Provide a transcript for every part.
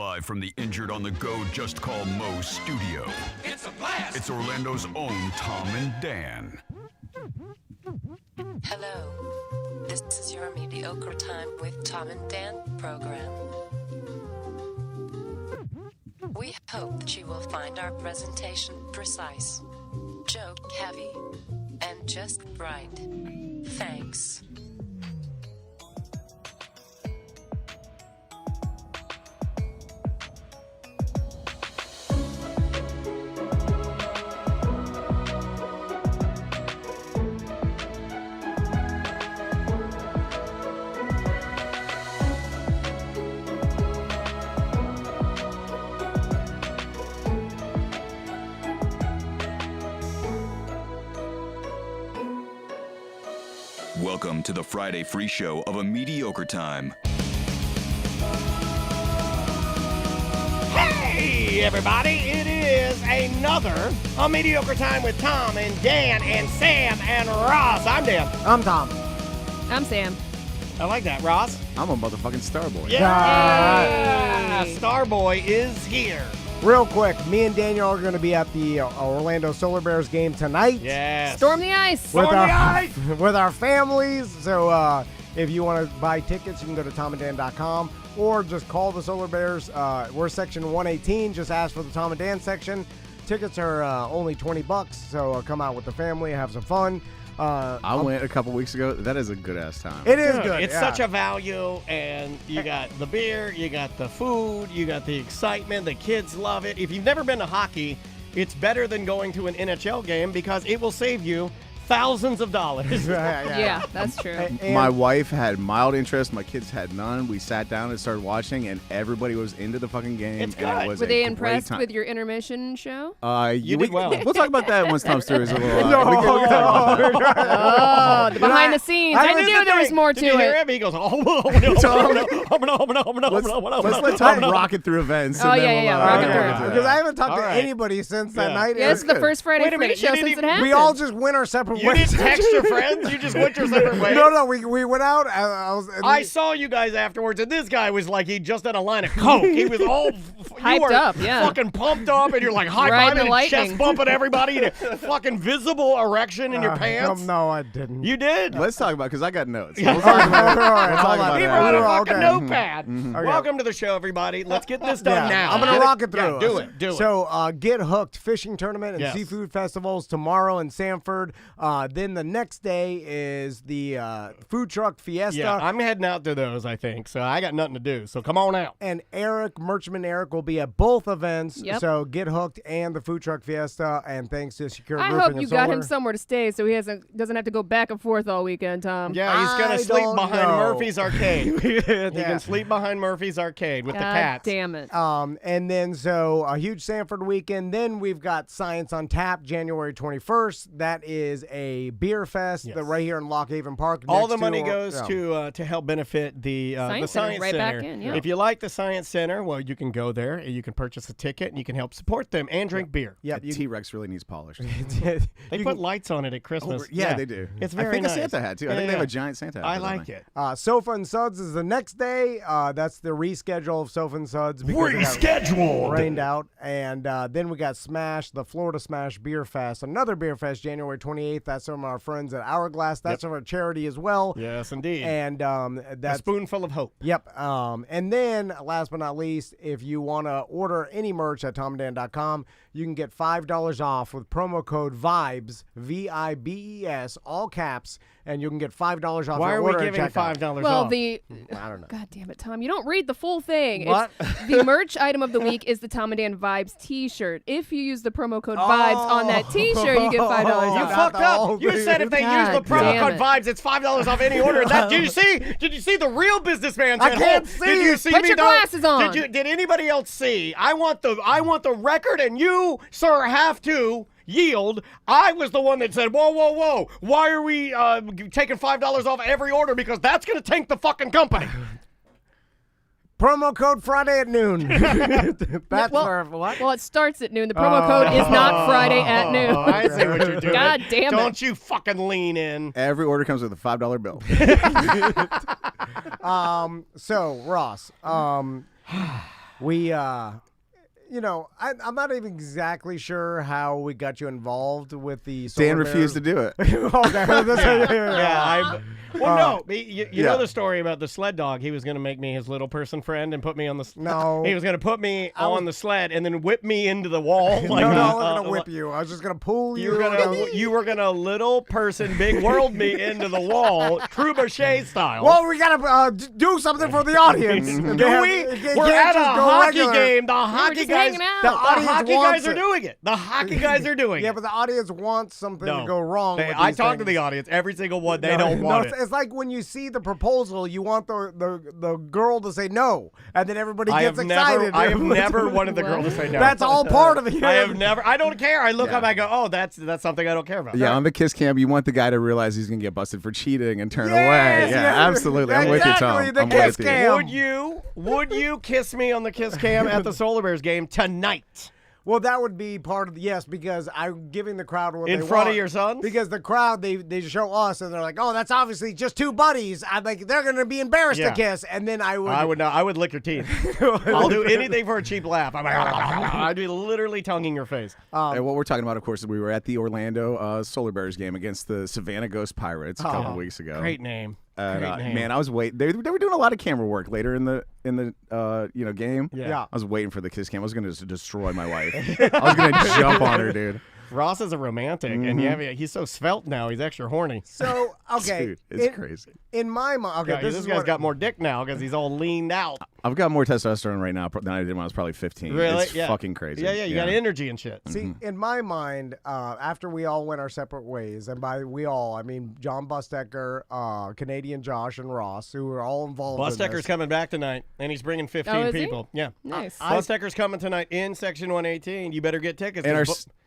Live from the Injured on the Go Just Call Mo studio. It's a blast! It's Orlando's own Tom and Dan. Hello. This is your Mediocre Time with Tom and Dan program. We hope that you will find our presentation precise, joke heavy, and just right. Thanks. Welcome to the Friday free show of A Mediocre Time. Hey, everybody, it is another A Mediocre Time with Tom and Dan and Sam and Ross. I'm Dan. I'm Tom. I'm Sam. I like that, Ross. I'm a motherfucking Starboy. Yeah! Hey. Starboy is here. Real quick, me and Daniel are going to be at the Orlando Solar Bears game tonight. Yes. Storm the ice. With Storm the ice! with our families. So if you want to buy tickets, you can go to tomanddan.com or just call the Solar Bears. We're section 118. Just ask for the Tom and Dan section. Tickets are only $20, so come out with the family, have some fun. I went a couple weeks ago. That is a good-ass time. It is good. It's yeah. such a value, and you got the beer, you got the food, you got the excitement. The kids love it. If you've never been to hockey, it's better than going to an NHL game because it will save you thousands of dollars. Yeah, that's true. And My wife had mild interest. My kids had none. We sat down and started watching, and everybody was into the fucking game. It's and good. it was Were a they great impressed time. with your intermission show? You did well. We'll talk about that once Tom's story is a little. No, we can talk about that. Oh, the behind the scenes. I knew there was more to Did you hear it. him? He goes, Let's let's let Tom rock it through events. Oh, and then yeah, we'll, yeah, rock it through. Because I haven't talked All to right. anybody since that Yeah. night. Yeah, it's the first Friday Wait a free minute, show you didn't since it even- happened. We all just went our separate You ways. didn't text your friends? You just went your separate ways? No, we went out. I saw you guys afterwards, and this guy was like he just had a line of coke. He was all Hyped up, yeah. fucking pumped up, and you're like Riding high-fiving the and lightning. chest bumping everybody, and a fucking visible erection in your pants. No, I didn't. You did. Let's talk about because I got notes. All right, We'll talk hold about on. He that. brought a Okay. fucking notepad. Okay. Welcome to the show, everybody. Let's get this done now. I'm going to rock it through. Yeah, do it. Do it. So, Get Hooked Fishing Tournament and Yes. Seafood Festivals tomorrow in Sanford. Then the next day is the Food Truck Fiesta. Yeah, I'm heading out to those, I think. So I got nothing to do. So come on out. And Merchantman Eric, will be at both events. Yep. So Get Hooked and the Food Truck Fiesta. And thanks to Secure I Roofing hope and you got Solar. him somewhere to stay so he doesn't have to go back and forth all weekend, Tom. Yeah, he's I going to sleep don't behind know. Murphy's Arcade. He Yeah. can sleep behind Murphy's Arcade with God the cats. damn it. And then so a huge Sanford weekend. Then we've got Science on Tap January 21st. That is a beer fest right here in Lock Haven Park. All next the money to- goes yeah. to help benefit the Science Science Center, right Center. back in, yeah. If you like the Science Center, well, you can go there. You can purchase a ticket, and you can help support them and drink beer. Yep, The T-Rex really needs polished. They put lights on it at Christmas. Yeah, they do. It's very I think nice. a Santa hat too. I Yeah, think they have yeah. a giant Santa hat. I don't like they? it. Sofa and Suds is the next day. That's the reschedule of Sofa and Suds. because it got Rescheduled. Rained out. And then we got Smash, the Florida Smash Beer Fest. Another beer fest, January 28th. That's from our friends at Hourglass. That's from our charity as well. Yes, indeed. And a that's spoonful of hope. Yep. And then, last but not least, if you want to order any merch at tomanddan.com, you can get $5 off with promo code VIBES, VIBES, all caps, and you can get $5 off Why your are we order at giving checkout. $5 Well, off? the I don't know. God damn it, Tom! You don't read the full thing. What? The merch item of the week is the Tom and Dan Vibes T-shirt. If you use the promo code Vibes on that T-shirt, you get $5 You Not off. fucked the whole up. You thing. said if they use the God promo damn code it. Vibes, it's $5 off any order. Did you see? Did you see the real businessman? I said, can't "Oh, see Did you it. see Put me your though? glasses on. Did anybody else see? I want the record, and you, sir, have to yield. I was the one that said, whoa, whoa, whoa. Why are we taking $5 off every order? Because that's going to tank the fucking company. Promo code Friday at noon. That's well, for what? Well, it starts at noon. The promo code is not Friday at noon. Oh, I see what you're doing. God damn it. Don't you fucking lean in. Every order comes with a $5 bill. we, I'm not even exactly sure how we got you involved with the Solar Dan refused to do it. No, you know the story about the sled dog. He was going to make me his little person friend and put me on the No. He was going to put me on the sled and then whip me into the wall. No, I was going to whip you. I was just going to pull you. You were going to little person big world me into the wall, Trebuchet style. Well, we got to do something for the audience. We're at a hockey game. The hockey guys, hanging out. the hockey guys are doing it. The hockey guys are doing it. Yeah, but the audience wants something to go wrong. I talk to the audience. Every single one. They don't want it. It's like when you see the proposal, you want the girl to say no, and then everybody gets excited. I have never wanted the girl to say no. That's all part of it. I have never. I don't care. I look up. I go, oh, that's something I don't care about. Yeah, on the kiss cam, you want the guy to realize he's gonna get busted for cheating and turn away. Yeah, absolutely. I'm with you, Tom. The I'm kiss with cam. Would you kiss me on the kiss cam at the Solar Bears game tonight? Well, that would be part of the yes, because I'm giving the crowd what they want. In front of your sons? Because the crowd, they show us, and they're like, oh, that's obviously just two buddies. I'm like, they're going to be embarrassed to kiss. And then I would lick your teeth. I'll do anything for a cheap laugh. I'm like, I'd be literally tonguing your face. And what we're talking about, of course, is we were at the Orlando Solar Bears game against the Savannah Ghost Pirates a couple weeks ago. Great name. Man, I was waiting. They were doing a lot of camera work later in the game. Yeah. I was waiting for the kiss cam. I was going to destroy my wife. I was going to jump on her, dude. Ross is a romantic, and he's so svelte now. He's extra horny. So, okay. Dude, it's crazy. In my mind, okay, this guy's got more dick now because he's all leaned out. I've got more testosterone right now than I did when I was probably 15. Really? It's fucking crazy. Yeah, you got energy and shit. See, in my mind, after we all went our separate ways, and by we all, I mean John Bustecker, Canadian Josh, and Ross, who were all involved Bustecker's coming back tonight, and he's bringing 15 people. He? Yeah. Nice. Bustecker's coming tonight in Section 118. You better get tickets. And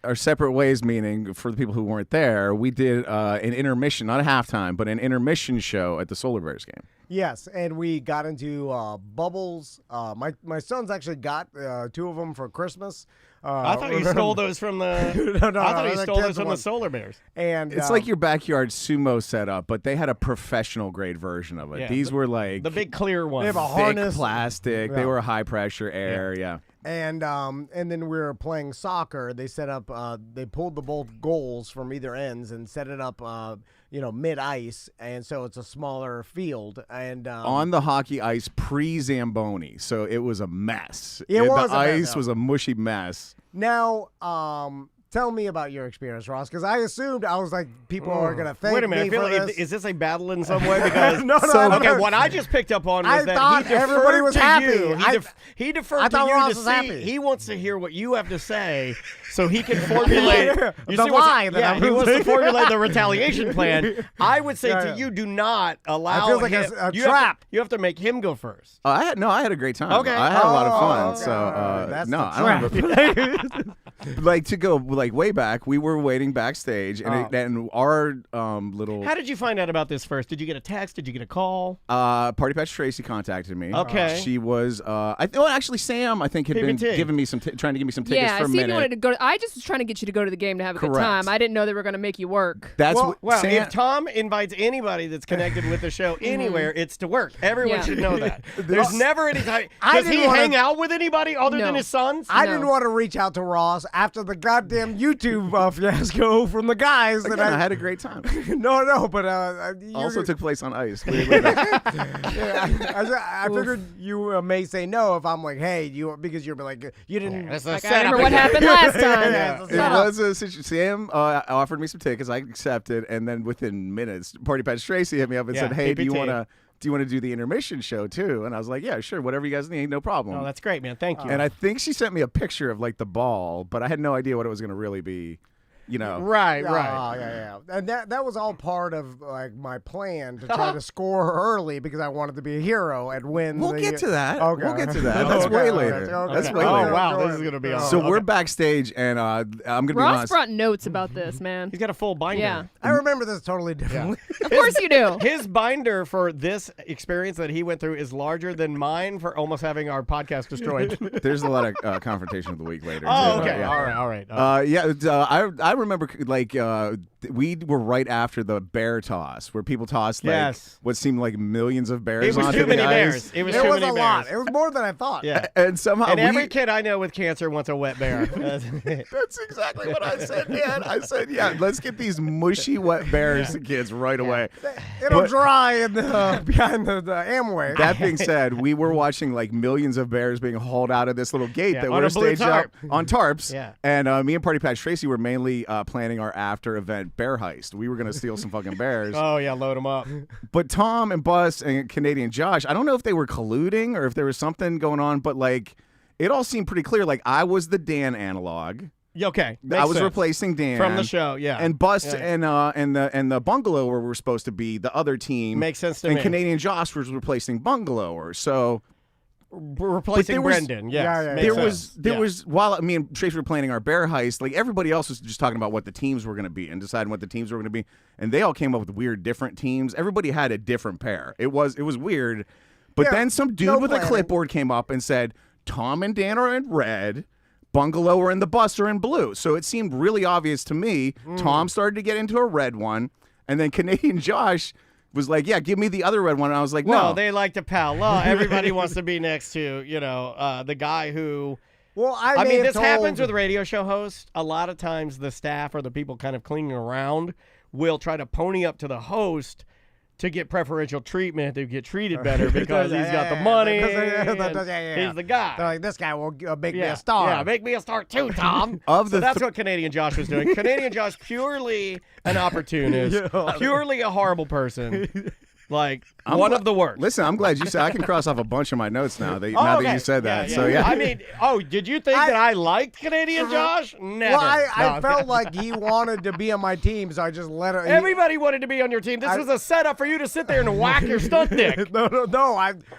our separate ways, meaning for the people who weren't there, we did an intermission, not a halftime, but an intermission show at the Solar Bears game. Yes, and we got into bubbles. My sons actually got two of them for Christmas. I thought you stole those from the. No, I thought you stole those from one. the Solar Bears. And it's like your backyard sumo setup, but they had a professional grade version of it. Yeah, These were like the big clear ones. They have a thick harness, plastic. Yeah. They were high pressure air. Yeah. And then we were playing soccer. They set up. They pulled the both goals from either ends and set it up. Mid ice, and so it's a smaller field. And on the hockey ice pre-Zamboni, so it was a mess. The ice was a mushy mess. Now, tell me about your experience, Ross, because I assumed I was like, people are going to thank Wait a minute, me I feel for like this. is this a battle in some way? Because No. what I just picked up on was I that thought he deferred everybody was to happy. you. He deferred I to thought you Ross to was see. happy. He wants to hear what you have to say, so he can formulate The lie that I'm he wants to saying. formulate the retaliation plan. I would say Yeah. to you, do not allow. It feels like him. a You trap. You have to make him go first. I had a great time. Okay. I had a lot of fun. okay. So That's no, the I don't like to go like way back. We were waiting backstage, and our little How did you find out about this first? Did you get a text? Did you get a call? Party Patch Tracy contacted me. Okay. She was actually Sam I think had been PPT. giving me trying to give me some tickets Yeah, for I a see minute. you wanted to go. I just was trying to get you to go to the game to have a good Correct. time. I didn't know they were going to make you work. That's Well, what Well, Sam, if Tom invites anybody that's connected with the show anywhere, it's to work. Everyone Yeah. should know that. There's never any time. I Does he didn't wanna- hang out with anybody other than No. his sons? I No. didn't want to reach out to Ross after the goddamn YouTube fiasco from the guys. again, I had a great time. No, but Also took place on ice. weirdly enough. I figured you may say no if I'm like, hey, because you're like, you didn't. That's a Like, I setup remember what again. happened last time. Yeah, it's a It setup. was a situation. Sam offered me some tickets. I accepted, and then within minutes, Party Patch Tracy hit me up and Yeah, said, "Hey, do you PPT. want to do the intermission show too?" And I was like, "Yeah, sure, whatever you guys need, no problem." Oh, that's great, man. Thank you. and I think she sent me a picture of like the ball, but I had no idea what it was going to really be. right. Yeah. And that was all part of like my plan to try to score early because I wanted to be a hero and win. We'll get to that. Okay. We'll get to that. That's way later. That's way Oh, later. wow. This is going to be So okay. we're backstage, and I'm going to be Ross honest. brought notes about this, man. He's got a full binder. Yeah. I remember this totally differently. Of course you do. His binder for this experience that he went through is larger than mine for almost having our podcast destroyed. There's a lot of confrontation of the week later. Oh, too. okay. Yeah. All right. I remember like we were right after the bear toss, where people tossed like Yes. what seemed like millions of bears. It was onto too many the bears. ice. It was It too was many a bears. lot. It was more than I thought. Yeah. And somehow And every we, kid I know with cancer wants a wet bear. that's exactly what I said, man. I said, yeah, let's get these mushy wet bears to kids right away. It'll But- dry in the behind the Amway. That being said, we were watching like millions of bears being hauled out of this little gate Yeah, that on we're a blue staged tarp. up on tarps. Yeah. And me and Party Patch Tracy were mainly planning our after event bear heist. We were going to steal some fucking bears. Oh, yeah, load them up. But Tom and Bus and Canadian Josh, I don't know if they were colluding or if there was something going on, but like it all seemed pretty clear. Like I was the Dan analog. Okay. I was makes sense. replacing Dan From the show, yeah. And Bus Yeah. and the bungalow where we're supposed to be the other team. Makes sense to and me. Canadian Josh was replacing bungalower. So We're replacing there was- Brendan, yes. Yeah, yeah, makes there sense. was while me and Tracy were planning our bear heist, like everybody else was just talking about what the teams were going to be and deciding what the teams were going to be, and they all came up with weird different teams. Everybody had a different pair. It was weird, but Yeah, then some dude no with a planning. clipboard came up and said, "Tom and Dan are in red, Bungalower and the Bus are in blue." So it seemed really obvious to me. Tom started to get into a red one, and then Canadian Josh was like, "Yeah, give me the other red one." And I was like, Well, "No." they like to pal. Everybody wants to be next to, the guy who. Well, I may mean, have this happens told- with radio show hosts. A lot of times, the staff or the people kind of clinging around will try to pony up to the host to get preferential treatment, to get treated better because he's got the money. and He's the guy. They're like, this guy will make me a star. Yeah, make me a star too, Tom. Of So the that's what Canadian Josh was doing. Canadian Josh, purely an opportunist, purely a horrible person. Like, one of the worst. Listen, I'm glad you said I can cross off a bunch of my notes now. That, Oh, now okay. that you said that, Yeah, so yeah. I mean, did you think that I liked Canadian Josh? Never. Well, I No. felt like he wanted to be on my team, so I just let him. Everybody wanted to be on your team. This was a setup for you to sit there and whack your stunt dick. No.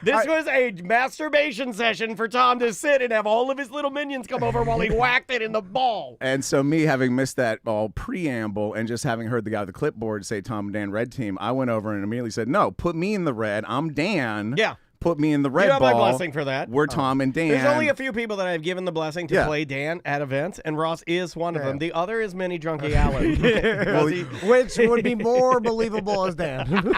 This was a masturbation session for Tom to sit and have all of his little minions come over while he whacked it in the ball. And so me having missed that all preamble and just having heard the guy with the clipboard say Tom and Dan red team, I went over and immediately said, "No, put me in the red. I'm Dan. Yeah. Put me in the red You have ball. my blessing for that. We're Tom and Dan." There's only a few people that I've given the blessing to Yeah. play Dan at events, and Ross is one of Yeah. them. The other is Mini Drunky Allen. Because he- Which would be more believable as Dan.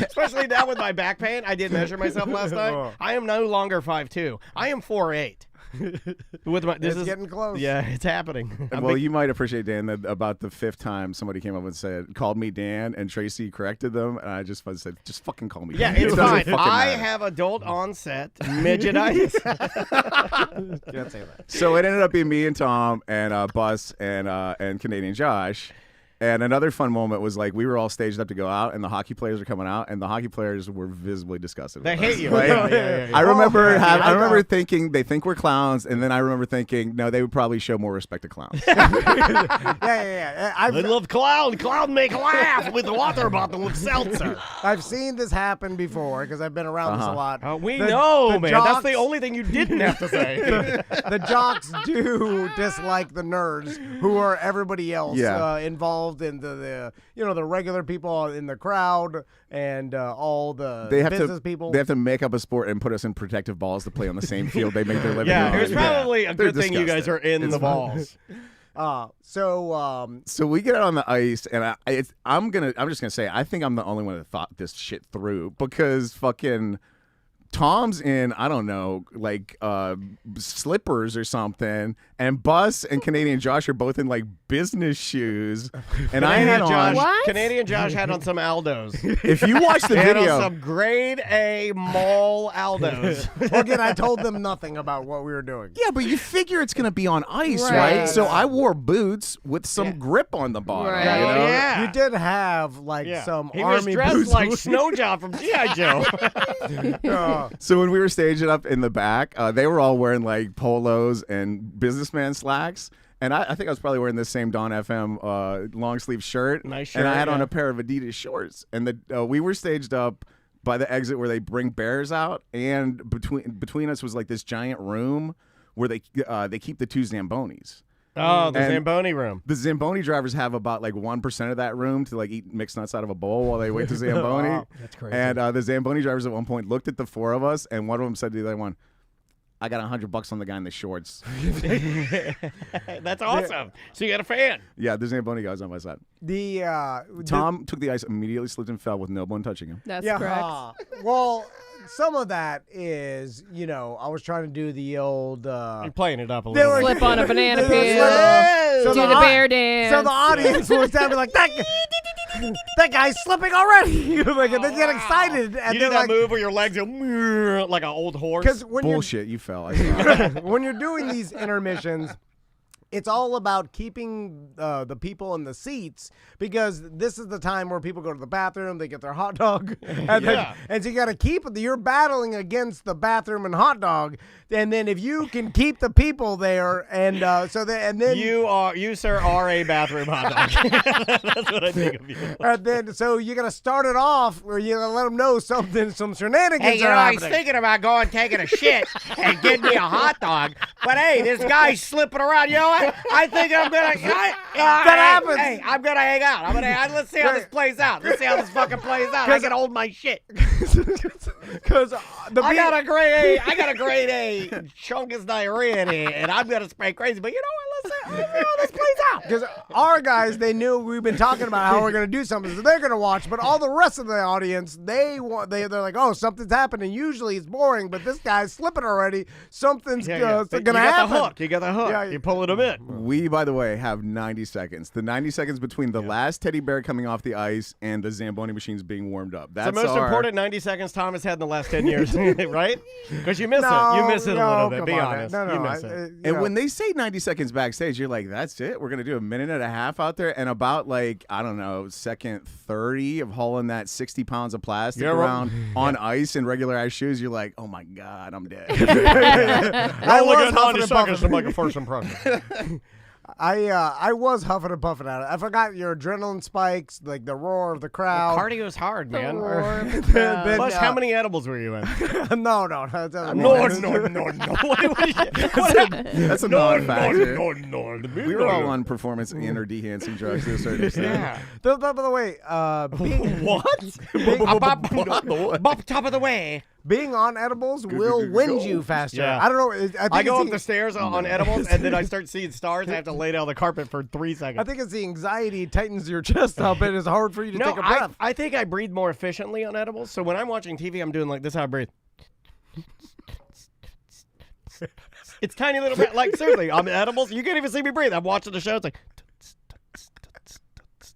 especially now with my back pain. I did measure myself last night. I am no longer 5'2". I am 4'8". With my, this It's is getting close. Yeah, it's happening. Well, you might appreciate, Dan, that about the fifth time somebody came up and called me Dan, and Tracy corrected them, and I just said, just fucking call me Yeah, Dan. it's It doesn't fine. fucking I matter. have adult onset midgetitis. Can't say that. So it ended up being me and Tom and Bus and Canadian Josh. And another fun moment was like we were all staged up to go out, and the hockey players were coming out, and the hockey players were visibly disgusted. They with hate us. you. Like, Yeah. I remember yeah, I I remember know. thinking they think we're clowns, and then I remember thinking no, they would probably show more respect to clowns. Yeah. I love clown. Clown make laugh with a water bottle of seltzer. I've seen this happen before because I've been around this a lot. We The- know, the man. That's jocks- the only thing you didn't have to say. The jocks do dislike the nerds who are everybody else Yeah. involved in the regular people in the crowd and all the They have business to people. They have to make up a sport and put us in protective balls to play on the same field they make their living Yeah, on. it was probably a They're good thing you guys disgusting. are in It's the fun. balls. So we get out on the ice, and I'm just gonna say I think I'm the only one that thought this shit through because fucking Tom's in I don't know like slippers or something, and Bus and Canadian Josh are both in like business shoes, and I had on. What? Canadian Josh had on some Aldos. If you watch the He had on video, some grade A mall Aldos. Again, I told them nothing about what we were doing. yeah, but you figure it's gonna be on ice, Right. right? So I wore boots with some grip on the bottom. Right. You know? Yeah. You did have like Yeah. some He was army dressed boots. like Snow Job from G.I. Joe. So when we were staging up in the back, they were all wearing like polos and businessman slacks. And I think I was probably wearing the same Dawn FM long sleeve shirt. Nice And I shirt, had on yeah. a pair of Adidas shorts. And we were staged up by the exit where they bring bears out. And between us was like this giant room where they keep the two Zambonis. Oh, the And- Zamboni room. The Zamboni drivers have about like 1% of that room to like eat mixed nuts out of a bowl while they wait to Zamboni. Wow, that's crazy. And the Zamboni drivers at one point looked at the four of us, and one of them said to the other one, I got $100 on the guy in the shorts. That's awesome. So you got a fan. Yeah, there's Zamboni guys on my side. Tom took the ice, immediately slipped and fell with no one touching him. That's correct. Well, some of that is, I was trying to do the old. You're playing it up a little bit. Flip on a banana peel. So do the bear dance. So the audience was down be like, that guy's slipping already. Like, and they get excited. And You do they're that like, move where your legs go like an old horse. Because when Bullshit, you fell. I saw. when you're doing these intermissions, it's all about keeping the people in the seats because this is the time where people go to the bathroom, they get their hot dog, and so you got to keep it. You're battling against the bathroom and hot dog, and then if you can keep the people there, and then you sir are a bathroom hot dog. That's what I think of you. And then so you got to start it off where you got to let them know some shenanigans are I was happening. thinking about going taking a shit and getting me a hot dog, but hey, this guy's slipping around. You know what? I think I'm gonna. happens. Hey, I'm gonna hang out. Let's see how this plays out. Let's see how this fucking plays out. I can hold my shit. Because I got a grade A chungus diarrhea in here, and I'm gonna spray crazy. But you know what? Let's see how this plays out. Because our guys, they knew we've been talking about how we're gonna do something, so they're gonna watch. But all the rest of the audience, they're like, oh, something's happening. Usually it's boring, but this guy's slipping already. Something's gonna happen. You got the hook. Yeah, You're pulling them in. We, by the way, have 90 seconds. The 90 seconds between the last teddy bear coming off the ice and the Zamboni machines being warmed up. That's the most important 90 seconds Tom has had in the last 10 years, right? Because you miss it. You miss it a little bit. Be honest. No, you miss it. And when they say 90 seconds backstage, you're like, that's it? We're going to do a minute and a half out there? And about, second 30 of hauling that 60 pounds of plastic around on ice in regular ice shoes, you're like, oh, my God, I'm dead. I only got 90 seconds to make a first impression. I was huffing and puffing at it. I forgot your adrenaline spikes, like the roar of the crowd. Cardio's hard, man. Then, Plus, how many edibles were you in? No. No. That's a non-factor. No. We were all on performance and or de-enhancing drugs to a certain extent. Yeah. By the way, Top of the way. being on edibles will wind you faster. Yeah. I don't know. I go up the stairs on edibles, and then I start seeing stars. I have to lay down the carpet for 3 seconds. I think it's the anxiety tightens your chest up, and it's hard for you to take a breath. I think I breathe more efficiently on edibles. So when I'm watching TV, I'm doing like this. How I breathe. It's tiny little bit. Like seriously, I'm edibles. You can't even see me breathe. I'm watching the show. It's like.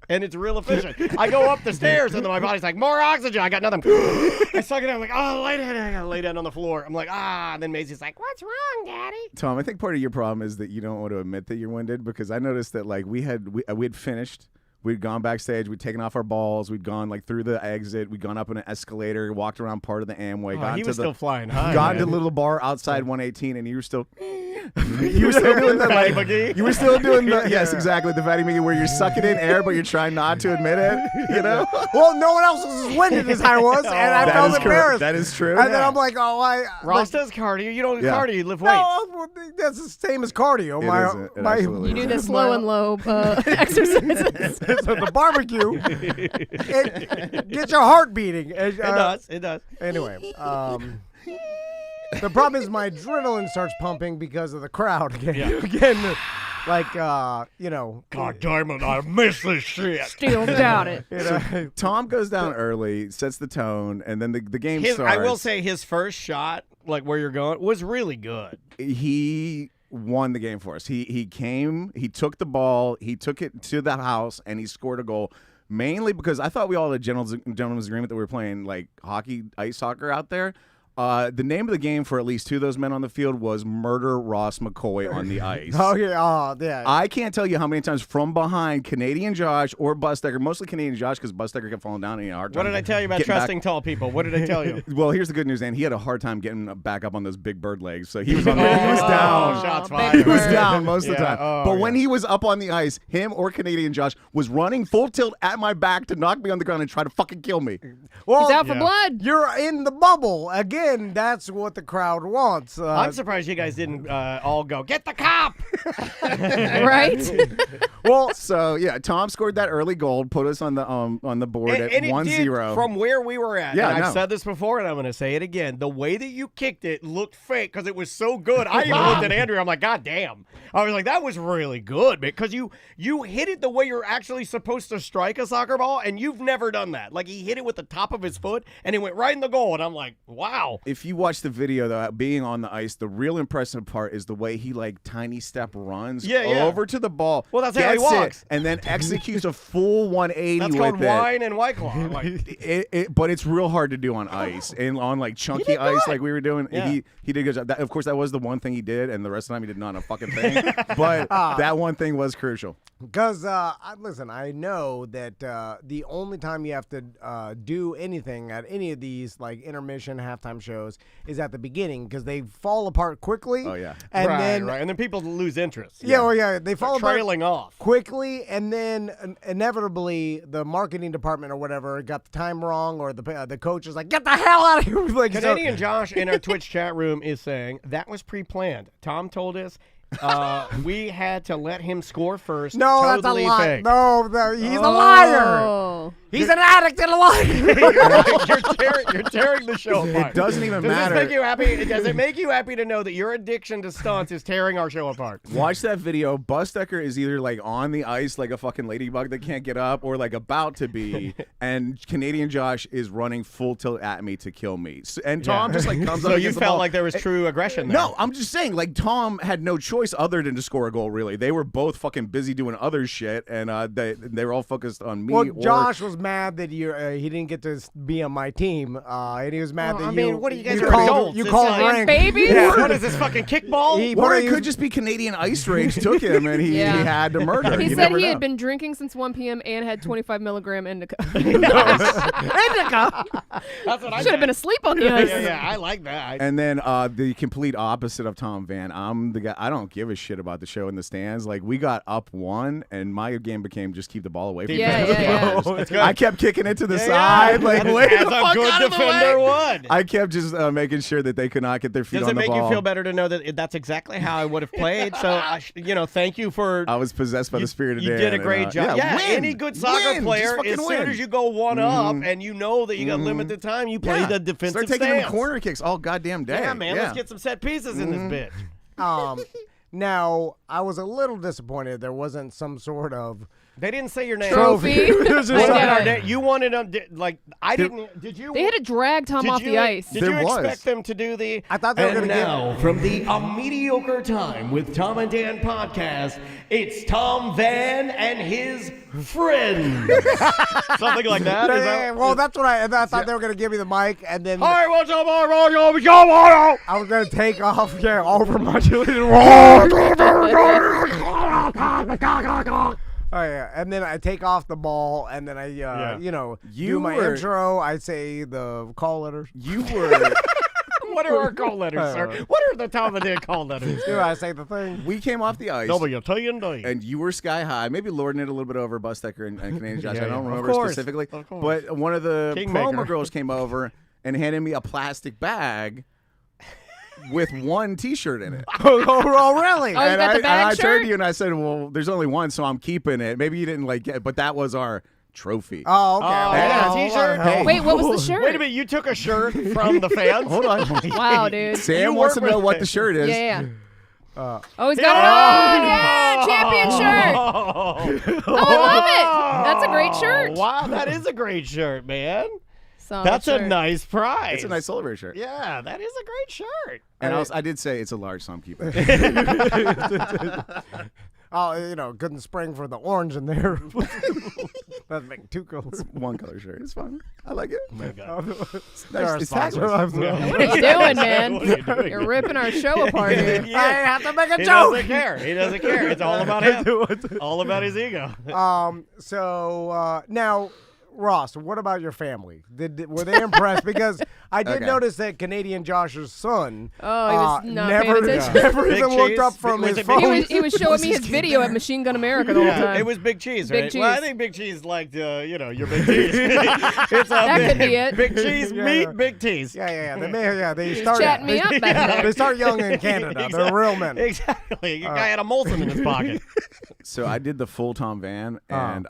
And it's real efficient. I go up the stairs, and then my body's like, more oxygen. I got nothing. I suck it out. I'm like, oh, lay down. I gotta lay down on the floor. I'm like, And then Maisie's like, what's wrong, Daddy? Tom, I think part of your problem is that you don't want to admit that you're winded, because I noticed that like we had finished. We'd gone backstage. We'd taken off our balls. We'd gone like through the exit. We'd gone up in an escalator, walked around part of the Amway. He was still flying high. Got to the little bar outside 118, and you were still. You were still doing the Fatty McGee? You were still doing the yes, exactly, the Fatty McGee, where you're sucking in air, but you're trying not to admit it. You know. Well, no one else was as winded as I was, and I felt embarrassed. That is true. And then I'm like, Ross does cardio. You don't do cardio. You lift weights. No, that's the same as cardio. It absolutely You is. do the slow and low exercises. So the barbecue, it gets your heart beating. It does. Anyway, the problem is my adrenaline starts pumping because of the crowd again. Yeah. Again, like God damn it! I miss this shit. Still got it. Tom goes down early, sets the tone, and then the game starts. I will say his first shot, like where you're going, was really good. He won the game for us. He came, he took the ball, he took it to the house, and he scored a goal. Mainly because I thought we all had a gentleman's agreement that we were playing like ice soccer out there. The name of the game for at least two of those men on the field was Murder Ross McCoy on the ice. Yeah. I can't tell you how many times from behind Canadian Josh or Busdecker, mostly Canadian Josh because Busdecker kept falling down and he had a hard time. What did I tell you about trusting tall people? What did I tell you? Well, here's the good news, and he had a hard time getting back up on those big bird legs, so he was on he was down. Shots big fired. He was down most of the time. Oh, but when he was up on the ice, him or Canadian Josh was running full tilt at my back to knock me on the ground and try to fucking kill me. Well, He's out for blood. You're in the bubble again. win. That's what the crowd wants. I'm surprised you guys didn't all go, get the cop! Right? Well, so yeah, Tom scored that early goal, put us on the board at And it 1-0. did from where we were at. Yeah, and I know. I've said this before, and I'm going to say it again. The way that you kicked it looked fake because it was so good. I even looked at Andrew. I'm like, God damn. I was like, that was really good because you hit it the way you're actually supposed to strike a soccer ball, and you've never done that. Like, he hit it with the top of his foot, and it went right in the goal, and I'm like, wow. If you watch the video, though, being on the ice, the real impressive part is the way he, like, tiny step runs over to the ball. Well, that's how he gets it, walks. and then executes a full 180 That's with called it. wine and White Claw. I'm like, But it's real hard to do on ice and on like chunky ice like we were doing. Yeah. He did a good job. Of course, that was the one thing he did, and the rest of the time he did not a fucking thing. But that one thing was crucial. Because, listen, I know that the only time you have to do anything at any of these, like, intermission, halftime shows is at the beginning because they fall apart quickly. Oh, yeah. And right, then, right. And then people lose interest. Yeah, well, yeah, they fall apart trailing off. quickly, and then inevitably the marketing department or whatever got the time wrong, or the coach is like, get the hell out of here. Like, Canadian Josh in our Twitch chat room is saying that was pre-planned. Tom told us we had to let him score first. No, totally that's a lie. fake. No, he's a liar. Oh. He's an addict and a liar. You're tearing the show apart. It doesn't even Does matter. this make you happy? Does it make you happy to know that your addiction to stunts is tearing our show apart? Watch that video. Bustecker is either like on the ice like a fucking ladybug that can't get up, or like about to be, and Canadian Josh is running full tilt at me to kill me. And Tom just like comes up. So you against the felt ball. like there was true aggression there. No, I'm just saying, like, Tom had no choice other than to score a goal, really. They were both fucking busy doing other shit, and they were all focused on me. Well, Josh was mad that he didn't get to be on my team, and he was mad that I you. mean, what are you guys you are called, adults. You It's called like- rank. Babies? Yeah, what is this fucking kickball? Or it could just be Canadian Ice Rage took him, and he Yeah. had to murder. He You said never he know. had been drinking since 1 p.m. and had 25 milligram indica. That's what I Should have been asleep on the ice. Yeah, I like that. And then the complete opposite of Tom Van. I'm the guy. I don't give a shit about the show in the stands. Like, we got up 1, and my game became just keep the ball away from Yeah, the yeah, players. That's good. I kept kicking it to the Yeah, side, yeah. like As- way as the a fuck good out of the defender way. would. I kept just making sure that they could not get their feet Does on it the make ball. you feel better to know that that's exactly how I would have played? So, thank you for. I was possessed by the spirit of You Dan. did a and, great job. Yeah, win. any good soccer Win. player, Just fucking as soon win. as you go one up and you know that you got limited time, you play the defensive Start taking them stance. corner kicks all goddamn day. Yeah, man, let's get some set pieces in this bitch. Now, I was a little disappointed there wasn't some sort of They didn't say your name. Trophy. It was They just said like- our name. You wanted them, like, I didn't. Did you? They had to drag Tom Did off you, the ice. Did There you was. expect them to do the? I thought they were And gonna give- now, from the A Mediocre Time with Tom and Dan podcast, it's Tom Van and his friends. Something like that. Is Yeah, that well, that's what I thought they were going to give me the mic, and then all right, what's up, all right, I was going to take off, overmodulated. Oh yeah, and then I take off the ball, and then I, do You my were- intro. I say the call letters. You were. What are our call letters, sir? What are the Tom and Dan call letters? I say the thing. We came off the ice. W-T-N-D. And you were sky high, maybe lording it a little bit over Bustecker and Canadian Josh. Yeah, I don't yeah. remember Of course. specifically. Of course. But one of the Kingmaker. promo girls came over and handed me a plastic bag with one T-shirt in it. Oh, really? Oh, you got the bag I shirt? turned to you and I said, well, there's only one, so I'm keeping it. Maybe you didn't like it, but that was our trophy. Oh, okay. Oh, Well, yeah, well, t-shirt? well, Wait, what was the shirt? Wait a minute, you took a shirt from the fans? Hold on. Wow, dude. Sam You wants to work know with what it. the shirt is. Yeah. Oh, he's got it on! Yeah, champion shirt! Oh, Oh, I love it! That's a great shirt. Wow, that is a great shirt, man. Solid That's a shirt. nice prize. It's a nice Silver shirt. Yeah, that is a great shirt. And I did say it's a large, so I'm keeping it. good in spring for the orange in there. That's making two colors. One color shirt. It's fun. I like it. It's There are nice. It's sponsors. tactless. What are you doing, man? What are you doing? You're ripping our show apart here. Yeah. I have to make a He joke. doesn't care. He doesn't care. It's all about him. All about his ego. So now Ross, what about your family? Were they impressed? Because I did notice that Canadian Josh's son He was not never, paying attention. never even looked up from his phone. He was showing me his video at Machine Gun America the whole time. It was Big Cheese, Big right? Cheese. Well, I think Big Cheese liked, your Big Cheese. It's That could be it. Big Cheese, meat, Big Tease. They He's start chatting me up back there. They start young in Canada. They're real men. Exactly. The guy had a Molson in his pocket. So I did the full Tom Van, and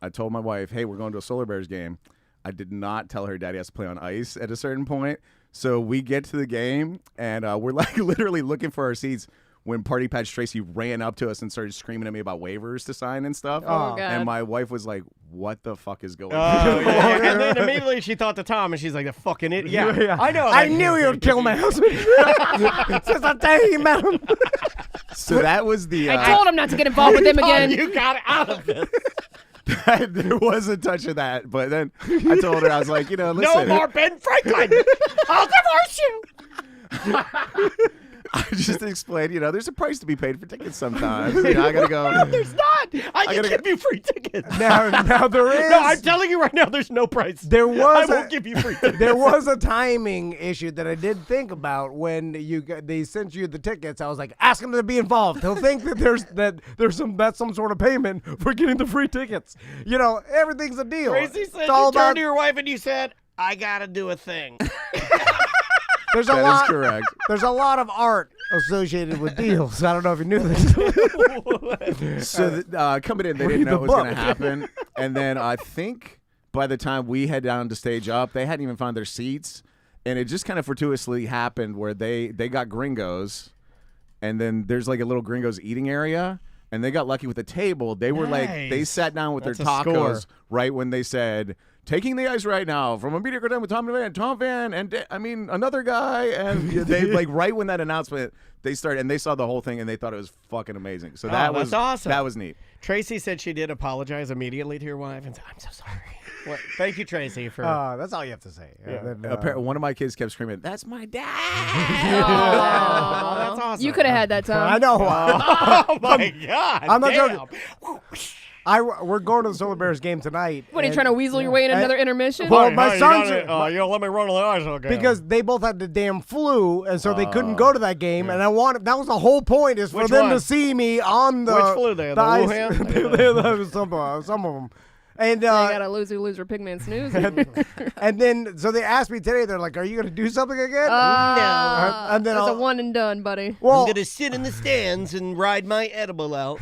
I told my wife, hey, we're going to a Solar Bears game. I did not tell her Daddy has to play on ice at a certain point. So we get to the game, and we're like literally looking for our seats when Party Patch Tracy ran up to us and started screaming at me about waivers to sign and stuff. Oh, God. And my wife was like, what the fuck is going Oh, on? yeah. And then immediately she thought to Tom, and she's like, the fucking idiot. Yeah, I know. I knew you'd kill my husband. Since the day he met him. So that was the... I told him not to get involved with him again. You got out of this. There was a touch of that, but then I told her, I was like, listen. No more Ben Franklin. I'll divorce you. I just explained, there's a price to be paid for tickets sometimes. I gotta go. No, there's not. I can give you free tickets. Now there is. No, I'm telling you right now, there's no price. There was. I won't give you free tickets. There was a timing issue that I did think about when they sent you the tickets. I was like, ask him to be involved. He'll think that that's some sort of payment for getting the free tickets. Everything's a deal. Tracy said It's all you turned about. to your wife and you said, I gotta do a thing. There's a That lot. is correct. There's a lot of art associated with deals. I don't know if you knew this. So coming in, they Read didn't know the it was going book. to happen. And then I think by the time we head down to stage up, they hadn't even found their seats. And it just kind of fortuitously happened where they got gringos. And then there's like a little gringos eating area. And they got lucky with the table. They were like, they sat down with That's their a tacos score. right when they said, taking the ice right now from a mediocre time with Tom Van, and another guy. And they like right when that announcement, they started, and they saw the whole thing, and they thought it was fucking amazing. So that was that's awesome. That was neat. Tracy said she did apologize immediately to your wife and said, I'm so sorry. Well, thank you, Tracy, for... That's all you have to say. And then, One of my kids kept screaming, "That's my dad!" Oh, that's awesome. You could have had that, Tom. I know. Oh, my God. I'm not damn. joking. We're going to the Solar Bears game tonight. What, are you trying to weasel your way in another intermission? Well, my sons you know, let me run on the ice again. because they both had the damn flu, and so they couldn't go to that game. And that was the whole point, is for Which them one? to see me on the Which flu they had, the ice. Wuhan? some of them. And You got a loser, pigman snooze. and then so they asked me today. They're like, "Are you going to do something again?" And then That's a I'll- one and done, buddy. Well, I'm going to sit in the stands and ride my edible out.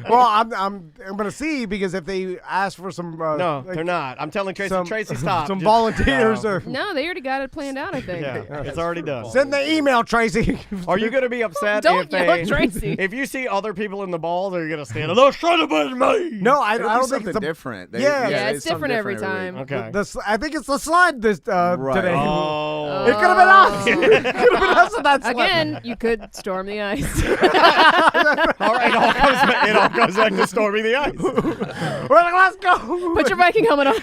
well, I'm going to see, because if they ask for some, No, like, they're not. I'm telling Tracy, some, Tracy, stop. some Just- volunteers. No. No, they already got it planned out, I think. Yeah, it's already done. Send the email, Tracy. Are you going to be upset Don't if they... yell at Tracy. If you see other people in the balls, are you going to stand up? They're trying to be me! No, I It'll be don't think something it's a different. Yeah, it's something different every time. Okay. I think it's the slide this Right. today. Oh. It could have been us. It could have been us on that slide. Again, you could storm the ice. All right, it all goes back to storming the ice. We're like, let's go. Put your Viking helmet on.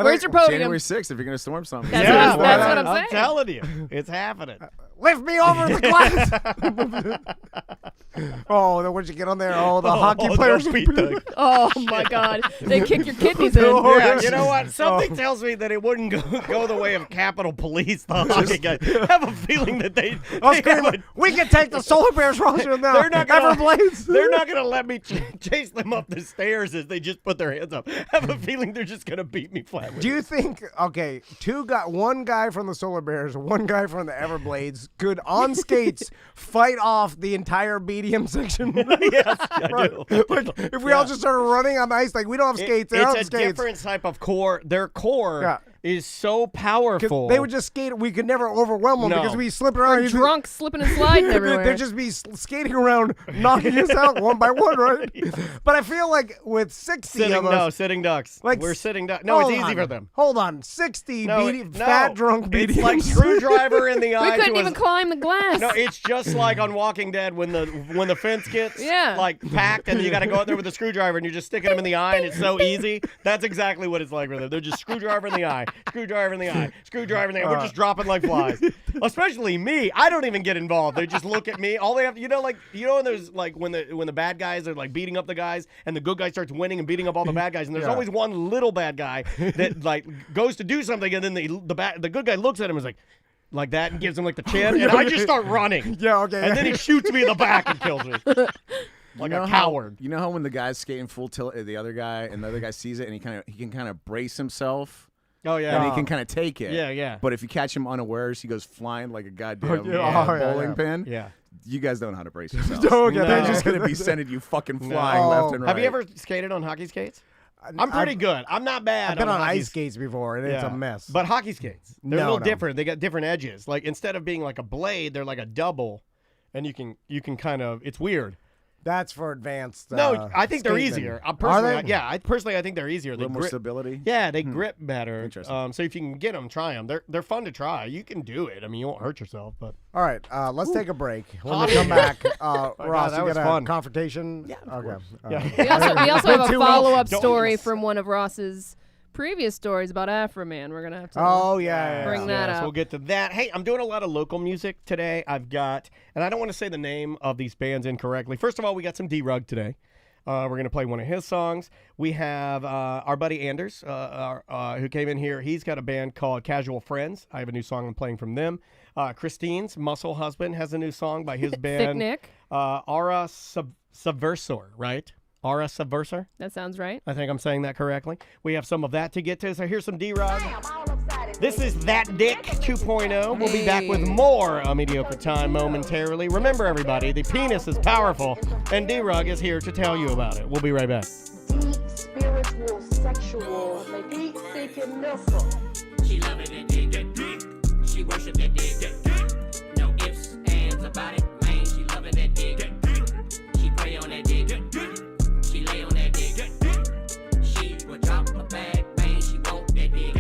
Where's your podium? January 6th, if you're going to storm something. That's what I'm I'm saying. telling you. It's happening. Lift me over the glass. Oh, then what'd you get on there? Oh, the hockey players. don't beat the- Oh my God! They kick your kidneys in. Yeah, you know what? Something tells me that it wouldn't go the way of Capitol Police, the hockey guys. I have a feeling that they have a, We can take the Solar Bears roster now. They're not gonna- Everblades. they're not going to let me chase them up the stairs as they just put their hands up. I have a feeling they're just going to beat me flat. Do you think, okay, one guy from the Solar Bears, one guy from the Everblades could, on skates, fight off the entire BDM section? Yes, I do. Like, if we all just started running on the ice, like, we don't have skates, they're It's on a skates. different type of core. Their core Yeah. is so 'Cause powerful. they would just skate. We could never overwhelm them No. because we slip around. Drunk, slipping and sliding everywhere. They'd just be skating around, knocking us out one by one, right? But I feel like with 60 of us, sitting ducks. like, We're sitting ducks. No, it's hold easy on. for them. Hold on, 60 No, fat drunk BDMs. It's like screwdriver in the eye. we couldn't to even a, climb the glass. No, it's just like on Walking Dead when the fence gets Yeah. like packed and you got to go out there with a screwdriver and you're just sticking them in the eye and it's so easy. That's exactly what it's like for them. They're just screwdriver in the eye. screwdriver in the eye, screwdriver in the eye. We're just dropping like flies. Especially me. I don't even get involved. They just look at me. All they have to, when there's like when the bad guys are like beating up the guys and the good guy starts winning and beating up all the bad guys, and there's always one little bad guy that like goes to do something, and then the good guy looks at him and is like that and gives him like the chin, and I just start running. Yeah, okay. And then he shoots me in the back and kills me. Like a coward. You know how when the guy's skating full tilt at the other guy and the other guy sees it and he can kind of brace himself. Oh yeah. And he can kind of take it. Yeah. But if you catch him unawares, he goes flying like a goddamn bowling pin. Yeah. You guys don't know how to brace yourselves. They're just gonna be sending you fucking flying left and right. Have you ever skated on hockey skates? I'm pretty good. I'm not bad. I've been on hockey ice skates before, and it's a mess. But hockey skates, they're a little different. They got different edges. Like instead of being like a blade, they're like a double, and you can kind of. It's weird. That's for advanced. No, I think they're easier. Are they? I personally think they're easier. A little more stability. Yeah, they grip better. Interesting. So if you can get them, try them. They're fun to try. You can do it. I mean, you won't hurt yourself. But all right, let's take a break. When we come back, Ross, that you was got fun. a confrontation. Yeah. Okay. We also have a Too follow-up long. story from one of Ross's previous stories about Afroman. We're gonna have to. Bring that up. So we'll get to that. Hey, I'm doing a lot of local music today. I've got, and I don't want to say the name of these bands incorrectly. First of all, we got some D-Rug today. We're going to play one of his songs. We have our buddy Anders, who came in here. He's got a band called Casual Friends. I have a new song I'm playing from them. Christine's Muscle Husband has a new song by his band. Thick Nick. Aura Subverser, right? Aura Subverser? That sounds right. I think I'm saying that correctly. We have some of that to get to. So here's some D-Rug. This is That Dick 2.0. We'll be back with more Mediocre Time momentarily. Remember, everybody, the penis is powerful, and D-Rug is here to tell you about it. We'll be right back. Deep, spiritual, sexual, like deep thinking missile. She love it and dig that dick. She worship that dick. No ifs, ands about it, man. She love it that dick. She pray on that dick. She lay on that dick. She will drop a bag, man. She want that dick.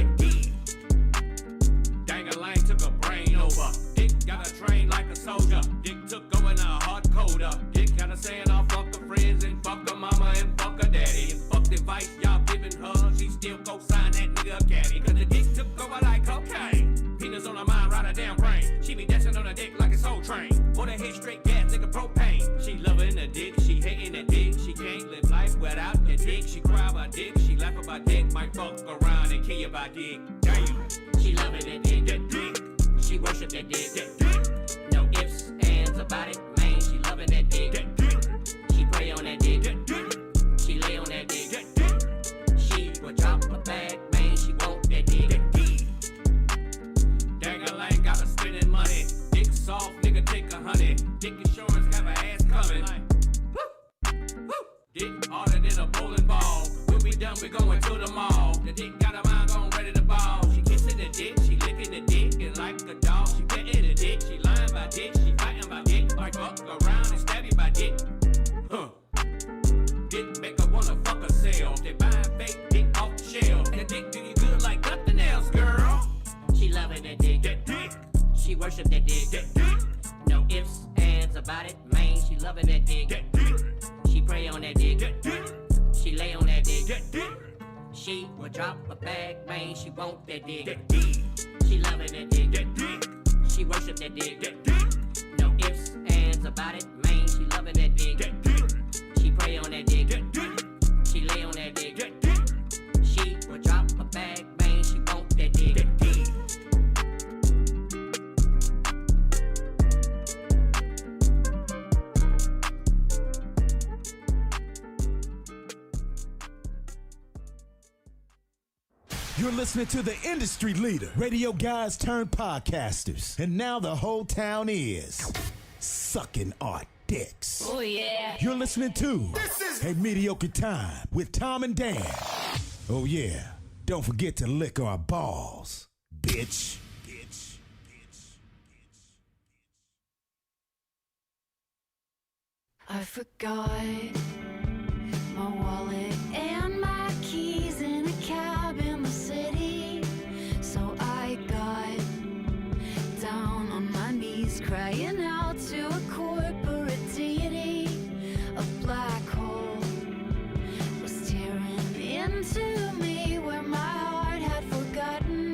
Dang-a-lang took a brain over. Dick got a train like a soldier. Dick took going a hard coder. Dick kinda saying I'll fuck her friends and fuck her mama and fuck her daddy. And fuck the advice y'all giving her. She still go sign that nigga a caddy. Cause the dick took over like cocaine. Penis on her mind, ride her damn brain. She be dancing on her dick like a soul train. Or the head straight gas, nigga propane. She loving the dick, she hating the dick. She can't live life without the dick. She cry about dick, she laugh about dick. Might fuck around and kill about dick. Damn. She loving that dick, that dick. She worship that dick, that dick. No ifs, ands about it, man. She loving that dick, that dick. She pray on that dick, that dick. She lay on that dick, that dick. She will drop a bag, man. She want that dick, that dick. Dang-a-lang got her spending money. Dick soft, nigga take 100. Dick insurance have her ass coming. Dick harder than a bowling ball. When we done, we going to the mall. The dick got her mind gone ready to ball. She kissing the dick, she licking the dick, and like a dog, she petting the dick. She lying by dick, she fighting by dick. Might fuck around and stab you by dick. Dick make her wanna fuck herself. They buying fake dick off the shelf. That dick do you good like nothing else, girl. She loving that dick, that dick. She worship that dick, that dick. No ifs, ands about it, man. She loving that dick, that dick. She pray on that dick, that dick. She lay on that dick, that dick. She will drop a bag, man. She want that dick, that dick. She loving that dick, that dick. She worship that dick, that dick. No ifs, ands about it, man. She loving that dick, that dick. She pray on that dick, that dick. She lay on that dick, that dick. She will drop a bag, man. She want that dick, that dick. You're listening to the industry leader, radio guys turned podcasters. And now the whole town is sucking our dicks. Oh, yeah. You're listening to A Mediocre Time with Tom and Dan. Oh, yeah. Don't forget to lick our balls, bitch. I forgot my wallet and my keys in a cab in the city. So I got down on my knees, crying out to a corporate deity. A black hole was tearing into me where my heart had forgotten.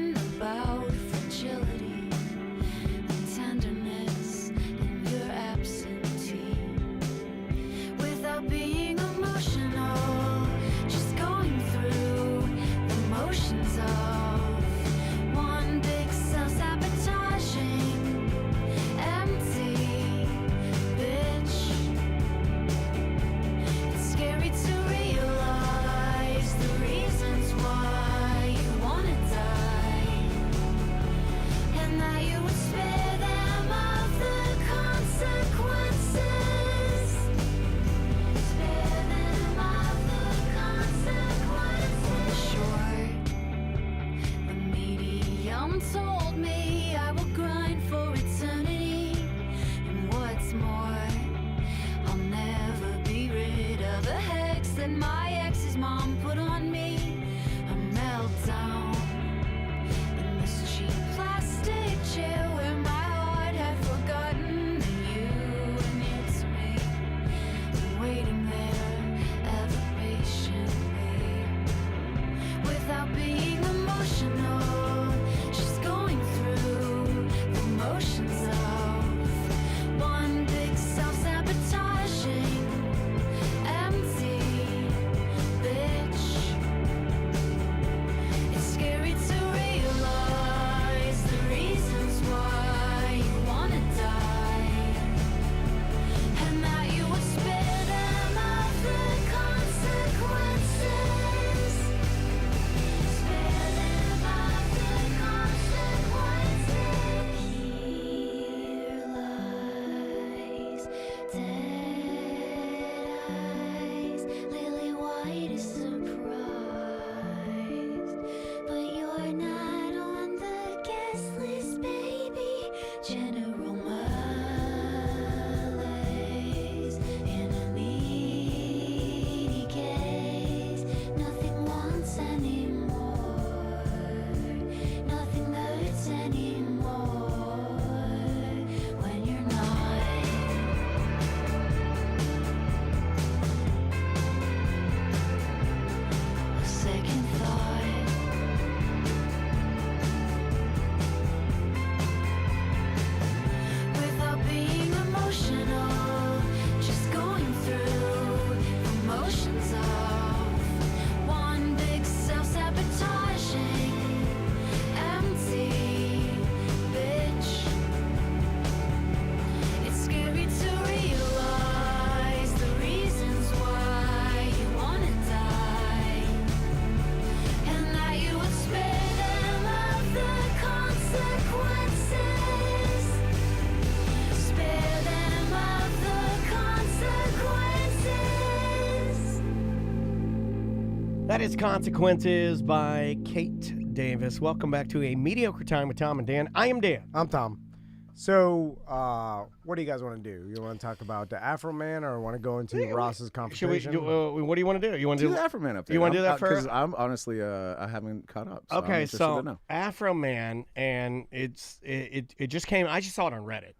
mom put on me a meltdown in this cheap plastic chair where my heart had forgotten that you and it's me waiting there ever patiently without being emotional. She's going through the motions of one big self-sabotaging empty bitch. It's scary to realize the reasons why you wanna die, and that you would spare them of the consequences. Spare them of the consequences. Here lies dead eyes, lily white is surprised, but you're not on the guest list, baby. General malaise in a needy gaze. Nothing wants anymore, nothing hurts anymore when you're not. A second thought. Without being emotional, just going through the motions of one big self-sabotaging empty bitch. It's scary to realize the reasons why you wanna die, and that you would spare them of the consequences. Spare them of the consequences. That is Consequences by Kate Davis. Welcome back to a Mediocre Time with Tom and Dan. I am Dan. I'm Tom. So, what do you guys want to do? You want to talk about the Afroman, or want to go into Ross's Should we? confrontation? What do you want to do? You want to Do do the Afroman up there. You wanna do that Because first? I'm honestly, I haven't caught up. So I'm Okay, interested to so know. Afroman, and it just came. I just saw it on Reddit.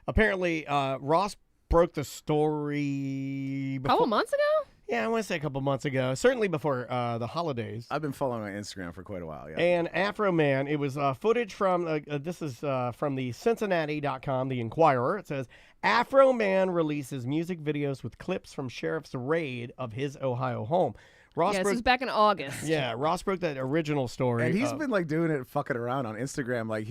Apparently, Ross broke the story. A couple months ago? Yeah, I want to say a couple months ago. Certainly before the holidays. I've been following on Instagram for quite a while. Yeah. And Afroman, it was footage from, this is from the Cincinnati.com, the Inquirer. It says, Afroman releases music videos with clips from sheriff's raid of his Ohio home. Ross Yes, broke, it was back in August. yeah, Ross broke that original story. And he's been like doing it fucking around on Instagram. Like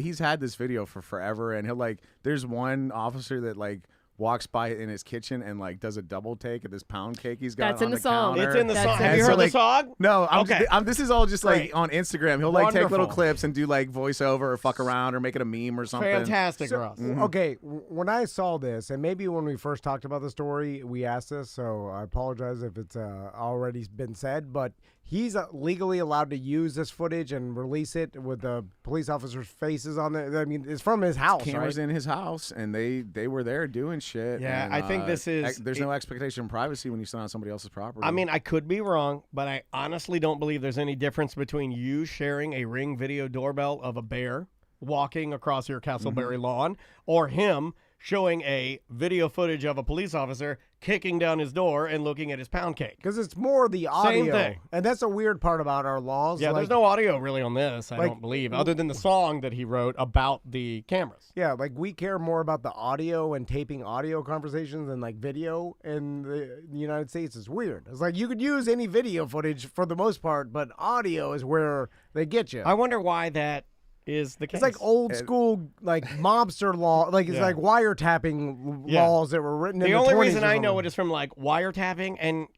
he's had this video for forever, and there's one officer that walks by in his kitchen and does a double take of this pound cake he's got. That's on in the song. counter. It's in the That's song. it. Have you And heard so, the song? No, Okay. this is all just Great. on Instagram. He'll take little Wonderful. clips and do voiceover or fuck around or make it a meme or something. Fantastic, Ross. Okay, when I saw this, and maybe when we first talked about the story, we asked this, so I apologize if it's already been said, but he's legally allowed to use this footage and release it with the police officers' faces on it. I mean, it's from his house, Cameras right? in his house, and they were there doing shit. Yeah, and, I think this is- there's no expectation of privacy when you sit on somebody else's property. I mean, I could be wrong, but I honestly don't believe there's any difference between you sharing a Ring video doorbell of a bear walking across your Casselberry lawn or him showing a video footage of a police officer kicking down his door and looking at his pound cake. Because it's more the audio. Same thing. And that's a weird part about our laws. Yeah, there's no audio really on this, I like- don't believe, other than the song that he wrote about the cameras. Yeah, we care more about the audio and taping audio conversations than video in the United States. Is weird. It's you could use any video footage for the most part, but audio is where they get you. I wonder why that is the case. It's old school mobster law. It's Yeah. wiretapping Yeah. laws that were written in The the only 20s reason or I know something. it is from wiretapping and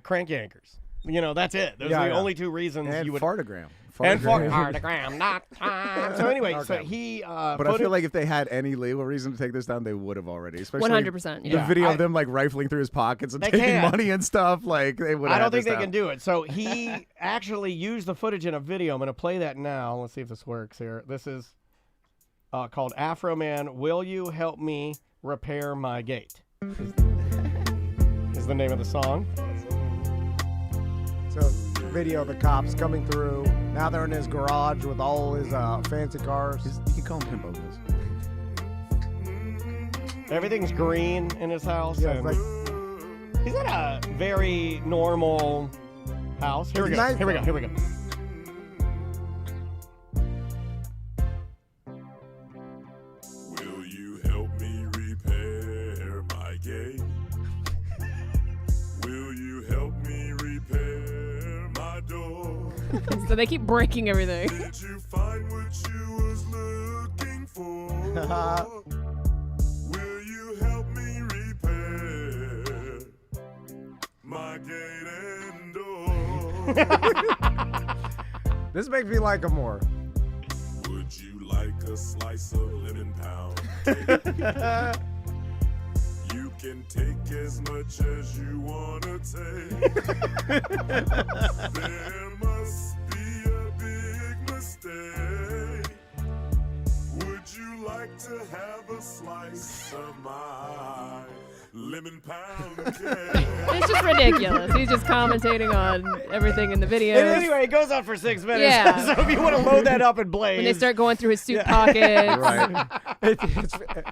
crank yankers. That's it. Those Yeah, are the yeah. only two reasons and you would. fartogram. And Fartogram. fartogram.com. So anyway, so he. But I feel like if they had any legal reason to take this down, they would have already. Especially 100%, the yeah. video of them rifling through his pockets and They taking can't. money and stuff. They would. I don't think they can do it. So he actually used the footage in a video. I'm going to play that now. Let's see if this works here. This is called Afroman. Will you help me repair my gate? Is the name of the song. So video of the cops coming through. Now they're in his garage with all his fancy cars. You can call him Pimp Otis. Everything's green in his house. Yeah, and it's he's at a very normal house. Here we go. Nice, Here we go. Here we go. Will you help me repair my gate? Will you help me repair my door? So they keep breaking everything. Did you find what you was looking for? Will you help me repair my gate and door? This makes me like him more. Would you like a slice of lemon pound cake? You can take as much as you wanna take. There must be a big mistake. Would you like to have a slice of my lemon pound cake? It's just ridiculous. He's just commentating on everything in the video. And anyway, it goes on for 6 minutes. Yeah. So if you want to load that up and Blaze. When they start going through his suit pockets. Right.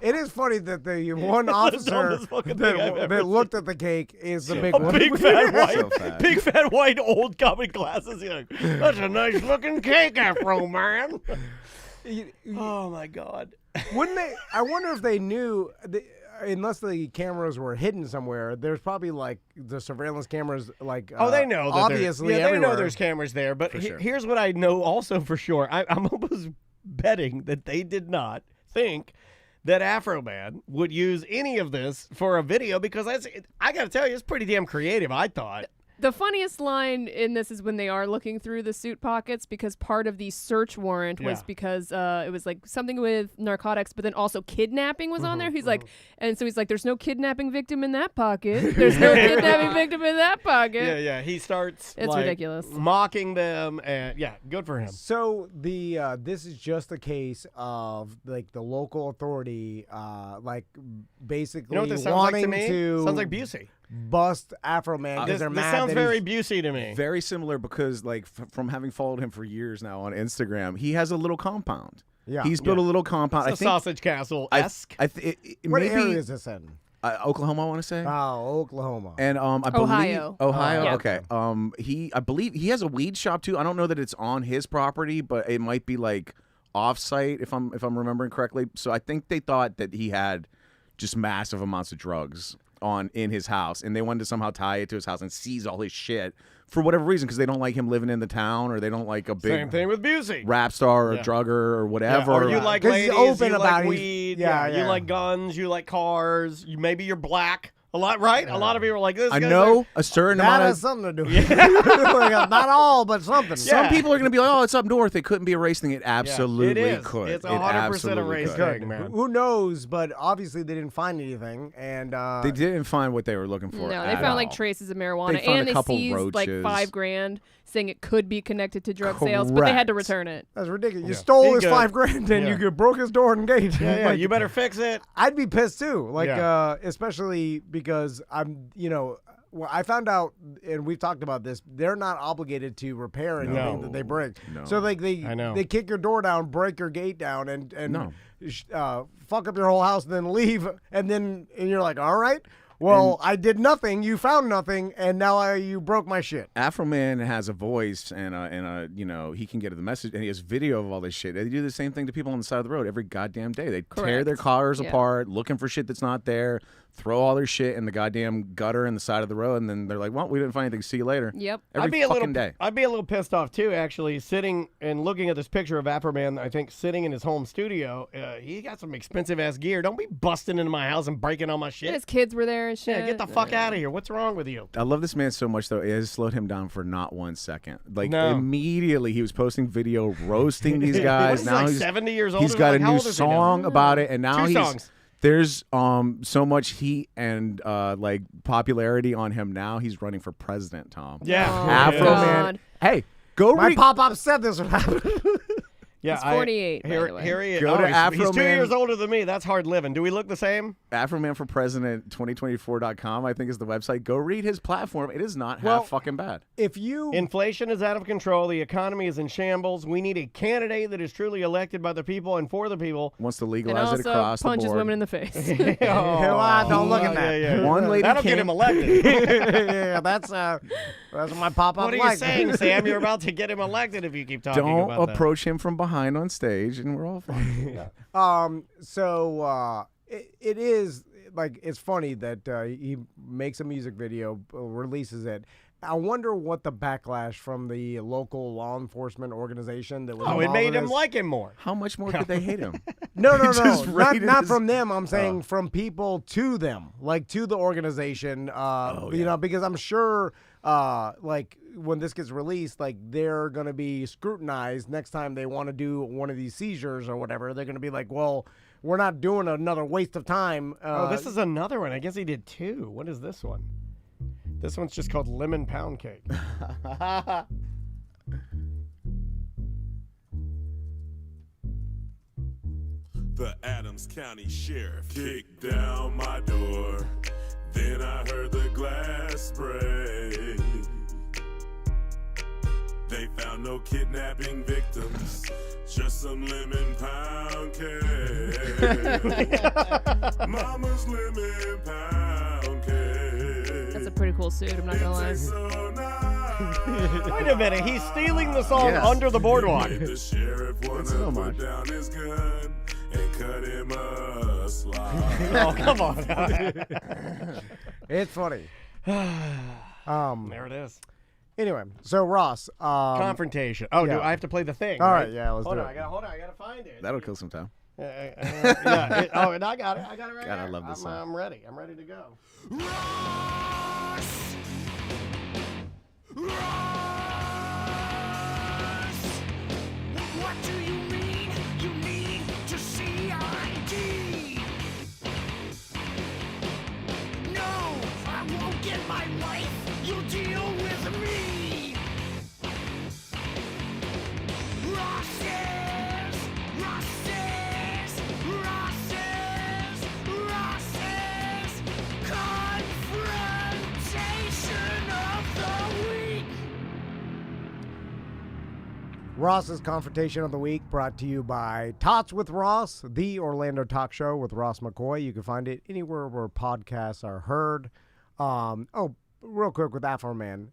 It is funny that the one officer dumbest fucking thing I've ever that looked at the cake is the big a one. big fat white, So fat. big fat white old comic glasses. He's like, that's a nice looking cake, Afro man. Oh my God. Wouldn't they? I wonder if they knew. Unless the cameras were hidden somewhere, there's probably like the surveillance cameras. Like They know. That obviously, they everywhere. know there's cameras there. But sure. here's what I know also for sure. I'm almost betting that they did not think that Afroman would use any of this for a video because I got to tell you, it's pretty damn creative. I thought. The funniest line in this is when they are looking through the suit pockets because part of the search warrant was because it was like something with narcotics, but then also kidnapping was on there. He's like, and so he's like, there's no kidnapping victim in that pocket. There's no kidnapping victim in that pocket. Yeah. He starts. It's ridiculous. Mocking them, and good for him. So the this is just a case of like the local authority, like basically You know what this sounds like to wanting me? to Sounds like Busey. bust Afroman because This they're mad. sounds that very he's- Busey to me. Very similar because, like, from having followed him for years now on Instagram, he has a little compound. Yeah. He's built a little compound. It's a sausage castle-esque. It What maybe area is this in? Oklahoma, I want to say. Oh, Oklahoma. And I believe Ohio. Ohio. Yeah. Okay. I believe he has a weed shop too. I don't know that it's on his property, but it might be like off-site if I'm remembering correctly. So I think they thought that he had just massive amounts of drugs in his house, and they wanted to somehow tie it to his house and seize all his shit for whatever reason because they don't like him living in the town or they don't like a big Same thing with Busey. rap star or Yeah. drugger or whatever. Or you like 'Cause he's ladies, open you about like it. weed, Yeah, you yeah. like guns, you like cars, maybe you're black. A lot, right? A lot of people are like this. I guy's know like- a certain That amount has of something to do with it. Not all, but something. some Yeah. people are going to be like, oh, it's up north. It couldn't be a race thing. It absolutely it is. could. It's It 100% a absolutely race could. thing, man. Who knows? But obviously they didn't find anything, and They didn't find what they were looking for. No, they at found like all. traces of marijuana, They found and a they couple seized like roaches. $5,000, saying it could be connected to drug sales, but they had to Correct. return it. that's ridiculous. You Yeah. stole He his good. $5,000, and Yeah. you broke his door and gate. Yeah, Like, you better fix it. I'd be pissed too. Like, Yeah. especially because well, I found out, and we've talked about this, they're not obligated to repair anything No. that they break. No. So like I know. they kick your door down, break your gate down, and No. fuck up your whole house, and then leave, and you're like, all right, well, I did nothing, you found nothing, and now you broke my shit. Afroman has a voice and he can get the message, and he has video of all this shit. They do the same thing to people on the side of the road every goddamn day. They tear Correct. their cars Yeah. apart, looking for shit that's not there, throw all their shit in the goddamn gutter in the side of the road, and then they're like, well, we didn't find anything. See you later. Yep. Every I'd be a fucking little, day. I'd be a little pissed off too, actually, sitting and looking at this picture of Afroman. I think sitting in his home studio. He got some expensive ass gear. Don't be busting into my house and breaking all my And shit. his kids were there and shit. Yeah, get the fuck out of here. What's wrong with you? I love this man so much, though. It has slowed him down for not 1 second. Like, No. immediately, he was posting video roasting these guys. He's now like he's 70 years old. He's got Like, a how new old is he now? song about it, and now Two he's songs. there's so much heat and like popularity on him now. He's running for president, Tom. Yeah. Oh, Afro God. Man. Hey, go My read. pop-up said this would happen. Yeah, He's 48, by the way. Here he is. Go to he's 2 Afroman. years older than me. That's hard living. Do we look the same? Afroman for President 2024.com, I think, is the website. Go read his platform. It is not half fucking bad. If you Inflation is out of control. The economy is in shambles. We need a candidate that is truly elected by the people and for the people. Wants to And legalize also it across the punches board. women in the face. don't look at that. Yeah. One lady That'll get him elected. yeah, that's my pop-up. What are you saying, Sam? You're about to get him elected if you keep talking Don't about approach him from behind on stage, and we're all fine. It is like it's funny that he makes a music video, releases it. I wonder what the backlash from the local law enforcement organization that was. Oh, it involved made in him this- like him more. How much more could they hate him? No, Just rated not his- from them. I'm saying from people to them, like to the organization. You know, because I'm sure, like when this gets released, like they're gonna be scrutinized next time they want to do one of these seizures or whatever. They're gonna be like, well, we're not doing another waste of time. This is another one. I guess he did two. What is this one? This one's just called Lemon Pound Cake. The Adams County Sheriff kicked down my door. Then I heard the glass break. They found no kidnapping victims, just some lemon pound cake. Mama's lemon pound cake. That's a pretty cool suit, I'm not gonna lie. So nice. Wait a minute. He's stealing the song Yes. Under the Boardwalk. The sheriff wanna so put much. down his gun and cut him a slide. Oh, come on. It's funny. There it is. Anyway, so Ross. Confrontation. Oh, yeah. do I have to play the thing? All right, right, yeah, let's hold do on, it. I gotta find it. That'll kill some time. Yeah. And I got it. I got it right God, I here. love this song. I'm ready. I'm ready to go. What do you mean? You need to see ID. No, I won't get my wife. You'll deal with me. Rosses, Rosses, Rosses, Rosses. Confrontation of the week. Ross's Confrontation of the Week brought to you by Tots with Ross, the Orlando talk show with Ross McCoy. You can find it anywhere where podcasts are heard. Real quick with Afroman.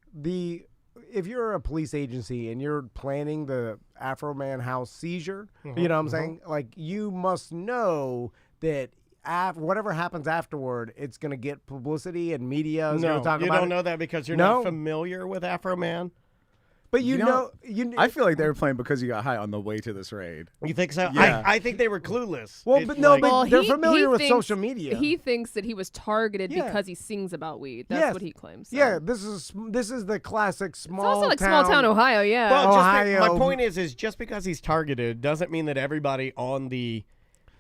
If you're a police agency and you're planning the Afroman house seizure, you know what I'm saying? Like, you must know that whatever happens afterward, it's going to get publicity and media is going to talk you about don't it. know that because you're No. not familiar with Afroman. But you know, I feel like they were playing because you got high on the way to this raid. You think so? Yeah. I think they were clueless. Well, It's but no, like- but they're he familiar with thinks- social media. He thinks that he was targeted Yeah. because he sings about weed. That's Yes. what he claims. so. Yeah, this is the classic small. It's also like small town Ohio, yeah. Well, Ohio. my point is just because he's targeted doesn't mean that everybody on the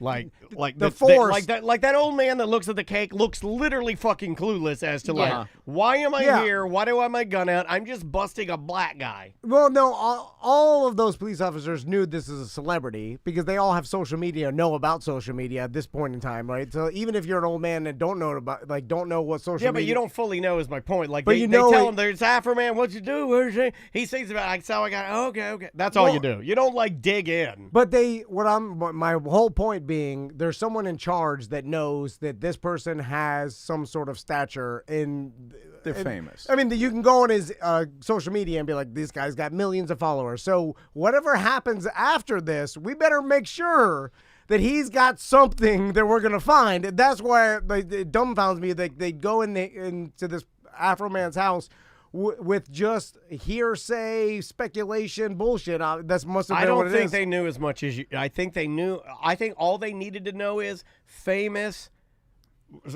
like the force. like that old man that looks at the cake looks literally fucking clueless as to Yeah. like, why am I Yeah. here? Why do I have my gun out? I'm just busting a black guy. Well, no, all of those police officers knew this is a celebrity because they all have social media, know about social media at this point in time, right? So even if you're an old man and don't know what social Yeah, media. but you don't fully know is my point. Like But they, you they know tell it- him there's Afroman, what you do? Where's he? He sings about like so I got okay. That's all you do. You don't like dig in. But my whole point being, there's someone in charge that knows that this person has some sort of stature They're famous. I mean, you can go on his social media and be like, this guy's got millions of followers. So whatever happens after this, we better make sure that he's got something that we're going to find. And that's why it dumbfounds me that they go into this Afroman's house with just hearsay, speculation, bullshit. That's must have been I don't what it think is. they knew as much as you. I think they knew. I think all they needed to know is famous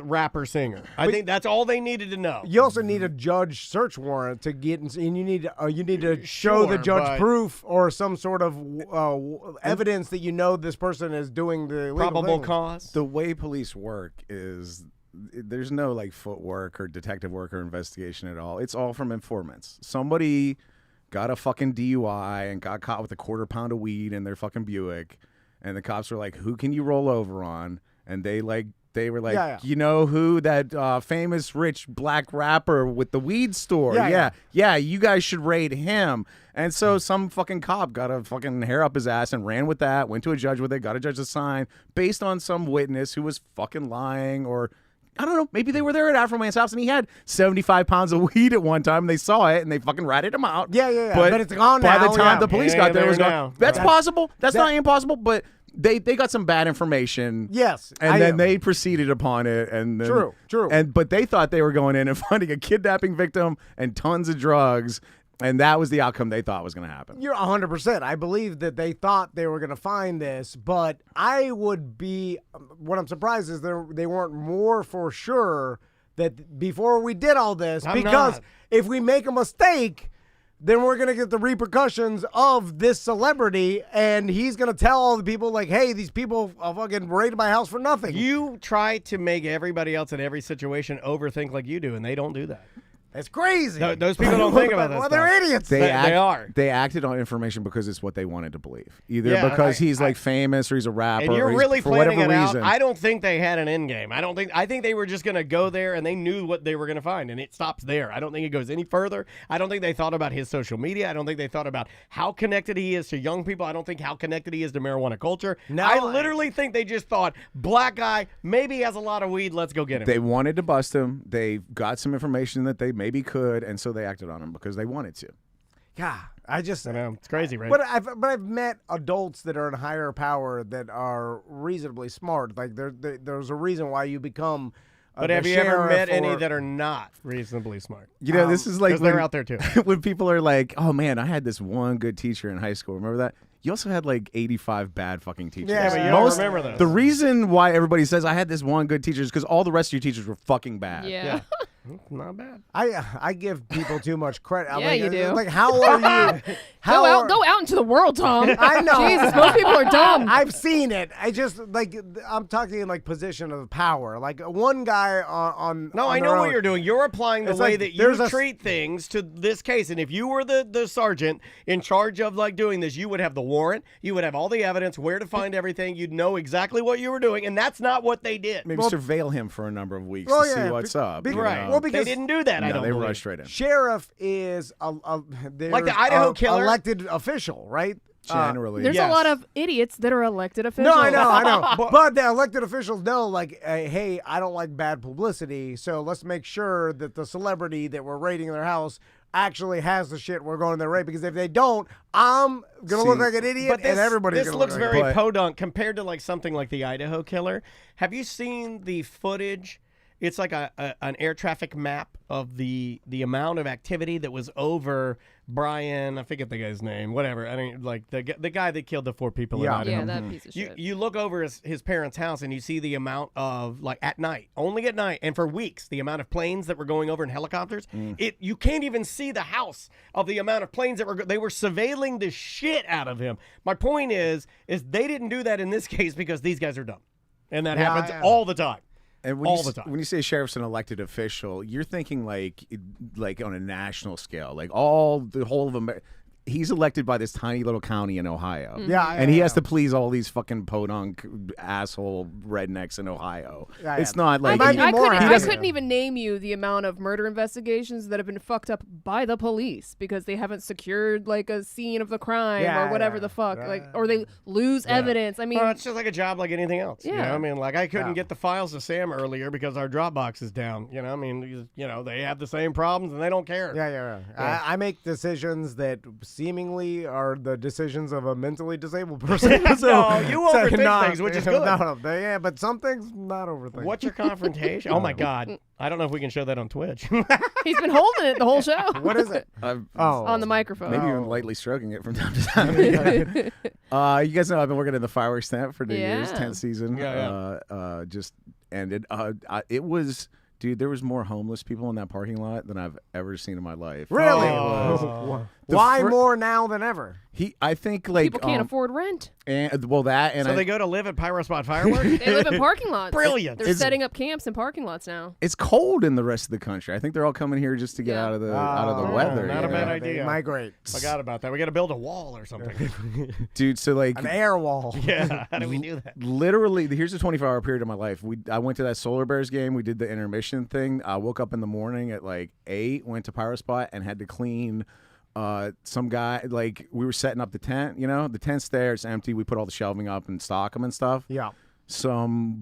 rapper singer. I think that's all they needed to know. You also need a judge search warrant to get, and you need to show the Sure, judge but- proof or some sort of evidence that you know this person is doing the illegal Probable thing. cause. The way police work is there's no like footwork or detective work or investigation at all. It's all from informants. Somebody got a fucking DUI and got caught with a quarter pound of weed in their fucking Buick. And the cops were like, who can you roll over on? And they were like, you know who? That famous rich black rapper with the weed store. Yeah, you guys should raid him. And so some fucking cop got a fucking hair up his ass and ran with that, went to a judge with it, got a judge to sign based on some witness who was fucking lying, or I don't know, maybe they were there at Afroman's house and he had 75 pounds of weed at one time and they saw it and they fucking ratted him out. Yeah. But it's gone now. By the time the police got there, it was gone. now. That's possible. That's not impossible, but they got some bad information. Yes. And then they proceeded upon it. And then, True. But they thought they were going in and finding a kidnapping victim and tons of drugs. And that was the outcome they thought was going to happen. You're 100%. I believe that they thought they were going to find this, but I would be. What I'm surprised is they weren't more for sure that before we did all this. Because if we make a mistake, then we're going to get the repercussions of this celebrity, and he's going to tell all the people, like, hey, these people fucking raided my house for nothing. You try to make everybody else in every situation overthink like you do, and they don't do that. It's crazy. Those people don't think about that Well, stuff. they're idiots. They are. They acted on information because it's what they wanted to believe. Either Yeah, because he's like famous or he's a rapper. And you're or he's, really for planning whatever it reason. out. I don't think they had an end game. I think they were just going to go there and they knew what they were going to find, and it stops there. I don't think it goes any further. I don't think they thought about his social media. I don't think they thought about how connected he is to young people. I don't think how connected he is to marijuana culture. I literally think they just thought, black guy, maybe he has a lot of weed. Let's go get him. They wanted to bust him. They got some information that they maybe could, and so they acted on him because they wanted to. God, I know it's crazy, right? But I've met adults that are in higher power that are reasonably smart. Like there's a reason why you become. But have you ever met any that are not reasonably smart? You know, this is like because they're out there too. When people are like, "Oh man, I had this one good teacher in high school." Remember that? You also had like 85 bad fucking teachers. Yeah, but you don't remember those. The reason why everybody says I had this one good teacher is because all the rest of your teachers were fucking bad. Yeah. Not bad. I give people too much credit. Yeah, you do. Like, how are you? Go out into the world, Tom. I know. Jesus, most people are dumb. I've seen it. I just I'm talking in like position of power. Like one guy on. No, on I their know own. what you're doing. You're applying the It's way like that you there's a- treat things to this case. And if you were the sergeant in charge of like doing this, you would have the warrant. You would have all the evidence, where to find everything. You'd know exactly what you were doing, and that's not what they did. Maybe surveil him for a number of weeks Well, to yeah, see what's up. Right. know? Well, because they didn't do that. I No, don't they believe. rushed right in. Sheriff is Like the Idaho killer? elected official, right? Generally, There's Yes. a lot of idiots that are elected officials. No, I know. But the elected officials know, like, hey, I don't like bad publicity, so let's make sure that the celebrity that we're raiding their house actually has the shit we're going to raid. Because if they don't, I'm gonna look like an idiot, But this, and everybody's this gonna looks look like very an podunk compared to like something like the Idaho killer. Have you seen the footage? It's like an air traffic map of the amount of activity that was over Brian. I forget the guy's name. Whatever. I mean, like the guy that killed the 4 people in Idaho. Yeah, that piece of shit. You look over his parents' house and you see the amount of, like, at night, only at night, and for weeks, the amount of planes that were going over in helicopters. You can't even see the house of the amount of planes that they were surveilling the shit out of him. My point is they didn't do that in this case because these guys are dumb, and that happens all the time. And when all you, the time. When you say sheriff's an elected official, you're thinking like on a national scale, like the whole of America. He's elected by this tiny little county in Ohio. And he has to please all these fucking podunk asshole rednecks in Ohio. It's not like I couldn't even name you the amount of murder investigations that have been fucked up by the police because they haven't secured like a scene of the crime or whatever the fuck, or they lose evidence. I mean, it's just like a job like anything else. Yeah. You know? I mean, like I couldn't get the files to Sam earlier because our Dropbox is down. You know, I mean, they have the same problems and they don't care. Yeah. I make decisions that seemingly are the decisions of a mentally disabled person. No, you overthink things, which is good. Yeah, but some things not overthink. What's your confrontation? Oh my God. I don't know if we can show that on Twitch. he's been holding it the whole show. What is it? On the microphone. Maybe even lightly stroking it from time to time. You guys know I've been working in the fireworks tent for 2 years, 10th season. Just ended. It was... Dude, there was more homeless people in that parking lot than I've ever seen in my life. Really? Why more now than ever? I think like People can't afford rent. And that and so they go to live at Pyrospot Fireworks. They live in parking lots. Brilliant. They're setting up camps in parking lots now. It's cold in the rest of the country. I think they're all coming here just to get out of the weather. Not a bad idea. Migrate. Forgot about that. We got to build a wall or something. Dude, so like an air wall. Yeah. How do we do that? Literally, here's a 24-hour period of my life. I went to that Solar Bears game. We did the intermission thing. I woke up in the morning at like 8, went to Pyrospot, and had to clean. Some guy, like, we were setting up the tent, the tent's there, it's empty, we put all the shelving up and stock them and stuff. Yeah.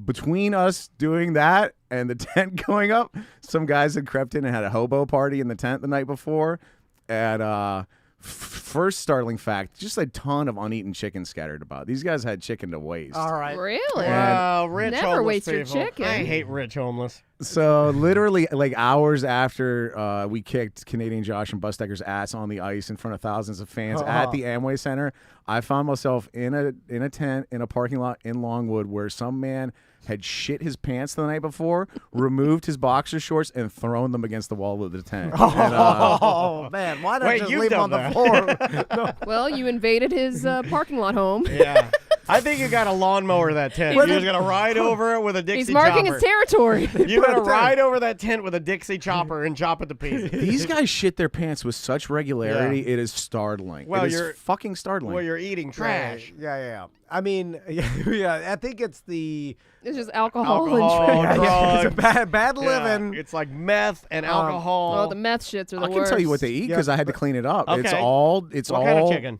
Between us doing that and the tent going up, some guys had crept in and had a hobo party in the tent the night before. And first startling fact, just a ton of uneaten chicken scattered about. These guys had chicken to waste. All right. Really? Wow, rich Never homeless waste your people. chicken. I hate rich homeless. So literally, like hours after we kicked Canadian Josh and Busdecker's ass on the ice in front of thousands of fans at the Amway Center, I found myself in a tent in a parking lot in Longwood where some man had shit his pants the night before, removed his boxer shorts, and thrown them against the wall of the tent. Oh, man. Why not just leave him on the floor? No. Well, you invaded his parking lot home. Yeah. I think you got a lawnmower that tent. You're just going to ride over it with a Dixie He's marking chopper. his territory. You're going to ride over that tent with a Dixie chopper and chop it to pieces. These guys shit their pants with such regularity, it is startling. Well, it is fucking startling. Well, you're eating trash. Right. Yeah. I mean, yeah, I think it's the... It's just alcohol Yeah, and drugs. it's a bad living. It's like meth and alcohol. Oh, the meth shits are the I worst. can tell you what they eat because I had to clean it up. Okay. It's all What kind of chicken?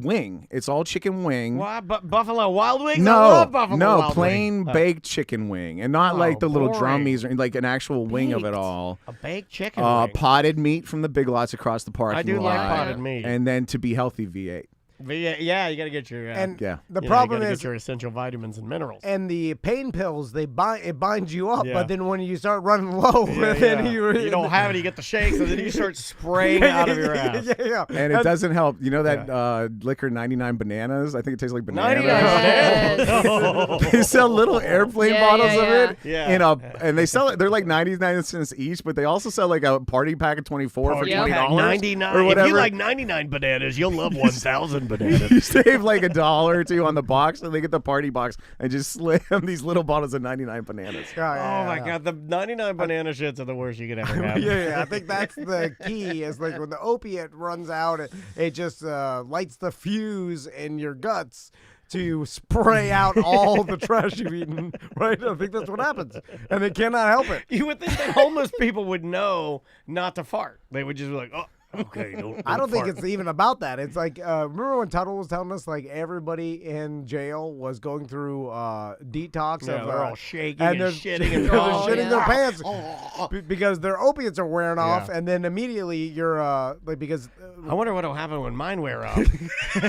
Wing. It's all chicken wing. What? Buffalo Wild Wings? No, I love Buffalo Wild plain Wings. baked chicken wing, and not like the little boring. drummies or like an actual wing of it all. A baked chicken wing. Potted meat from the Big Lots across the parking lot. I do like potted meat. And then to be healthy, V8. Yeah, you got to get your the problem you is get your essential vitamins and minerals. And the pain pills, it binds you up, but then when you start running low, then you don't have it, you get the shakes, and then you start spraying out of your ass. Yeah. And it doesn't help. You know that liquor 99 bananas? I think it tastes like bananas. 99 bananas. They sell little airplane bottles of it. Yeah. And they sell it. They're like 99 cents each, but they also sell like a party pack of 24 for $20 99 or whatever. If you like 99 bananas, you'll love 1,000 bananas. You save like $1 or $2 on the box, and they get the party box and just slam these little bottles of 99 bananas. Oh my God, the 99 banana shits are the worst you could ever have. Yeah, I think that's the key. Is like when the opiate runs out, it just lights the fuse in your guts to spray out all the trash you've eaten, right? I think that's what happens, and they cannot help it. You would think that homeless people would know not to fart. They would just be like, oh. Okay, don't I don't think fart. it's even about that. It's like, remember when Tuttle was telling us, like, everybody in jail was going through detox? Yeah, of, they're all shaking and and they're shitting and they're shitting their yeah. pants because their opiates are wearing off, and then immediately you're, like, because... I wonder what'll happen when mine wear off.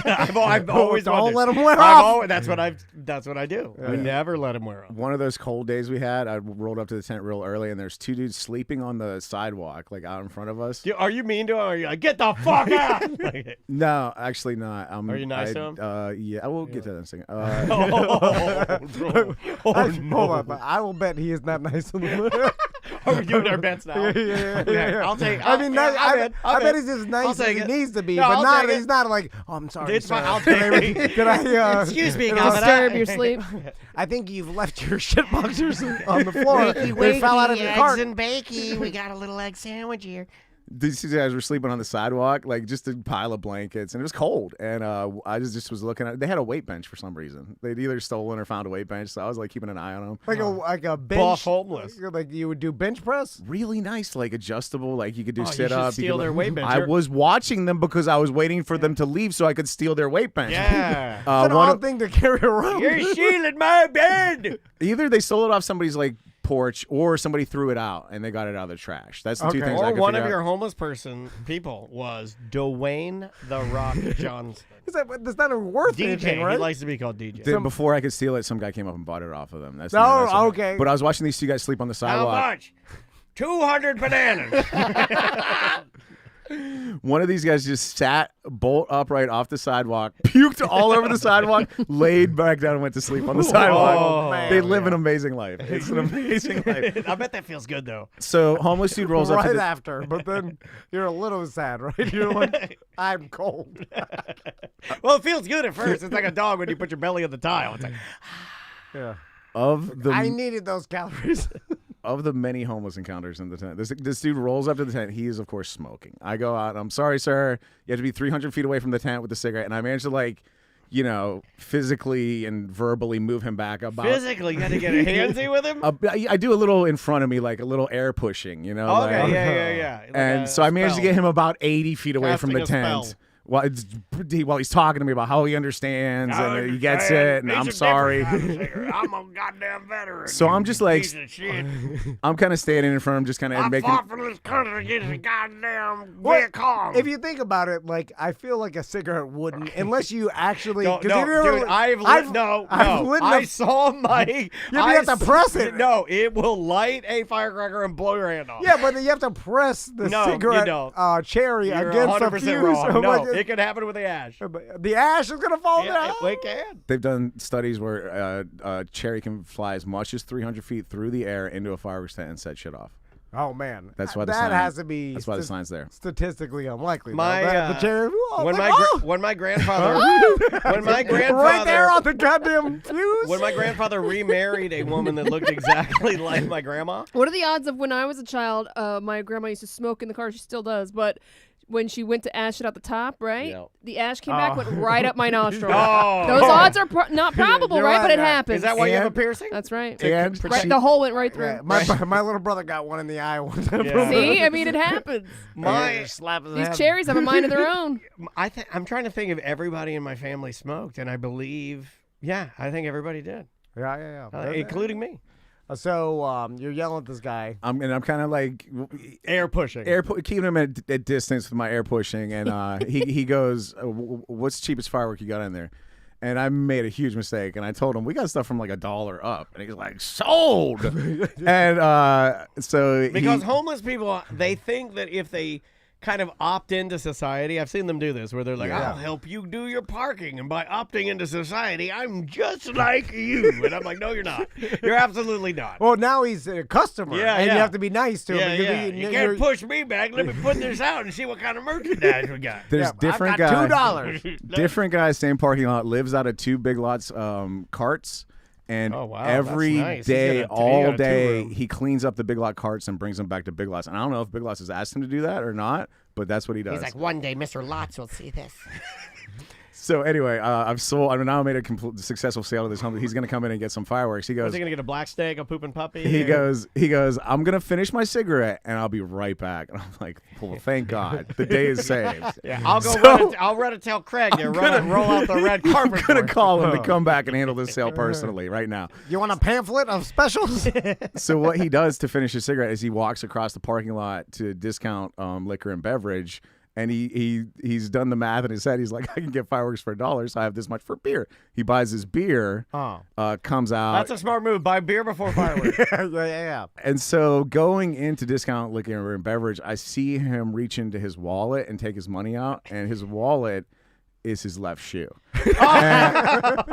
I've always don't wondered. let them wear off. That's what I do. I never let them wear off. One of those cold days we had, I rolled up to the tent real early, and there's 2 dudes sleeping on the sidewalk, like out in front of us. Are you mean to him? Are you like, get the fuck out? No, actually not. Are you nice to him? Yeah, I will get to that in a second. Hold on, but I will bet he is not nice to them. Are we doing our bets now? Yeah. I'll take. I mean, I bet he's he's as nice as he it. needs to be, No, but I'll not. take it. He's not like, oh, I'm sorry. It's fine. sir. I'll take it. Can I? Excuse me, can I Disturb your sleep. I think you've left your shit boxers on the floor. They fell out of your cart. and bakey. We got a little egg sandwich here. These 2 guys were sleeping on the sidewalk, like just a pile of blankets, and it was cold. And I just was looking at. They had a weight bench for some reason. They'd either stolen or found a weight bench, so I was like keeping an eye on them. Like a bench. Buff homeless. Like you would do bench press. Really nice, like adjustable, like you could do You sit should up. steal their weight bench. I was watching them because I was waiting for them to leave so I could steal their weight bench. Yeah. It's an odd thing to carry around. You're stealing my bed. Either they stole it off somebody's like porch or somebody threw it out and they got it out of the trash. That's the 2 things I Or could one figure of your out. homeless people was Dwayne the Rock Johnson. That's not worth anything, DJ. right? He likes to be called DJ. Then before I could steal it, some guy came up and bought it off of them. That's okay. But I was watching these 2 guys sleep on the How sidewalk. much? 200 bananas. One of these guys just sat bolt upright off the sidewalk, puked all over the sidewalk, laid back down and went to sleep on the sidewalk. man, they live an amazing life. It's an amazing life. I bet that feels good though. So homeless dude rolls up right to the, after, but then you're a little sad, right? You're like, I'm cold. Well, it feels good at first. It's like a dog when you put your belly on the tile. It's like, Yeah. of the I needed those calories. of the many homeless encounters in the tent. This dude rolls up to the tent. He is, of course, smoking. I go out. I'm sorry, sir. You have to be 300 feet away from the tent with the cigarette. And I managed to, like, you know, physically and verbally move him back about. physically, you got to get a handsy with him? I do a little in front of me, like a little air pushing, you know. Okay, like, yeah. Like and a so I managed to spell. get him about 80 feet away from the Casting a tent. spell. While he's talking to me about how he understands and he gets it, and I'm sorry. I'm a goddamn veteran. So I'm just like, Piece of shit. I'm kind of standing in front of him, just kind I of making. fought for this country against the goddamn Well, Viet Cong. If you think about it, like, I feel like a cigarette wouldn't, unless you actually. No, 'cause if you're dude, really- I've lit I I saw my. You have to press it. No, it will light a firecracker and blow your hand off. Yeah, but then you have to press the No, you cigarette don't. cherry You're against the 100% fuse. wrong. No, Like, it can happen with the ash. the ash is gonna fall Yeah, down. it can. They've done studies where cherry can fly as much as 300 feet through the air into a fireworks tent and set shit off. Oh man, That's why the that sign- has to be. That's why the sign's there. Statistically unlikely. though. My, the cherry. Oh, when like, when my grandfather right there on the goddamn fuse. when my grandfather remarried a woman that looked exactly like my grandma. What are the odds of when I was a child, my grandma used to smoke in the car, she still does, but when she went to ash it out the top, right? Yep. The ash came back, went right up my nostril. Oh. Those odds are not probable, You're right? right, But it Matt. happens. Is that why you have a And- piercing? That's right. And Right, the hole went right through. Yeah, my little brother got one in the eye one time. Yeah. See? I mean, it happens. My slap his These head. cherries have a mind of their own. I'm trying to think if everybody in my family smoked, and I believe, I think everybody did, Yeah. including me. So you're yelling at this guy. I'm kind of like Air pushing. keeping him at a distance with my air pushing, and he goes, "What's the cheapest firework you got in there?" And I made a huge mistake, and I told him we got stuff from like $1 up, and he's like, "Sold." And so Because homeless people, they think that if they kind of opt into society, I've seen them do this, where they're like, I'll help you do your parking, and by opting into society, I'm just like you. And I'm like, no, you're not. You're absolutely not. Well, now he's a customer, Yeah, and yeah. you have to be nice to him. Yeah, because yeah. You you're- can't push me back. Let me put this out and see what kind of merchandise we got. there's Yeah, different I've got guys. $2. Different guys, same parking lot, lives out of 2 Big Lots carts. And Oh, wow, every that's nice. He's day, got a- he all got a day, 2-room. he cleans up the Big Lot carts and brings them back to Big Lots. And I don't know if Big Lots has asked him to do that or not, but that's what he does. He's like, one day Mr. Lots will see this. So anyway, I've sold. I now made a successful sale of this home. He's going to come in and get some fireworks. He Was goes. he going to get a black steak, a pooping puppy? He or- goes. I'm going to finish my cigarette and I'll be right back. And I'm like, well, thank God, the day is saved. Yeah, I'll go. So- I'll run and tell Craig to roll out the red carpet. I'm going for to us. call him to come back and handle this sale personally right now. You want a pamphlet of specials? So what he does to finish his cigarette is he walks across the parking lot to discount liquor and beverage. And he's done the math in his head. He's like, I can get fireworks for $1, so I have this much for beer. He buys his beer, comes out. That's a smart move. Buy beer before fireworks. yeah. And so going into discount liquor and beverage, I see him reach into his wallet and take his money out, and his wallet is his left shoe. I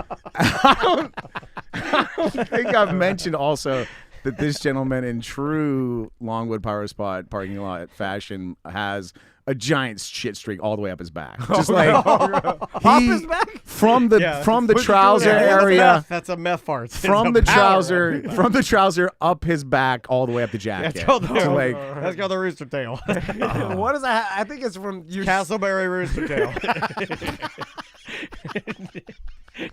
don't think I've mentioned also that this gentleman in true Longwood Power Spot parking lot fashion has a giant shit streak all the way up his back. Just like Off his back? from the trouser area. That's a meth fart. From the trouser up his back all the way up the jacket. That's called the, So, like, that's called the Roostertail. What is that? I think it's from your Casselberry Roostertail.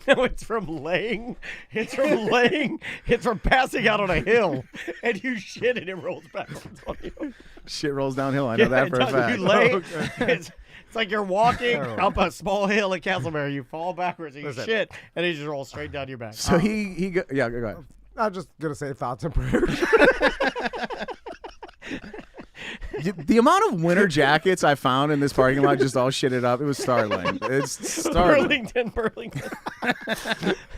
No, it's from laying. It's from laying. It's from passing out on a hill, and you shit and it rolls backwards on you. shit rolls downhill. I know that for a fact. You lay. It's like you're walking up a small hill in Casselberry. You fall backwards and you shit, and it just rolls straight down your back. So go ahead. I'm just gonna say thoughts and prayers. The amount of winter jackets I found in this parking lot just all shitted up. It was startling. It's startling. Burlington.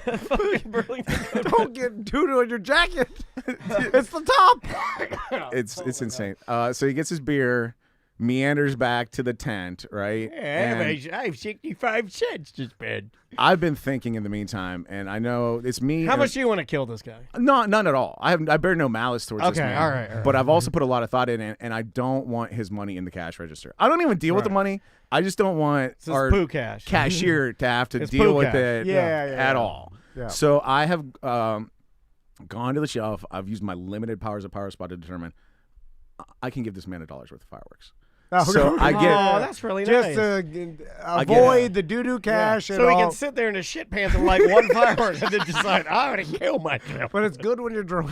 Fucking Burlington. Don't get doo-doo on your jacket. It's the top. It's insane. So he gets his beer, meanders back to the tent, right? Yeah, And I have 65 cents to spend. I've been thinking in the meantime, and I know it's me. How much do you want to kill this guy? No, none at all. I bear no malice towards this Okay, man. all right. But I've also put a lot of thought in it, and I don't want his money in the cash register. I don't even deal with the money. I just don't want It's our poo cash. cashier to have to It's deal poo with cash. it at all. Yeah. So I have gone to the shelf. I've used my limited powers of Power Spot to determine I can give this man $1 worth of fireworks. So I get. Oh, that's really just nice. to avoid the doo-doo cash. And So he all. can sit there in his shit pants and light one firework and then decide, I'm going to kill myself. But it's good when you're drunk.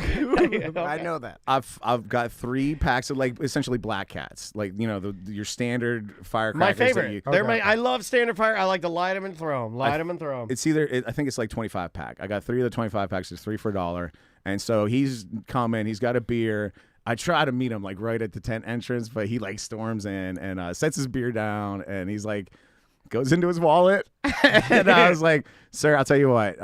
I know that. I've got 3 packs of like essentially black cats, like your standard firecrackers. My that favorite. you- I love standard fire. I like to light them and throw them. Light them and throw them. It's I think it's like 25 pack. I got 3 of the 25 packs. There's 3 for $1, and so he's coming. He's got a beer. I try to meet him like right at the tent entrance, but he like storms in and sets his beer down, and he's like goes into his wallet, and I was like, "Sir, I'll tell you what.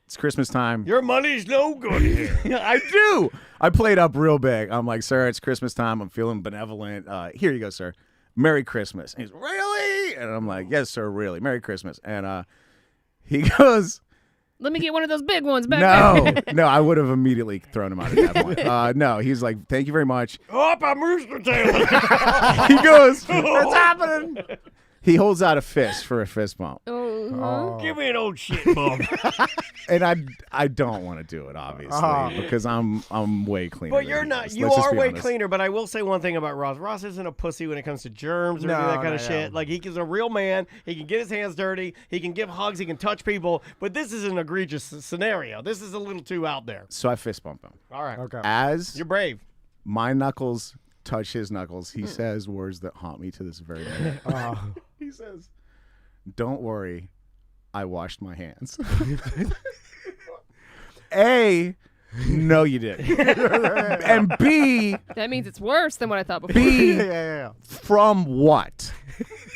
It's Christmas time. Your money's no good here. I do. I played up real big. I'm like, sir, it's Christmas time. I'm feeling benevolent. Here you go, sir. Merry Christmas. And he's really, and I'm like, yes, sir, really. Merry Christmas. And he goes. Let me get one of those big ones back. No, I would have immediately thrown him out at that point. No, he's like, thank you very much. Oh, I'm Roostertail. He goes, What's happening? he holds out a fist for a fist bump. Give me an old shit bump. And I don't want to do it, obviously, because I'm way cleaner. But than you're he not. is. You Let's just are be way honest. cleaner. But I will say one thing about Ross. Ross isn't a pussy when it comes to germs or any of that kind of shit. Like he's a real man. He can get his hands dirty. He can give hugs. He can touch people. But this is an egregious scenario. This is a little too out there. So I fist bump him. All right. Okay. As You're brave. my knuckles touch his knuckles, he says words that haunt me to this very minute. He says, "Don't worry, I washed my hands." A, no, you didn't. And B, That means it's worse than what I thought before. B, from what?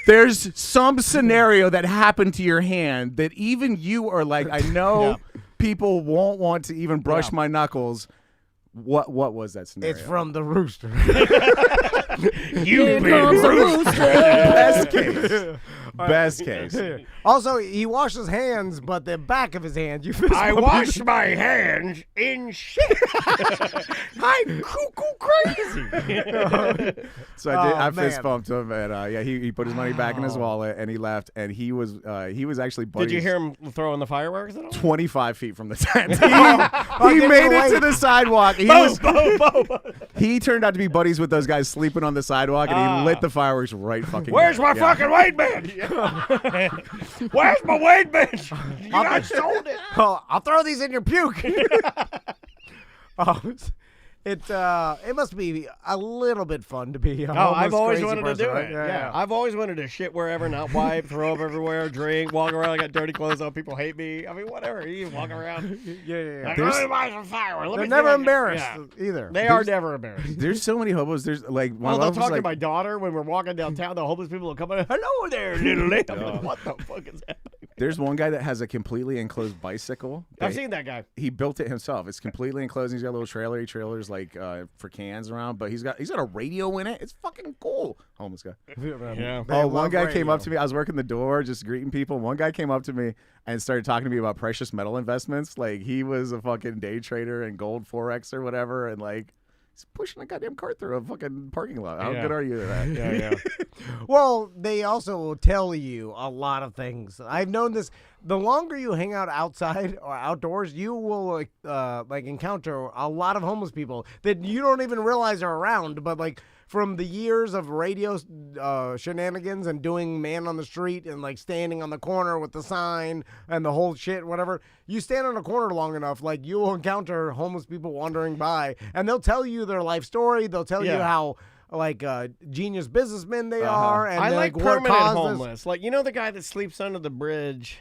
There's some scenario that happened to your hand that even you are like, I know people won't want to even brush my knuckles. What was that scenario? It's from the rooster. You Here big comes the rooster. Best case. Best case. Also, he washed his hands, but the back of his hand, you fist I bump. wash my hands in shit. I'm cuckoo crazy. So I Oh, fist man. bumped him, and he put his money back in his wallet, and he left, and he was actually buddies. Did you hear him throwing the fireworks at all? 25 feet from the tent. He get made away. it to the sidewalk. He turned out to be buddies with those guys sleeping on the sidewalk, and he lit the fireworks right fucking. Where's there. my fucking weight bench? Where's my weight bench? You guys sold it. Oh, I'll throw these in your puke. It must be a little bit fun to be a Oh, homeless, I've always crazy wanted person, to do right? it. Yeah, Yeah, I've always wanted to shit wherever, not wipe, throw up everywhere, drink, walk around. I got dirty clothes on. People hate me. I mean, whatever. You walk around. yeah. Like, let me buy some fireworks. Let They're me never see embarrassed Yeah. either. They are never embarrassed. There's so many hobos. There's like my Well, they'll mom was talk to like, my daughter when we're walking downtown. The homeless people will come in. Hello there, little lady. I'm like, what the fuck is happening? there's one guy that has a completely enclosed bicycle. I've seen that guy. He built it himself. It's completely enclosed. He's got a little trailer. He trailers like for cans around, but he's got a radio in it. It's fucking cool. Homeless guy. Yeah. Oh, one guy came up to me. I was working the door, just greeting people. One guy came up to me and started talking to me about precious metal investments. Like he was a fucking day trader and gold forex or whatever, and like he's pushing a goddamn cart through a fucking parking lot. How good are you at that? Yeah. Well, they also tell you a lot of things. I've known this. The longer you hang out outside or outdoors, you will like encounter a lot of homeless people that you don't even realize are around. But like from the years of radio shenanigans and doing man on the street and like standing on the corner with the sign and the whole shit, whatever, you stand on a corner long enough, like you will encounter homeless people wandering by, and they'll tell you their life story. They'll tell you how like genius businessmen they are, and I they're, like what permanent caused this. homeless. Like, you know the guy that sleeps under the bridge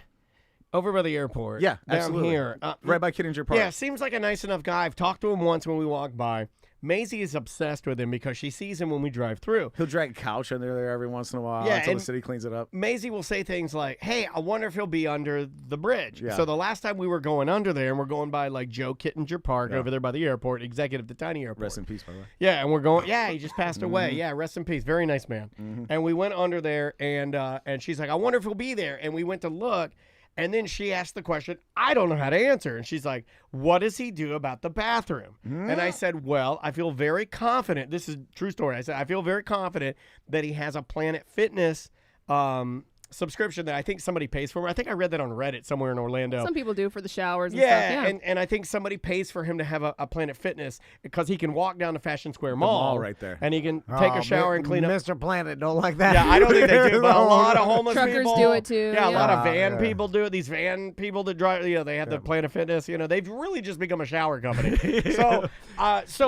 over by the airport? Yeah, down absolutely. here. Right by Kittinger Park. Yeah, seems like a nice enough guy. I've talked to him once when we walked by. Maisie is obsessed with him because she sees him when we drive through. He'll drag a couch under there every once in a while Yeah, until the and city cleans it up. Maisie will say things like, hey, I wonder if he'll be under the bridge. Yeah. So the last time we were going under there, and we're going by like Joe Kittinger Park Yeah. over there by the airport, executive to Tiny Airport. Rest in peace, by the way. Yeah, and we're going, yeah, he just passed away. Yeah, rest in peace. Very nice man. And we went under there, and she's like, I wonder if he'll be there. And we went to look, and then she asked the question, I don't know how to answer. And she's like, what does he do about the bathroom? And I said, well, I feel very confident. This is a true story. I said, I feel very confident that he has a Planet Fitness subscription that I think somebody pays for. I think I read that on Reddit somewhere in Orlando. Some people do for the showers and Yeah, stuff. Yeah, and I think somebody pays for him to have a Planet Fitness because he can walk down to Fashion Square mall right there. and he can take a shower and clean up. Mr. Planet don't like that. Yeah, I don't think they do, but a lot of homeless Truckers people do it too. Yeah, a lot of Yeah. van people do it. These van people that drive, they have the Planet Fitness. They've really just become a shower company. So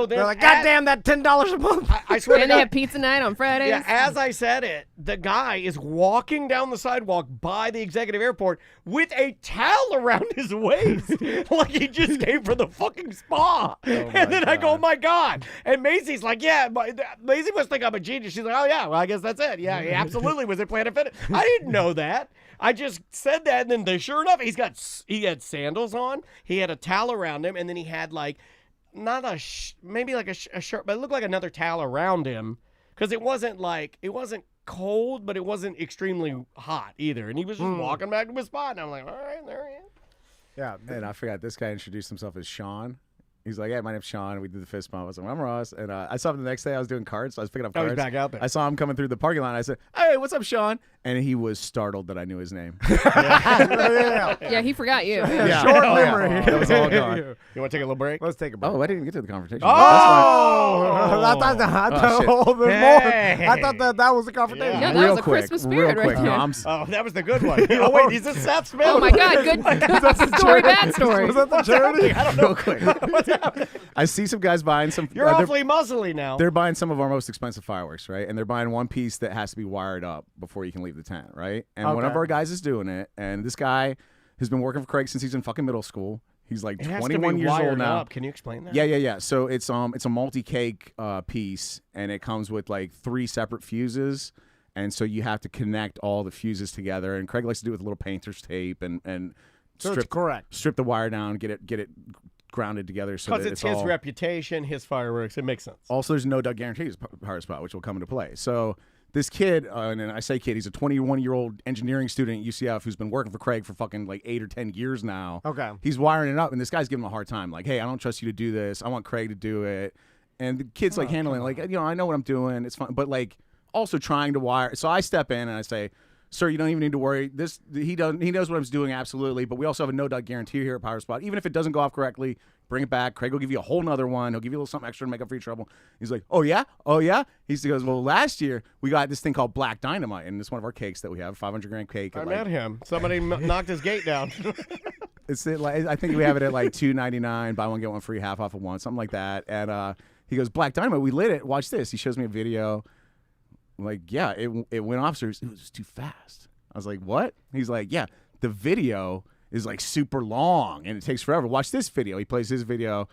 They're like, God damn, that $10 a month. I swear to And they God. have pizza night on Fridays. Yeah, as I said it, the guy is walking down the sidewalk by the executive airport with a towel around his waist, like he just came from the fucking spa. And then I go, oh my God. And Maisie's like, yeah, Maisie must think I'm a genius. She's like, oh yeah, well, I guess that's it. Yeah, he absolutely was at Planet Fitness. I didn't know that. I just said that, and then sure enough, he had sandals on, he had a towel around him, and then he had like, not maybe like a shirt, but it looked like another towel around him. Because it wasn't cold, but it wasn't extremely hot either. And he was just walking back to his spot, and I'm like, all right, there he is. Yeah. And I forgot this guy introduced himself as Sean. He's like, yeah, my name's Sean. We did the fist bump. I was like, I'm Ross. And I saw him the next day. I was doing cards. So I was picking up cards. He's back out there. I saw him coming through the parking lot. I said, hey, what's up, Sean? And he was startled that I knew his name. Yeah, he forgot you. Yeah. Short Oh, yeah. memory. That was all gone. You want to take a little break? Let's take a break. Oh, I didn't even get to the confrontation. Oh! I thought shit. there's more. I thought that was the confrontation. Yeah, that real was a quick, Christmas real spirit quick. right No, there. I'm That was the good one. Oh, wait, is this Seth Smith? Oh my God, good story, bad story. Was that the charity? real quick. I see some guys buying some. You're awfully muscly now. They're buying some of our most expensive fireworks, right? And they're buying one piece that has to be wired up before you can leave the tent, right? And one of our guys is doing it, and this guy has been working for Craig since he's in fucking middle school. He's like It has to 21 be years wired old now. up. Can you explain that? Yeah. So it's a multi-cake piece, and it comes with like 3 separate fuses, and so you have to connect all the fuses together. And Craig likes to do it with a little painter's tape and So it's correct. strip the wire down, get it grounded together. So Because that it's his all, reputation, his fireworks. It makes sense. Also, there's no duck guarantees power spot, which will come into play. So this kid, and I say kid, he's a 21-year-old engineering student at UCF who's been working for Craig for fucking like 8 or 10 years now. Okay. He's wiring it up, and this guy's giving him a hard time. Like, hey, I don't trust you to do this. I want Craig to do it. And the kid's like handling it, like, I know what I'm doing. It's fine. But like also trying to wire. So I step in and I say, sir, you don't even need to worry. He knows what I'm doing, absolutely. But we also have a no duck guarantee here at Power Spot. Even if it doesn't go off correctly, bring it back. Craig will give you a whole nother one. He'll give you a little something extra to make up for your trouble. He's like, oh yeah? He goes, well, last year we got this thing called Black Dynamite, and it's one of our cakes that we have, 500-gram cake. I met him. Somebody knocked his gate down. It's like, I think we have it at like $2.99, buy one get one free, half off of one, something like that. And he goes, Black Dynamite, we lit it. Watch this. He shows me a video. I'm like, yeah, it went off, so it was just too fast. I was like, what? He's like, yeah, the video is like super long and it takes forever. Watch this video. He plays his video.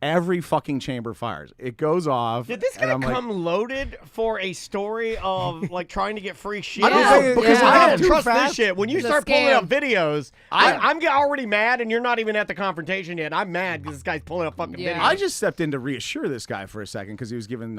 Every fucking chamber fires. It goes off. Did this guy come loaded for a story of like trying to get free shit? I don't think because yeah. I Yeah. don't Too trust fast. this shit. When you It's a start pulling scam. up videos, I'm already mad, and you're not even at the confrontation yet. I'm mad because this guy's pulling up fucking Yeah. videos. I just stepped in to reassure this guy for a second because he was giving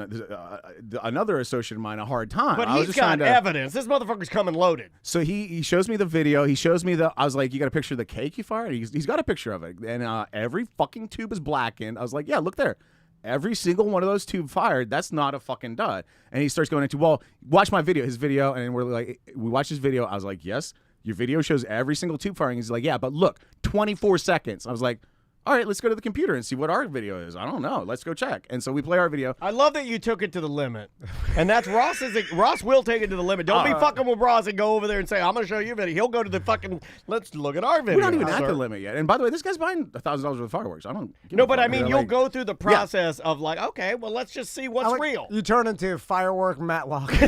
another associate of mine a hard time. But I was he's just got trying to, evidence. This motherfucker's coming loaded. So he shows me the video. He shows me I was like, you got a picture of the cake you fired? He's got a picture of it. And every fucking tube is blackened. I was like, yeah, look there. Every single one of those tube fired. That's not a fucking dud. And he starts going into, well, watch my video, his video. And we're like, we watch his video. I was like, yes, your video shows every single tube firing. He's like, yeah, but look, 24 seconds. I was like, all right, let's go to the computer and see what our video is. I don't know. Let's go check. And so we play our video. I love that you took it to the limit. And that's Ross will take it to the limit. Don't be fucking with Ross and go over there and say, I'm going to show you a video. He'll go to the fucking, let's look at our video. We're not even at sir. the limit yet. And by the way, this guy's buying $1,000 worth of fireworks. I don't give No, a but fuck. I mean, They're you'll like- go through the process of like, okay, well, let's just see what's real. You turn into firework Matlock. He's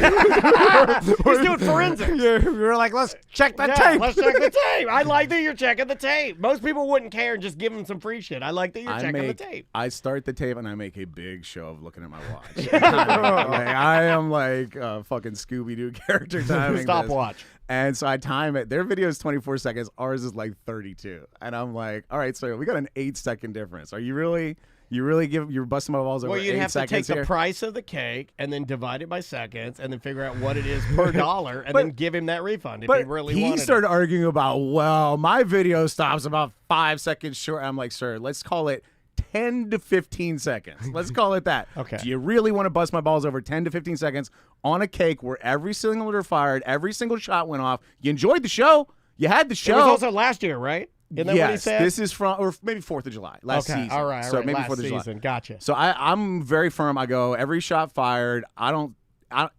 doing forensics. You're like, let's check that Yeah, tape. let's check the tape. I like that you're checking the tape. Most people wouldn't care and just give him some free shit. I like that you're checking the tape. I start the tape and I make a big show of looking at my watch. I am like fucking Scooby-Doo character timing Stopwatch. this. And so I time it. Their video is 24 seconds. Ours is like 32. And I'm like, all right, so we got an 8-second difference. Are you really you're busting my balls over 8 seconds Well, you'd have to take here? the price of the cake and then divide it by seconds and then figure out what it is per dollar and then give him that refund if he really wanted it. He started arguing about, well, my video stops about 5 seconds short. I'm like, sir, let's call it 10 to 15 seconds. Let's call it that. Okay. Do you really want to bust my balls over 10 to 15 seconds on a cake where every cylinder fired, every single shot went off? You enjoyed the show. You had the show. It was also last year, right? Isn't that yes, what he said? This is from, or maybe 4th of July, last season. All right, so maybe last 4th of July. season. Gotcha. So I'm very firm. I go, every shot fired, I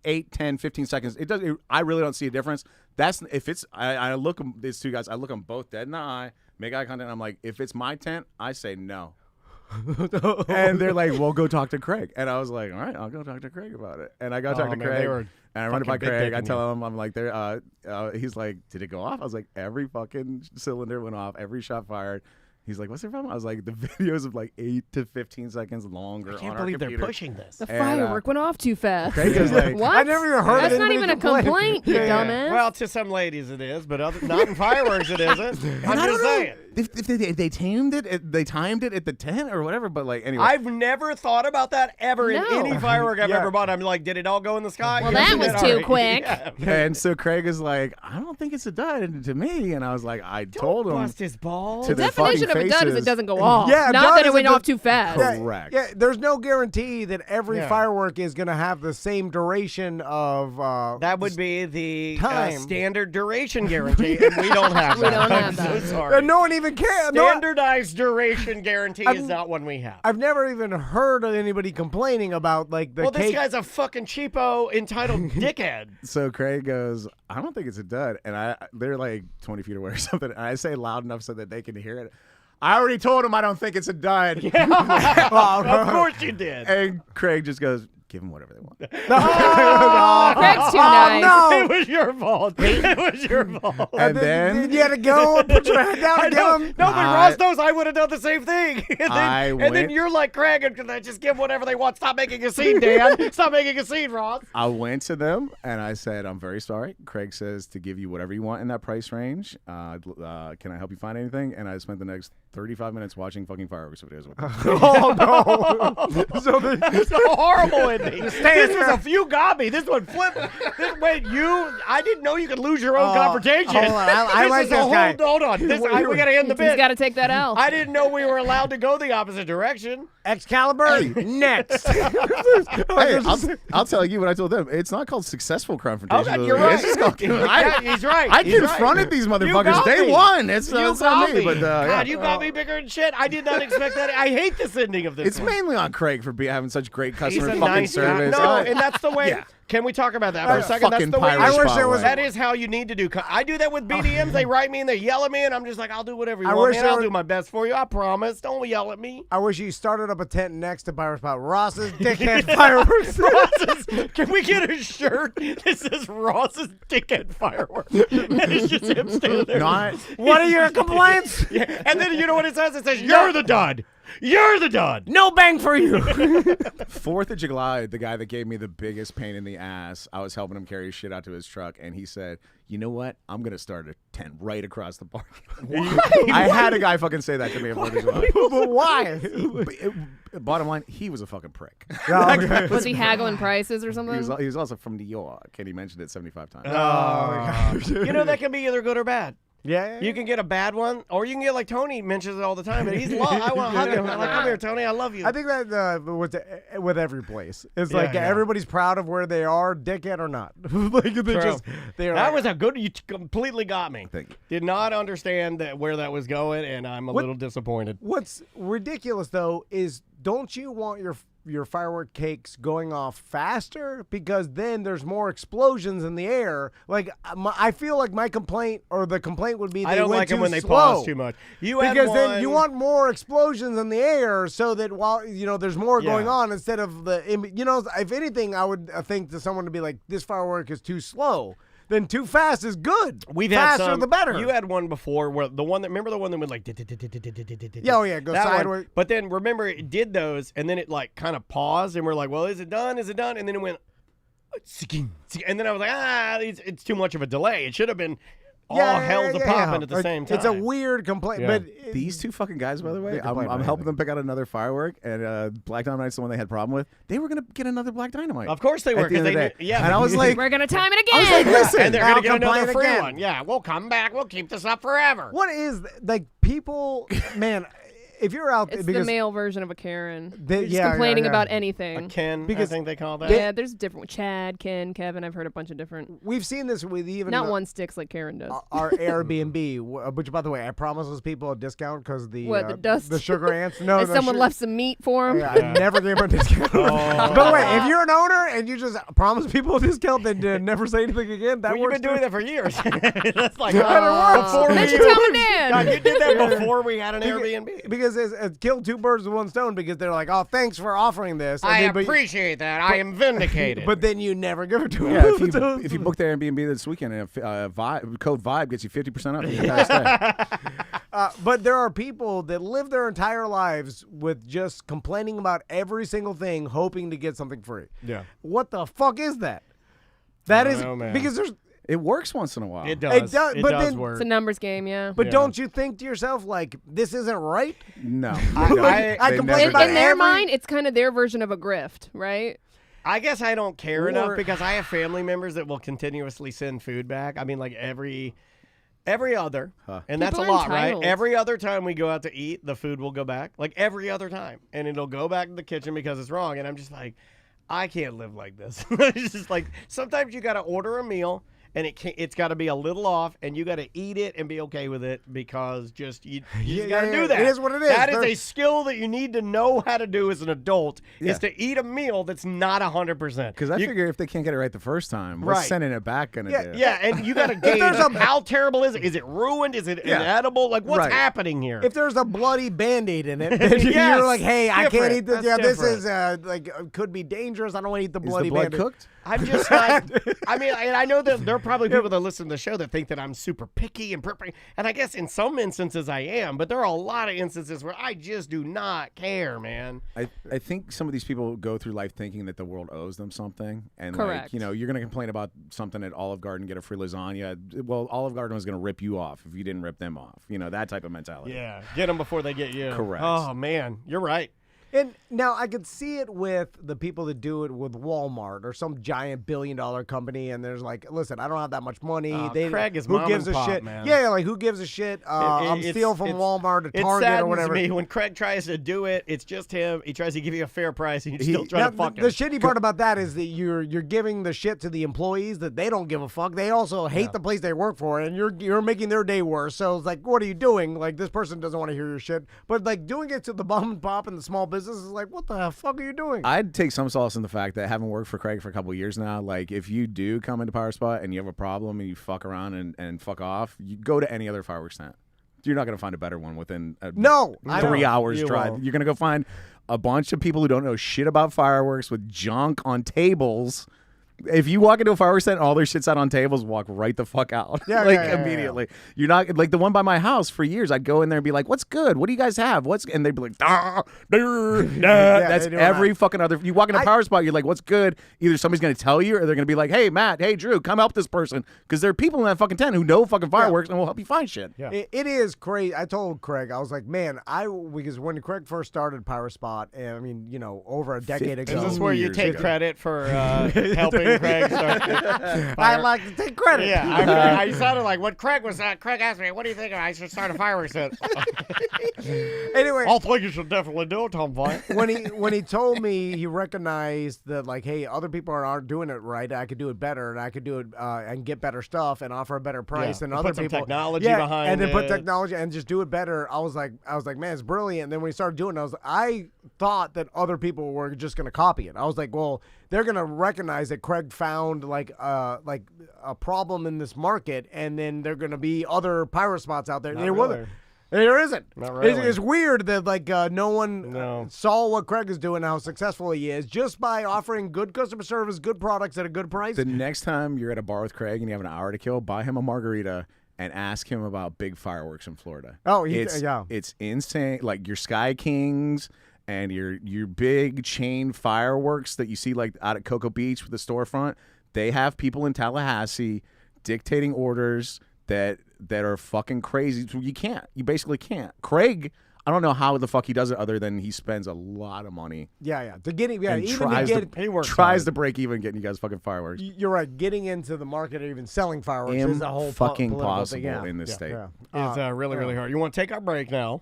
8, 10, 15 seconds. I really don't see a difference. That's if it's, I look at these two guys, I look them both dead in the eye, make eye contact, and I'm like, if it's my tent, I say no. And they're like, well, go talk to Craig. And I was like, all right, I'll go talk to Craig about it. And I go talk to Craig. And I run it by Craig. I tell him, I'm like, he's like, did it go off? I was like, every fucking cylinder went off, every shot fired. He's like, what's the problem? I was like, the videos of like 8 to 15 seconds longer. I can't believe they're pushing this. The firework went off too fast. Craig is like, what? I never even heard That's of not even a complaint, you dumbass. Well, to some ladies it is, but not in fireworks it isn't. I'm just saying. If they timed it at the tent or whatever, but like anyway. I've never thought about that ever in any firework I've ever bought. I'm like, did it all go in the sky? Well, Yes, that it was did. too All right. quick. Yeah. And so Craig is like, I don't think it's a dud to me. And I was like, I told him. Bust his balls. To The their definition fucking of a dud is faces. it doesn't go off. Yeah, not that it went dud off too fast. Correct. Yeah, there's no guarantee that every firework is going to have the same duration of that would be the time. standard duration guarantee, and we don't have that. We don't have I'm that. so sorry. no one even cares. Standardized duration guarantee is not one we have. I've never even heard of anybody complaining about like the Well, this cake. guy's a fucking cheapo, entitled dickhead. So Craig goes, I don't think it's a dud. And they're like 20 feet away or something. And I say loud enough so that they can hear it. I already told him I don't think it's a dud. Of course you did. And Craig just goes, give them whatever they want. Craig's too nice. No. It was your fault. It was your fault. And then you had to go and put your head down and give him. No, but Ross knows I would have done the same thing. And then went- you're like Craig, and just give whatever they want. Stop making a scene, Dan. Stop making a scene, Ross. I went to them and I said, I'm very sorry. Craig says to give you whatever you want in that price range. Can I help you find anything? And I spent the next 35 minutes watching fucking fireworks videos with them. Oh no! It's a horrible ending. This was a few got me. This one flipped. I didn't know you could lose your own confrontation. Hold on, I like this guy. Hold on. We got to end the bit. He's got to take that L. I didn't know we were allowed to go the opposite direction. Excalibur next. Hey, I'll tell you what I told them. It's not called successful confrontation. Okay, you're right. It's just called, He's right. I He's confronted right. these You motherfuckers. got They me. won. It's You not got me. me. But, God, you got me bigger than shit. I did not expect that. I hate this ending of this. It's one. mainly on Craig for having such great He's customer a fucking nice guy. service. No, and that's the way. Yeah. Can we talk about that for a second? That's Fucking the way. pirate I wish there was- That is how you need to do. I do that with BDMs. They write me and they yell at me, and I'm just like, I'll do whatever you want, wish man. there I'll was- do my best for you. I promise. Don't yell at me. I wish you started up a tent next to Pirate Spot. Ross's dickhead fireworks. Ross's, can we get a shirt that says Ross's dickhead fireworks? And it's just him standing there. What are your complaints? Yeah. And then you know what it says? It says, you're the dud. You're the dud. No bang for you. 4th of July, the guy that gave me the biggest pain in the ass, I was helping him carry his shit out to his truck, and he said, you know what? I'm going to start a tent right across the park. I had a guy fucking say that to me on 4th of July. But why? Bottom line, he was a fucking prick. Was he haggling prices or something? He was also from New York, and he mentioned it 75 times. You know, that can be either good or bad. Yeah. You can get a bad one, or you can get like Tony mentions it all the time, but he's I want to hug him. I'm like, come here, Tony, I love you. I think that with every place, it's Yeah, like yeah. everybody's proud of where they are, dickhead or not. Like they are. That was a good. You completely got me. Thank you. Did not understand where that was going, and I'm a little disappointed. What's ridiculous though is, don't you want your firework cakes going off faster, because then there's more explosions in the air? Like I feel like my complaint, or the complaint would be, I don't like them when they slow. pause too much. Because then you want more explosions in the air, so that while there's more going on, instead of if anything, I would think to someone to be like, this firework is too slow. then too fast is good. We've had Faster some, the better. You had one before where remember the one that went like Yeah, oh yeah, go that one. sideways. But then remember it did those and then it like kind of paused and we're like, well, is it done? Is it done? And then it went and then I was like, it's too much of a delay. It should have been all hell's a popping at the same time. It's a weird complaint, but these two fucking guys, by the way, I'm complain about helping them pick out another firework, and Black Dynamite's the one they had a problem with. They were gonna get another Black Dynamite. Of course they were, at the end of the day. yeah. And I was like, We're gonna time it again. I was like, listen, and they're gonna get another complain free again. one. Yeah, we'll come back. We'll keep this up forever. what is like people? Man, if you're out there, It's because the male version of a Karen. They- You're just yeah, complaining yeah. about A anything. Ken, Because I think they call that. Yeah, there's different. Chad, Ken, Kevin. I've heard a bunch of different. we've seen this with even Not one sticks like Karen does. our Airbnb, which by the way, I promise those people a discount because the What, the dust? the sugar ants. No, And the someone sugar- left some meat for him. Yeah, I never gave them a discount. By the way, if you're an owner and you just promise people a discount, then never say anything again. That Well, you've works been doing too. that for years. That's like Before Mention Tom and Dan. God, you did that before we had an Airbnb. Because it's killed two birds with one stone because they're like, oh, thanks for offering this. And I then- but- appreciate that. I am vindicated. But then you never give it to them. yeah, if you book the Airbnb this weekend, code VIBE gets you 50% off your entire stay. But there are people that live their entire lives with just complaining about every single thing, hoping to get something free. Yeah. What the fuck is that? That is know, man. because there's. It works once in a while. it does. does, It but does then- work. It's a numbers game, yeah. But Yeah. don't you think to yourself like this isn't right? No. I They complain never about do. in their every- mind, it's kind of their version of a grift, right? I guess I don't care Or- enough because I have family members that will continuously send food back. I mean, like every other, and that's a People are lot, right? entitled. Every other time we go out to eat, the food will go back. Like every other time, and it'll go back to the kitchen because it's wrong. And I'm just like, I can't live like this. It's just like sometimes you got to order a meal. And it's got to be a little off, and you got to eat it and be okay with it because you just got to do that. It is what it is. That is a skill that you need to know how to do as an adult. Is to eat a meal that's not 100%. Because I figure if they can't get it right the first time, what's Right. sending it back going to do? Yeah, and you got to gauge how terrible is it? Is it ruined? Is it inedible? Like, what's Right. happening here? If there's a bloody Band-Aid in it, then Yes. you're like, hey, I can't Different. eat this. That's Yeah, this different. is like could be dangerous. I don't want to eat the Is bloody the blood Band-Aid. cooked? I'm just not. I mean, and I know that there are probably people that listen to the show that think that I'm super picky and and I guess in some instances I am, but there are a lot of instances where I just do not care, man. I think some of these people go through life thinking that the world owes them something, and Correct. like you're gonna complain about something at Olive Garden, get a free lasagna. Well, Olive Garden was gonna rip you off if you didn't rip them off. That type of mentality. Yeah, get them before they get you. Correct. Oh man, you're right. And now I could see it with the people that do it with Walmart or some giant billion-dollar company, and there's like, listen, I don't have that much money. Craig is who mom gives and a pop, shit? man. Yeah, like who gives a shit? I'm stealing from Walmart or Target or whatever. It saddens me when Craig tries to do it. It's just him. He tries to give you a fair price, and you still try to fuck him. The shitty part about that is that you're giving the shit to the employees that they don't give a fuck. They also hate the place they work for, and you're making their day worse. So it's like, what are you doing? Like this person doesn't want to hear your shit, but like doing it to the mom and pop and the small business is like, what the fuck are you doing? I'd take some solace in the fact that having worked for Craig for a couple of years now, like if you do come into Power Spot and you have a problem and you fuck around and fuck off, you go to any other fireworks tent. You're not going to find a better one within I 3 don't. hours You drive. won't. You're going to go find a bunch of people who don't know shit about fireworks with junk on tables. If you walk into a fireworks tent and all their shit's out on tables, walk right the fuck out. Yeah, like yeah, immediately. You're not like the one by my house for years. I'd go in there and be like, "What's good? What do you guys have? And they'd be like, That's they do every that. fucking other. You walk in a power spot, you're like, "What's good?" Either somebody's gonna tell you, or they're gonna be like, "Hey, Matt, hey, Drew, come help this person," because there are people in that fucking tent who know fucking fireworks and will help you find shit. Yeah. It is crazy. I told Craig, I was like, man, because when Craig first started Power Spot, and I mean, over a decade ago. Is this where you years take ago. credit for helping Craig start? I like to take credit. Yeah, I sounded like when Craig was. Craig asked me, "What do you think I should start a fireworks set?" Anyway, I think you should definitely do it, Tom Vine. when he told me he recognized that like, hey, other people aren't doing it right, I could do it better, and I could do it and get better stuff and offer a better price than and other put some people. technology behind and then put it. technology and just do it better. I was like, man, it's brilliant. And then when he started doing it, I thought that other people were just gonna copy it. I was like, well, they're gonna recognize that Craig found like a problem in this market, and then there are gonna be other pirate spots out there. Not There really. wasn't. There isn't. Not really. It's weird that like no one saw what Craig is doing, how successful he is, just by offering good customer service, good products at a good price. The next time you're at a bar with Craig and you have an hour to kill, buy him a margarita and ask him about big fireworks in Florida. Oh, it's insane. Like your Sky Kings and your big chain fireworks that you see like out at Cocoa Beach with the storefront. They have people in Tallahassee dictating orders that are fucking crazy. You basically can't. Craig, I don't know how the fuck he does it other than he spends a lot of money. Yeah. To get and even tries to break even getting you guys fucking fireworks. You're right. Getting into the market or even selling fireworks is a whole fucking possible possible in this state. Yeah. It's really, really hard. You want to take our break now?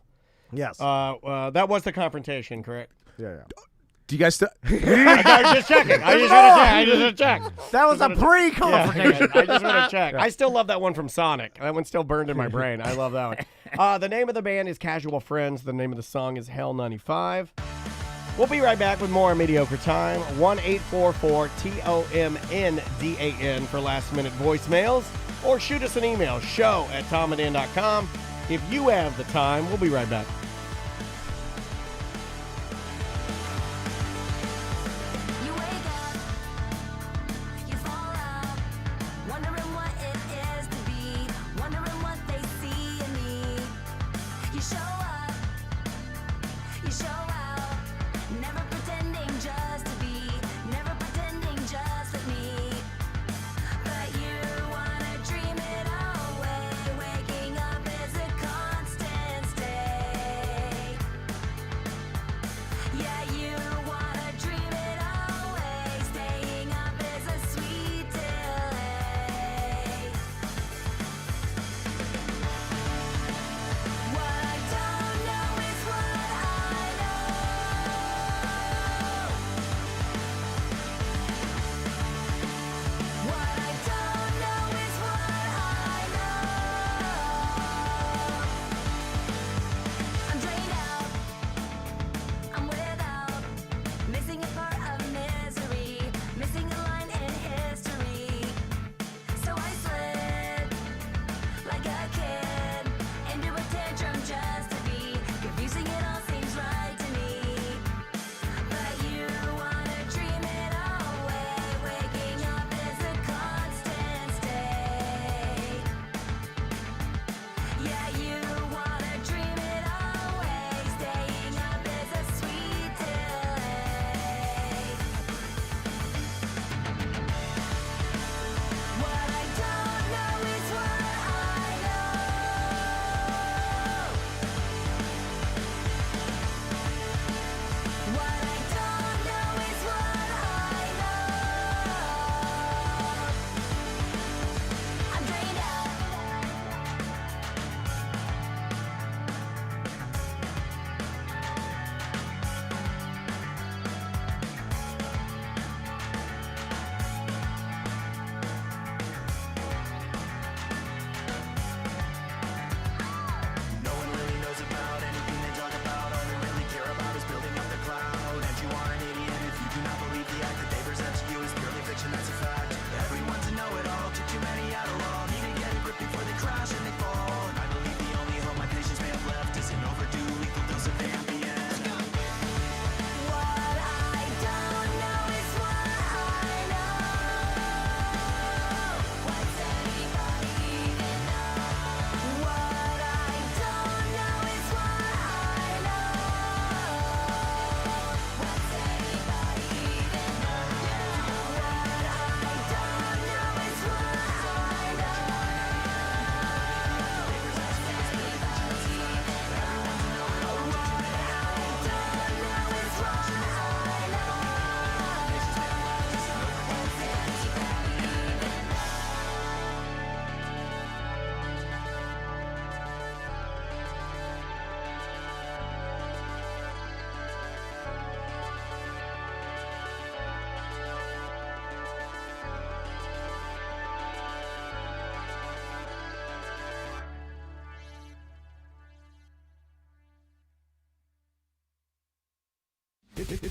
Yes. That was the confrontation, correct? Yeah. Do you guys still? I was just checking. I just want to check. That was a pre-confrontation. I just want to check. I still love that one from Sonic. That one's still burned in my brain. I love that one. The name of the band is Casual Friends. The name of the song is Hell 95. We'll be right back with more Mediocre Time. 1-844-TOMNDAN for last-minute voicemails. Or shoot us an email, show@tomandan.com. If you have the time, we'll be right back.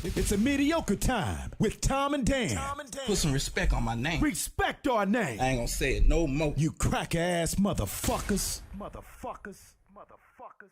It's a mediocre time with Tom and Dan. Put some respect on my name. Respect our name. I ain't gonna say it no more. You crack ass motherfuckers. Motherfuckers. Motherfuckers.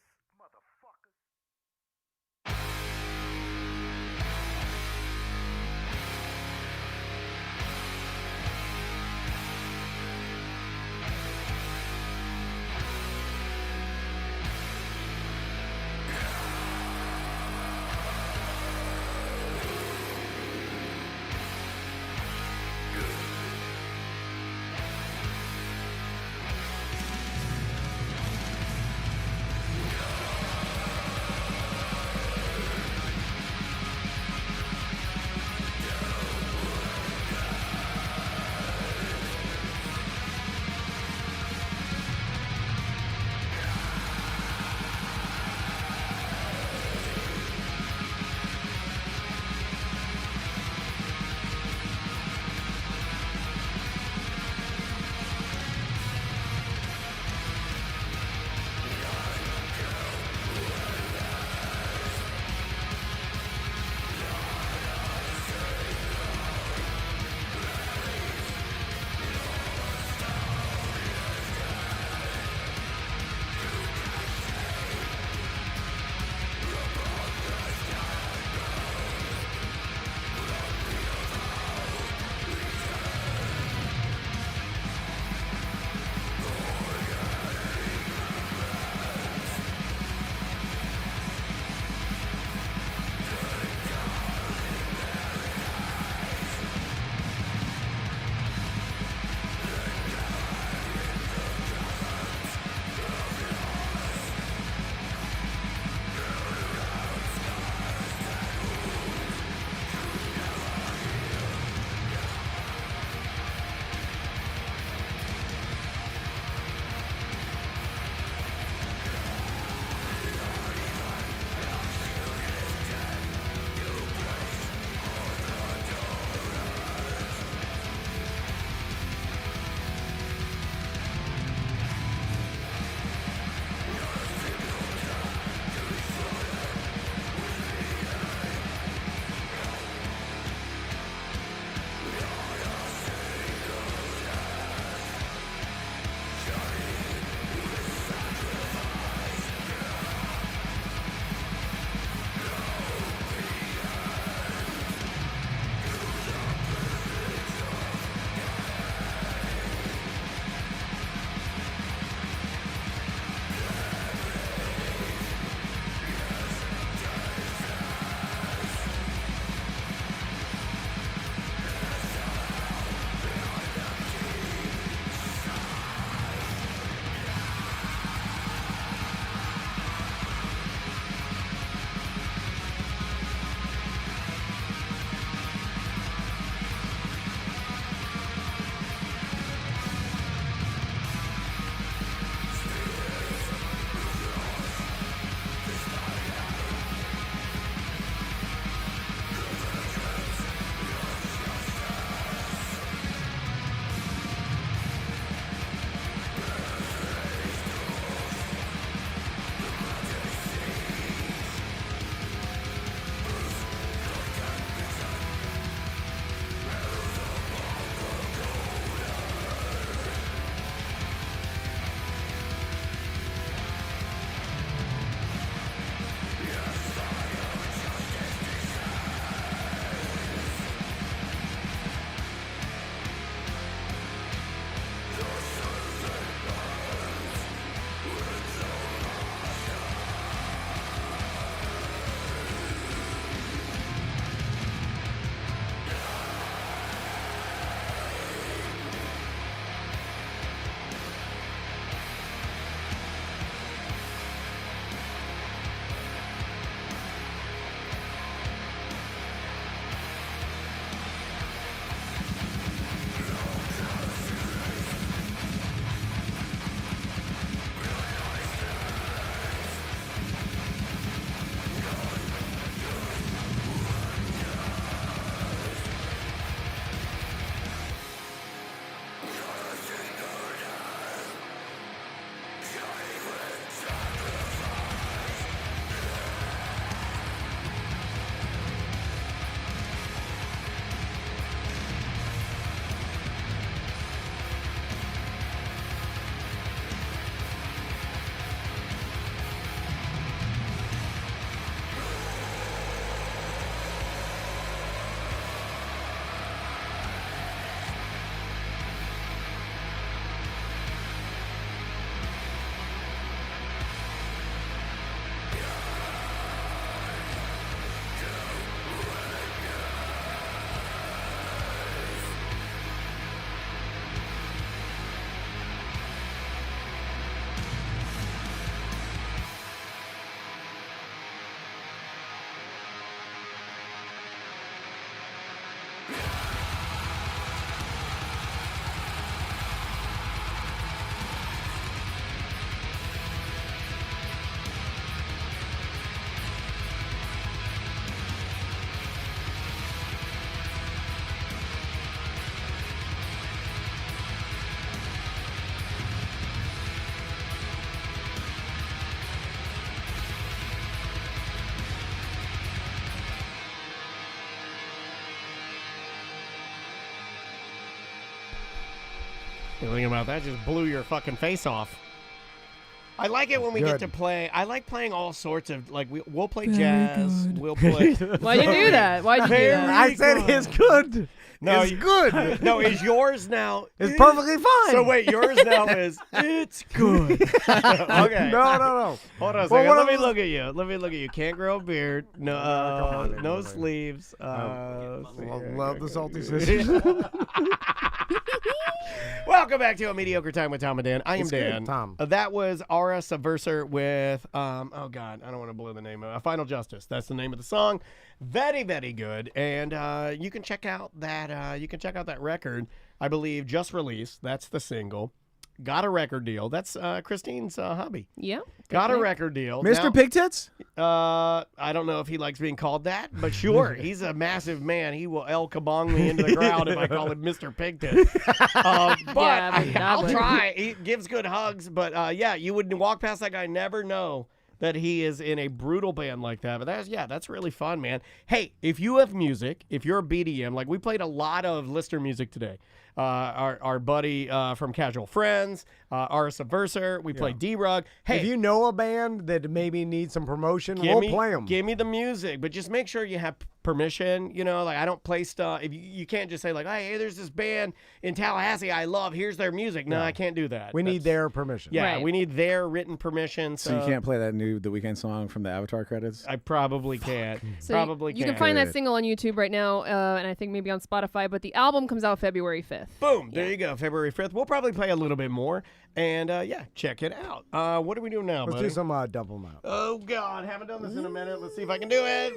Thinking about that just blew your fucking face off. I like it when we get to play. I like playing all sorts of, like, we'll play jazz. We'll play. Why'd you do that? Why'd you do that? I said it's good. No, it's good. No, is yours now? It's perfectly fine. So wait, yours now is it's good. Okay. No. Hold on a second. Let me look at you. Let me look at you. Can't grow a beard. No, no sleeves. Love the salty sisters. Welcome back to A Mediocre Time with Tom and Dan. I am Dan. Tom. That was Aura Subverser with, oh God, I don't want to blow the name of it. Final Justice. That's the name of the song. Very, very good. And you can check out that record, I believe, just released. That's the single. Got a record deal. That's Christine's hubby. Yeah. Got a record deal. Mr. Now, Pig Tits? I don't know if he likes being called that, but sure. He's a massive man. He will El Kabong me into the ground if I call him Mr. Pigtit. I'll try. He gives good hugs, but yeah, you would walk past that guy, never know that he is in a brutal band like that. But that's really fun, man. Hey, if you have music, if you're a BDM, like we played a lot of listener music today. Our buddy from Casual Friends, our Subverser, we played D-Rug. Hey, if you know a band that maybe needs some promotion, we'll play them. Give me the music, but just make sure you have permission. You know, like I don't play stuff. If you can't just say like, hey, there's this band in Tallahassee I love. Here's their music. No, I can't do that. We need their permission. Yeah, we need their written permission. So you can't play that new The Weeknd song from the Avatar credits? I probably can't. So you can find that single on YouTube right now, and I think maybe on Spotify. But the album comes out February 5th. Boom. There you go. February 5th. We'll probably play a little bit more. And, check it out. What are we doing now, Let's buddy? do some Dump 'em Out. Oh, God. Haven't done this in a minute. Let's see if I can do it.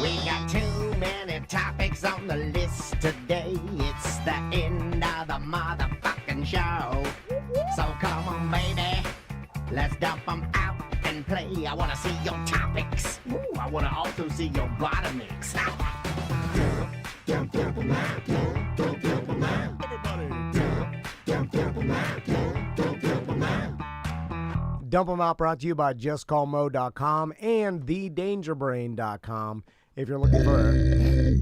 We got too many topics on the list today. It's the end of the motherfucking show. So come on, baby, let's dump them out and play. I wanna see your topics. Ooh, I wanna also see your bottomics. Dump 'em Out brought to you by JustCallMo.com and TheDangerBrain.com. If you're looking for...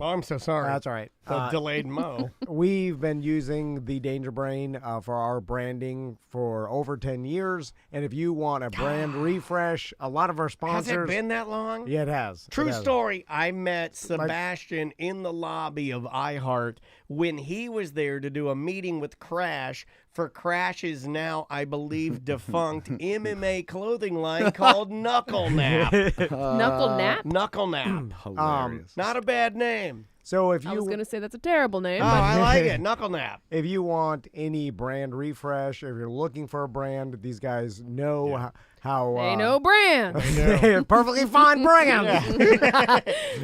Oh, I'm so sorry. That's all right. The delayed Mo. We've been using the Danger Brain for our branding for over 10 years. And if you want a brand refresh, a lot of our sponsors... Has it been that long? Yeah, it has. True story. I met Sebastian in the lobby of iHeart when he was there to do a meeting with Crash for Crash's now, I believe, defunct MMA clothing line called Knuckle Nap. Knuckle Nap? Knuckle Nap. Hilarious. Not a bad name. So if you... I was going to say that's a terrible name. Oh, but I like it. Knuckle Nap. If you want any brand refresh, if you're looking for a brand, these guys know how... They know brand. They're perfectly fine brand.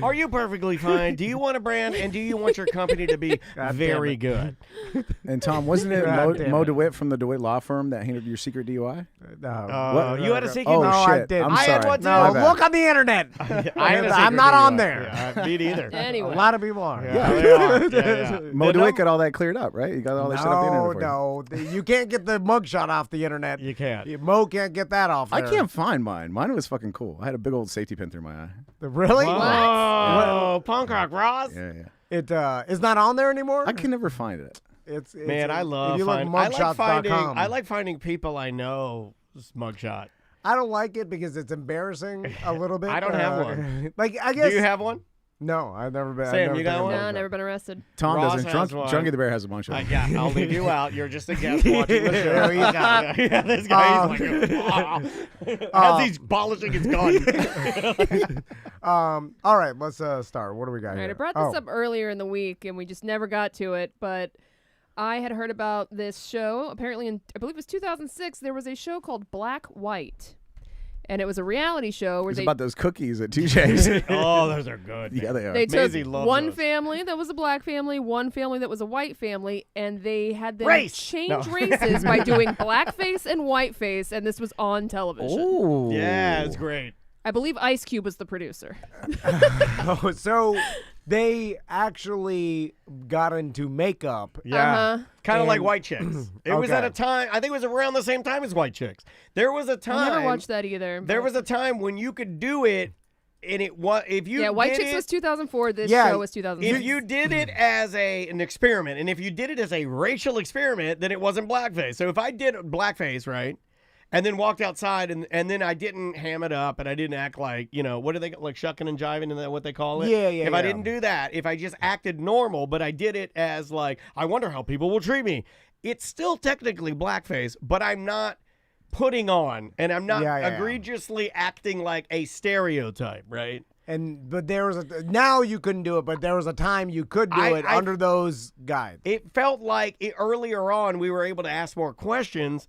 Are you perfectly fine? Do you want a brand, and do you want your company to be very good? And Tom, wasn't it Mo DeWitt from the DeWitt Law Firm that handled your secret DUI? No. You had a secret? Oh, No, shit. I didn't. I'm I sorry. had one too. My bad. Look on the internet. I'm not on there. Yeah, me neither. Anyway. A lot of people are. Yeah, they are. Yeah. Mo DeWitt got all that cleared up, right? You got all that shit off the internet for you. No. You can't get the mugshot off the internet. You can't. Mo can't get that off I there. can't find mine. Mine was fucking cool. I had a big old safety pin through my eye. Really? Whoa, Punk Rock Ross. Yeah. It is not on there anymore? I can never find it. It's Man, I love if you look mugshots.com. I like finding people I know mugshot. I don't like it because it's embarrassing a little bit. I don't have one. Like, I guess. Do you have one? No, I've never been. Sam, you got one? No, never been arrested. Tom Ross doesn't. has one. Drunky the Bear has a bunch of them. Yeah, I'll leave you out. You're just a guest watching the show. He's got yeah, this guy, he's like, as he's polishing his gun. All right, let's start. What do we got All here? right, I brought this up earlier in the week, and we just never got to it, but I had heard about this show. Apparently, I believe it was 2006, there was a show called Black White. And it was a reality show where It's about those cookies at TJ's. Oh, those are good. Yeah, they are. They took Maisie loves one those. family that was a black family, one family that was a white family, and they had them Race! change races by doing blackface and whiteface, and this was on television. Ooh. Yeah, it's great. I believe Ice Cube was the producer. Oh, so they actually got into makeup. Yeah. Kind of And- like White Chicks. It was at Okay. a time, I think it was around the same time as White Chicks. There was a time. I never watched that either. There but- was a time when you could do it, and it was, if you White did Chicks it, was 2004. This Yeah, show was 2006. if you did it as an experiment, and if you did it as a racial experiment, then it wasn't blackface. So if I did blackface, right, and then walked outside, and then I didn't ham it up, and I didn't act like, what do they, like shucking and jiving, and that what they call it? Yeah, If I didn't do that, if I just acted normal, but I did it as like, I wonder how people will treat me, it's still technically blackface, but I'm not putting on, and I'm not egregiously acting like a stereotype, right? But there was now you couldn't do it, but there was a time you could do it under those guides. It felt like earlier on we were able to ask more questions,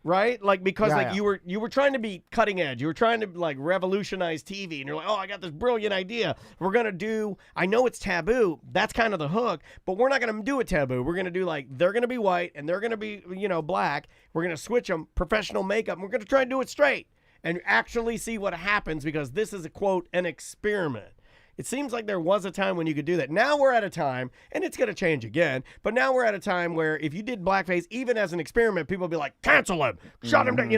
right? Like because you were trying to be cutting edge. You were trying to like revolutionize TV, and you're like, oh, I got this brilliant idea. We're gonna do. I know it's taboo. That's kind of the hook, but we're not gonna do it taboo. We're gonna do like they're gonna be white and they're gonna be black. We're gonna switch them, professional makeup. And we're gonna try and do it straight and actually see what happens because this is a quote an experiment. It seems like there was a time when you could do that. Now we're at a time, and it's going to change again, but now we're at a time where if you did blackface, even as an experiment, people would be like, cancel him, shut him down,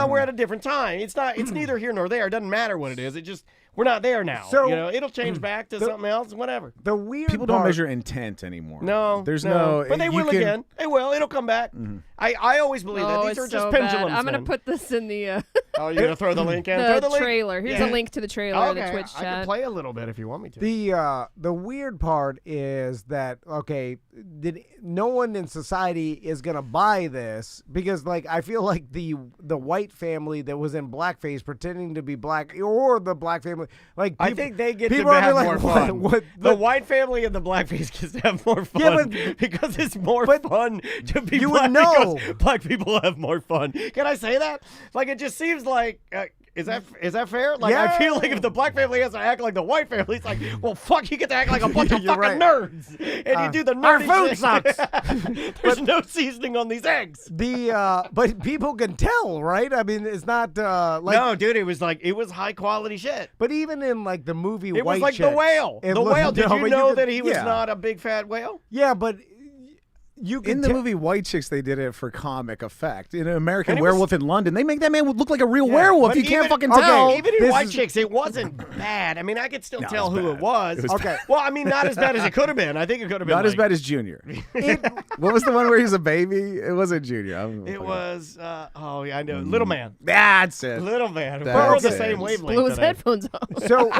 we're at a different time. It's neither here nor there. It doesn't matter what it is. It just, we're not there now. So, it'll change back to something else, whatever. The weird People don't measure intent anymore. No. There's no. But they will again. They will. It'll come back. I always believe that. These it's are just so pendulums. bad. I'm going to man. put this in the Oh, you're going to throw the link in? Throw the link. trailer. Here's a link to the trailer of the Twitch I chat. can play a little bit if you want me to. The weird part is that no one in society is gonna buy this because I feel like the white family that was in blackface pretending to be black or the black family I think they get to people are have like, more fun. what, the white family and the blackface gets to have more fun because it's more fun to be you black would know. because black people have more fun. Can I say that? Like it just seems like. Is that fair? Like I feel like if the black family has to act like the white family, it's like, well, fuck, you get to act like a bunch of fucking nerds, and you do the nerdy our food shit. sucks. There's no seasoning on these eggs. But people can tell, right? I mean, it's not no, dude. It was high quality shit. But even in the movie, it White was like Chicks, the whale. The whale. Did you know that he was not a big fat whale? Yeah, but. You in the movie White Chicks, they did it for comic effect. In American Werewolf in London, they make that man look like a real werewolf. You can't fucking tell. Even in White Chicks, it wasn't bad. I mean, I could still tell who it was. Okay. Well, I mean, not as bad as it could have been. I think it could have been not as bad as Junior. What was the one where he's a baby? It wasn't Junior. It was. I know. Little Man. That's it. Little Man. That's We're on the it. same wavelength. Blew his today. headphones off. So,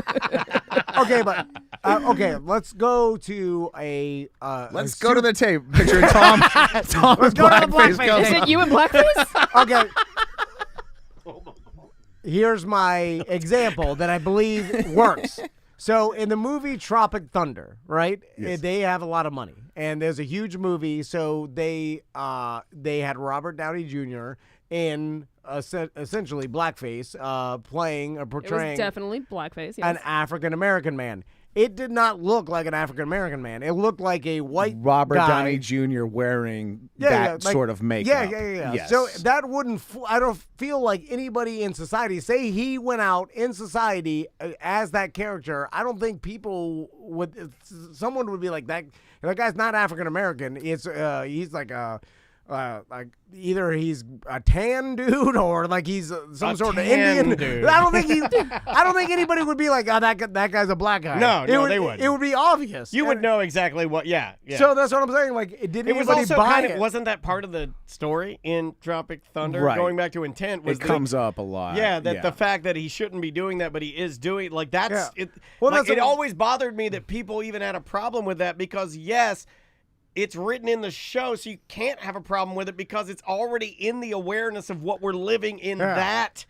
let's go to a. Let's go to the tape. Picture Tom. Tom with blackface. Is it you in blackface? Okay. Here's my example that I believe works. So in the movie Tropic Thunder, right? Yes. They have a lot of money, and there's a huge movie. So they had Robert Downey Jr. in essentially blackface, playing or portraying. It was definitely blackface. Yes. An African American man. It did not look like an African American man. It looked like a white Robert guy. Downey Jr. wearing that sort of makeup. Yeah. Yes. So that wouldn't. I don't feel like anybody in society. Say he went out in society as that character. I don't think people would. Someone would be like that. That guy's not African American. It's he's like a. Like either he's a tan dude or like he's some sort of Indian dude. I don't think anybody would be like, oh, that guy's a black guy. No, they wouldn't. It would be obvious. You would know exactly what. Yeah. So that's what I'm saying. Like, didn't It was anybody also buy kind of, it? wasn't that part of the story in Tropic Thunder? Right. Going back to intent, was It comes up a lot. Yeah, that the fact that he shouldn't be doing that, but he is doing like that's Yeah. it. Well, Like, that's it a- always bothered me that people even had a problem with that because yes, it's written in the show, so you can't have a problem with it because it's already in the awareness of what we're living in that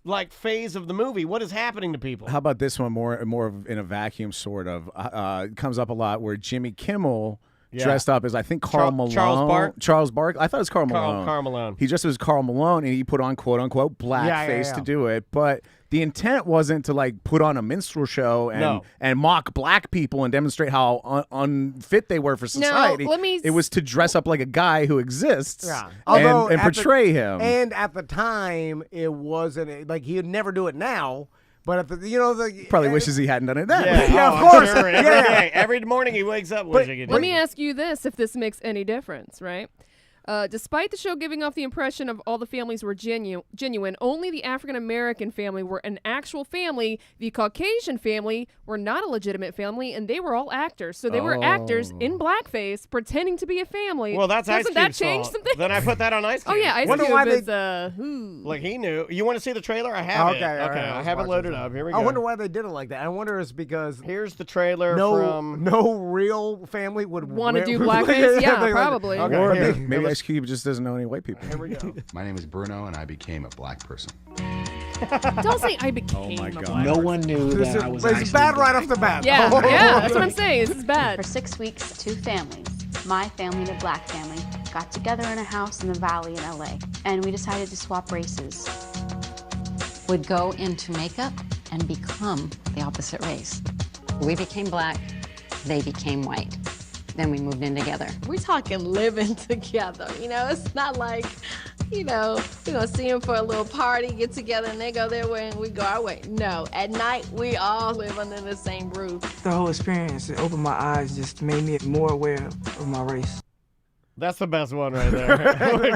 like phase of the movie. What is happening to people? How about this one? More of in a vacuum, sort of. It comes up a lot where Jimmy Kimmel dressed up as I think Carl Malone. Charles Bark? I thought it was Carl Malone. Carl Malone. He dressed as Carl Malone, and he put on quote unquote blackface to do it. But the intent wasn't to like put on a minstrel show and mock black people and demonstrate how unfit they were for society. It was to dress up like a guy who exists and portray him. And at the time, it wasn't like he would never do it now. But at the Probably wishes he hadn't done it then. Yeah, Oh, of I'm course. sure. Every day. Every morning he wakes up wishing he did. Let me ask you this, if this makes any difference, right? Despite the show giving off the impression of all the families were genuine, only the African-American family were an actual family. The Caucasian family were not a legitimate family, and they were all actors. So they were actors in blackface pretending to be a family. Well, that's Ice Doesn't that Cube's change fault. something? Then I put that on Ice Cube. Oh, yeah, Ice Wonder Cube why is, Like, he knew. You want to see the trailer? I have it. Okay, all right, I let's have it watch loaded this. up. Here we go. I wonder why they did it like that. I wonder it's because Here's the trailer from... no real family would Want to wear- do blackface? Yeah, they- probably. Okay, Or here. maybe Ice Cube just doesn't know any white people. Here we go. My name is Bruno, and I became a black person. Don't say I became my a God. black No person. one knew This that is, I was it's actually bad right black. off the bat. Yeah, yeah, that's what I'm saying. This is bad. For 6 weeks, 2 families, my family and a black family, got together in a house in the valley in LA, and we decided to swap races. Would go into makeup and become the opposite race. We became black, they became white. Then we moved in together. We're talking living together, it's not like, we're gonna see them for a little party, get together, and they go their way and we go our way. No, at night, we all live under the same roof. The whole experience, it opened my eyes, just made me more aware of my race. That's the best one right there.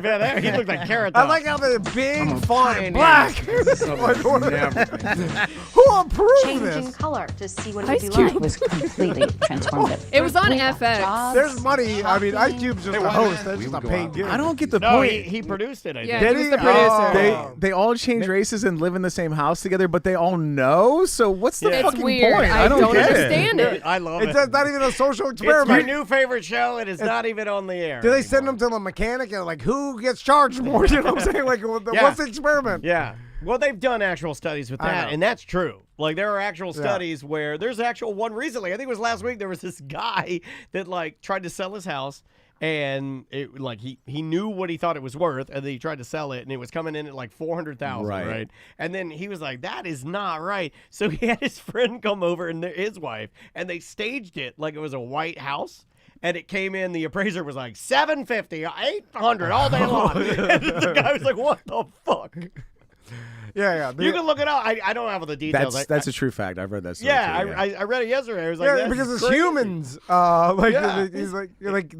Man, he looked like Carrot I Top. like how the big font pioneer. black. Like, who approved Changing this? color to see what it Ice would be Cube like. Was completely transformative. It was on We got FX. jobs, There's money. I mean, Ice Cube's just a host. That's We just would a go paid out. gig. I don't get the No, point. he produced it, I Yeah, think. he was the producer. They all change races and live in the same house together, but they all know. So what's the Yeah. It's fucking weird. point? I don't get understand it. I love It's it. not even a social It's my experiment. new favorite show. It is not even on the air. Do they send them to the mechanic and like who gets charged more? You know what I'm saying? Like, Yeah. what's the experiment? Yeah. Well, they've done actual studies with I that, know. and that's true. Like, there are actual studies where there's actual one recently. I think it was last week. There was this guy that like tried to sell his house, and it like he knew what he thought it was worth, and then he tried to sell it, and it was coming in at like $400,000, right? And then he was like, "That is not right." So he had his friend come over and his wife, and they staged it like it was a white house. And it came in, the appraiser was like, $750, $800 all day long. And the guy was like, what the fuck? Yeah. You can look it up. I don't have all the details. That's a true fact. I've read that story. Yeah, too, I read it yesterday. I was like, Yeah, that's because it's crazy. humans. He's like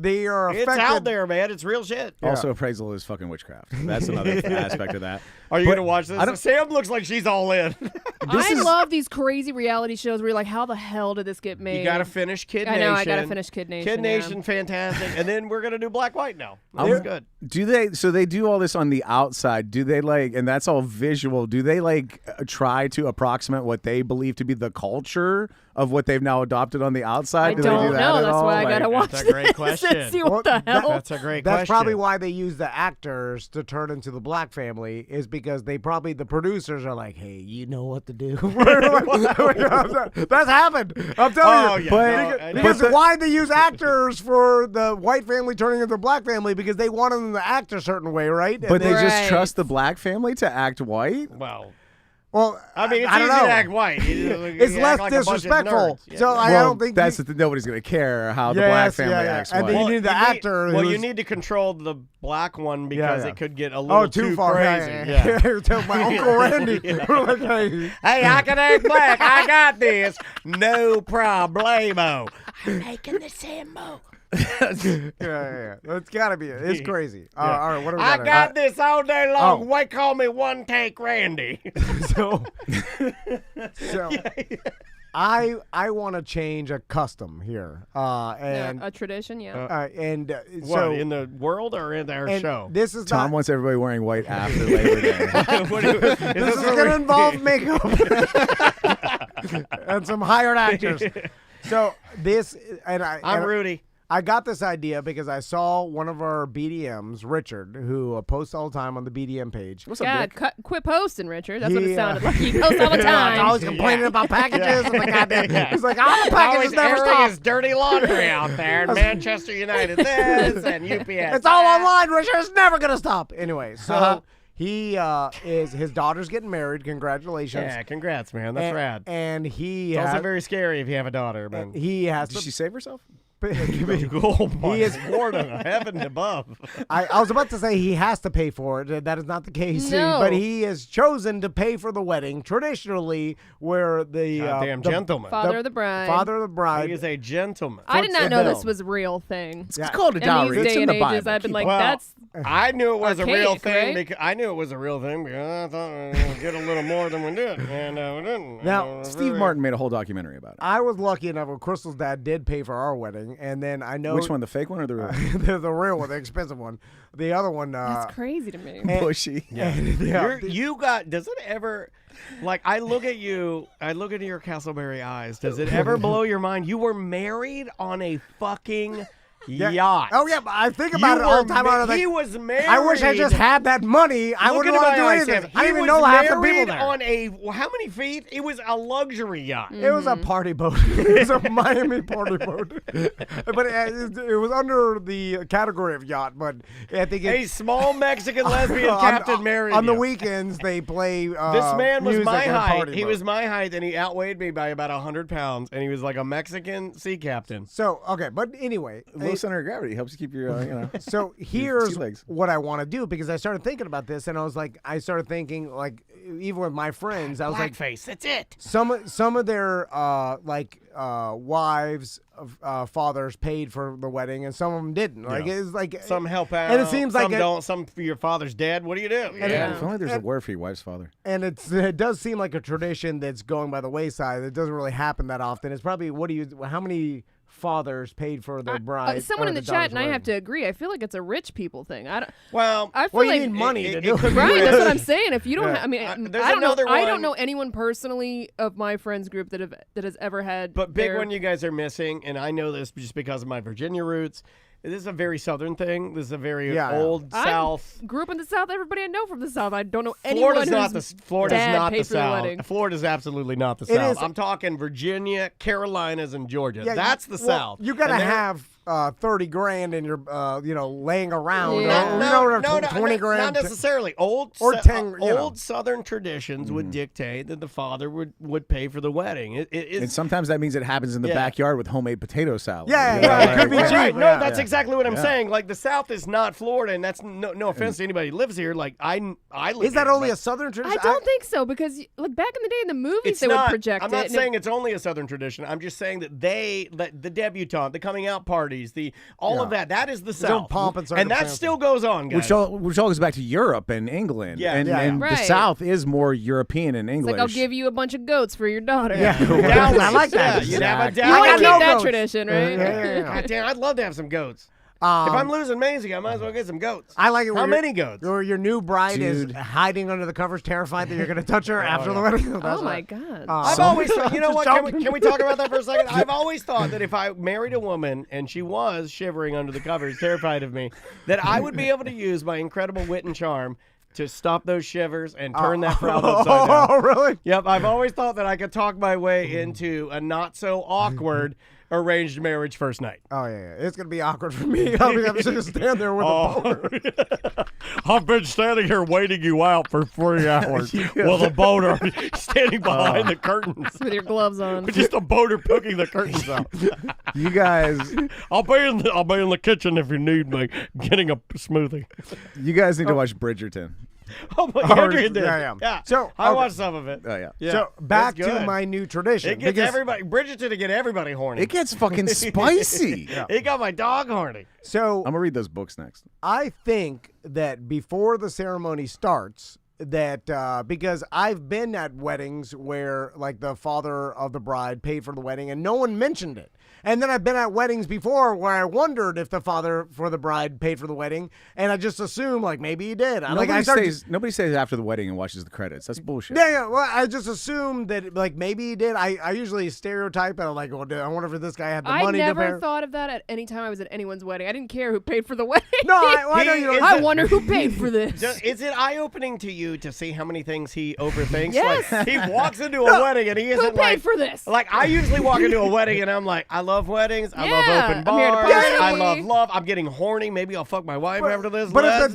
they are affected. It's out there, man. It's real shit. Also, appraisal is fucking witchcraft. That's another aspect of that. Are you But going to watch this? I don't- Sam looks like she's all in. I love these crazy reality shows where you're like, how the hell did this get made? You got to finish Kid I Nation. know, I got to finish Kid Nation. Kid yeah. Nation, fantastic. And then we're going to do Black White now. That's good. Do they? So they do all this on the outside. Do they like? And that's all visual. Do they like try to approximate what they believe to be the culture of what they've now adopted on the outside? I do don't they do that know. at That's all? why I got to watch That's a great this question. and see what the Well, hell. That's a great question. That's probably why they use the actors to turn into the black family, is because the producers are like, hey, you know what to do. That's happened. I'm telling you. Yeah, Because why they use actors for the white family turning into the black family? Because they wanted them to act a certain way, right? But they just Right. trust the black family to act white. Well, I mean, it's I don't easy know. to act white. It's You less act like a bunch of disrespectful. nerds. Yeah. So I don't think that's nobody's gonna care how the Yes, black family yeah, yeah. acts And white. then you need the actor. Well, you who's- need to control the black one because yeah. it could get a little too far. crazy. Yeah. Tell my Uncle Randy. Like, hey. Hey, I can act black. I got this. No problemo. I'm making the Sambo. Yeah. It's gotta be it. It's crazy. All right, what are we I gonna- got this all day long. Oh. Why call me One Take Randy? So I want to change a custom here, and a tradition, yeah. What, so in the world or in our and show? this is Tom not. wants everybody wearing white after Labor Day. This is going to involve makeup and some hired actors. So this I'm Rudy. I got this idea because I saw one of our BDMs, Richard, who posts all the time on the BDM page. What's God, quit posting, Richard. That's what it He, sounded like. He posts all the time. Always complaining about packages and the goddamn. He's like, all the packages Always never airing stop. his dirty laundry out there in Manchester United this and UPS. It's all online, Richard. It's never gonna stop. Anyway, so he his daughter's getting married. Congratulations. Yeah, congrats, man. That's rad. And he It's also has, very scary if you have a daughter, man. he has Did to, she save herself? Oh my Lord in heaven above. I was about to say he has to pay for it. That is not the case. No. But he has chosen to pay for the wedding traditionally, where the Goddamn gentleman. Father of the bride. Father of the bride. He is a gentleman. I did not know this was a real thing. It's called a In dowry. these It's day in and the ages, Bible. I've been like, Well, that's I knew it was a real archaic, thing right? because I knew it was a real thing because I thought we were going to get a little more than we did, and we didn't. Now, Steve Martin made a whole documentary about it. I was lucky enough where Crystal's dad did pay for our wedding, and then I know Which one, the fake one or the real one? the real one, the expensive one. The other one, that's crazy to me. Bushy. You got, does it ever, like, I look at you, I look into your Casselberry eyes. Does it ever blow your mind? You were married on a fucking yacht. Oh yeah, but I think about it all the time. He was married. I wish I just had that money. I Look wouldn't into want to my do eyes, anything. Sam. I He didn't even was know half the people married there. on a, how many feet? It was a luxury yacht. It was a party boat. It was a Miami party boat. But it was under the category of yacht. But I think A small Mexican lesbian captain married on the you. weekends. They play. This man was music my and height. party He boat. was my height, and he outweighed me by about 100 pounds, and he was like a Mexican sea captain. So okay, but anyway, Low center of gravity helps you keep your, So sea here's legs. what I want to do, because I started thinking about this, and I started thinking, like, even with my friends, I was like, Blackface, that's it. some of their wives, fathers paid for the wedding, and some of them didn't. Like it's like Some help out, and it seems like some don't. Some for your father's dead. What do you do? If only there's a word for your wife's father. And it does seem like a tradition that's going by the wayside. It doesn't really happen that often. It's probably how many fathers paid for their bride? Someone or in the the chat, daughter's and I wedding? have to agree. I feel like it's a rich people thing. I feel you like need money to do it. Right, that's what I'm saying. If you don't, Yeah. I mean, there's I don't know. another I don't one. know anyone personally of my friends group that has ever had. But big their- one you guys are missing, and I know this just because of my Virginia roots. This is a very Southern thing. This is a very old South. Grew up in the South. Everybody I know from the South. I don't know anyone Florida's not whose the Florida's dad not paid the for the South. wedding. Florida's absolutely not the It South. is- I'm talking Virginia, Carolinas, and Georgia. Yeah, That's the well, South. You got to And they're- have 30 grand in your, laying around. Yeah. Or, No, 20 grand. Not necessarily. Old Southern traditions would dictate that the father would pay for the wedding. And sometimes that means it happens in the backyard with homemade potato salad. Yeah, You know, yeah, it could be like- cheap. Right, no, Yeah. that's exactly what I'm Yeah. saying. Like the South is not Florida, and that's no offense to anybody who lives here. Like I live Is that here, only but a Southern tradition? I don't think so, because like back in the day in the movies it's they not. would project I'm it. not and saying it's only a Southern tradition. I'm just saying that the debutante, the coming out parties, all of that is the There's no South, pomp and that circumstance. still goes on, guys. Which all goes back to Europe and England. Yeah. And, Yeah, and yeah. the Right. South is more European and It's English. like I'll give you a bunch of goats for your daughter. Yeah. Dowries. I like that. Yeah, you'd have a You dowry. want to keep no that goats. tradition, right? Yeah. God damn, I'd love to have some goats. If I'm losing Maisie, I might as well get some goats. I like it. How many goats? Or your new bride Dude. is hiding under the covers, terrified that you're going to touch her after the wedding. Oh my God. I've always thought, you know what, Just can we talk about that for a second? I've always thought that if I married a woman and she was shivering under the covers, terrified of me, that I would be able to use my incredible wit and charm to stop those shivers and turn that crowd upside down. Oh, really? Yep, I've always thought that I could talk my way into a not so awkward arranged marriage first night. Oh, yeah. It's going to be awkward for me. I'm just going to stand there with a boner. I've been standing here waiting you out for 3 hours with a boner standing behind the curtains. With your gloves on. Just a boner poking the curtains out. You guys, I'll be in the kitchen if you need me getting a smoothie. you guys need to watch Bridgerton. Oh my God, you did. Yeah. So, I okay. watched some of it. Oh yeah. Yeah, So back that's to good. my new tradition. It gets because- everybody. Bridgerton to get everybody horny. It gets fucking spicy. It got my dog horny. So I'm gonna read those books next. I think that before the ceremony starts, that because I've been at weddings where like the father of the bride paid for the wedding and no one mentioned it. And then I've been at weddings before where I wondered if the father for the bride paid for the wedding, and I just assumed like maybe he did. Nobody stays after the wedding and watches the credits. That's bullshit. Yeah. Well, I just assumed that like maybe he did. I usually stereotype and I'm like, well, I wonder if this guy had the I money to pay. never thought of that at any time I was at anyone's wedding. I didn't care who paid for the wedding. No, I know you don't. I wonder who paid for this. Is it eye-opening to you to see how many things he overthinks? Yes. Like, he walks into a wedding and he isn't Who paid like for this? Like I usually walk into a wedding and I'm like, I love love weddings. I Yeah, love open I'm here to bars. party. I love love. I'm getting horny. Maybe I'll fuck my wife after this. But Let's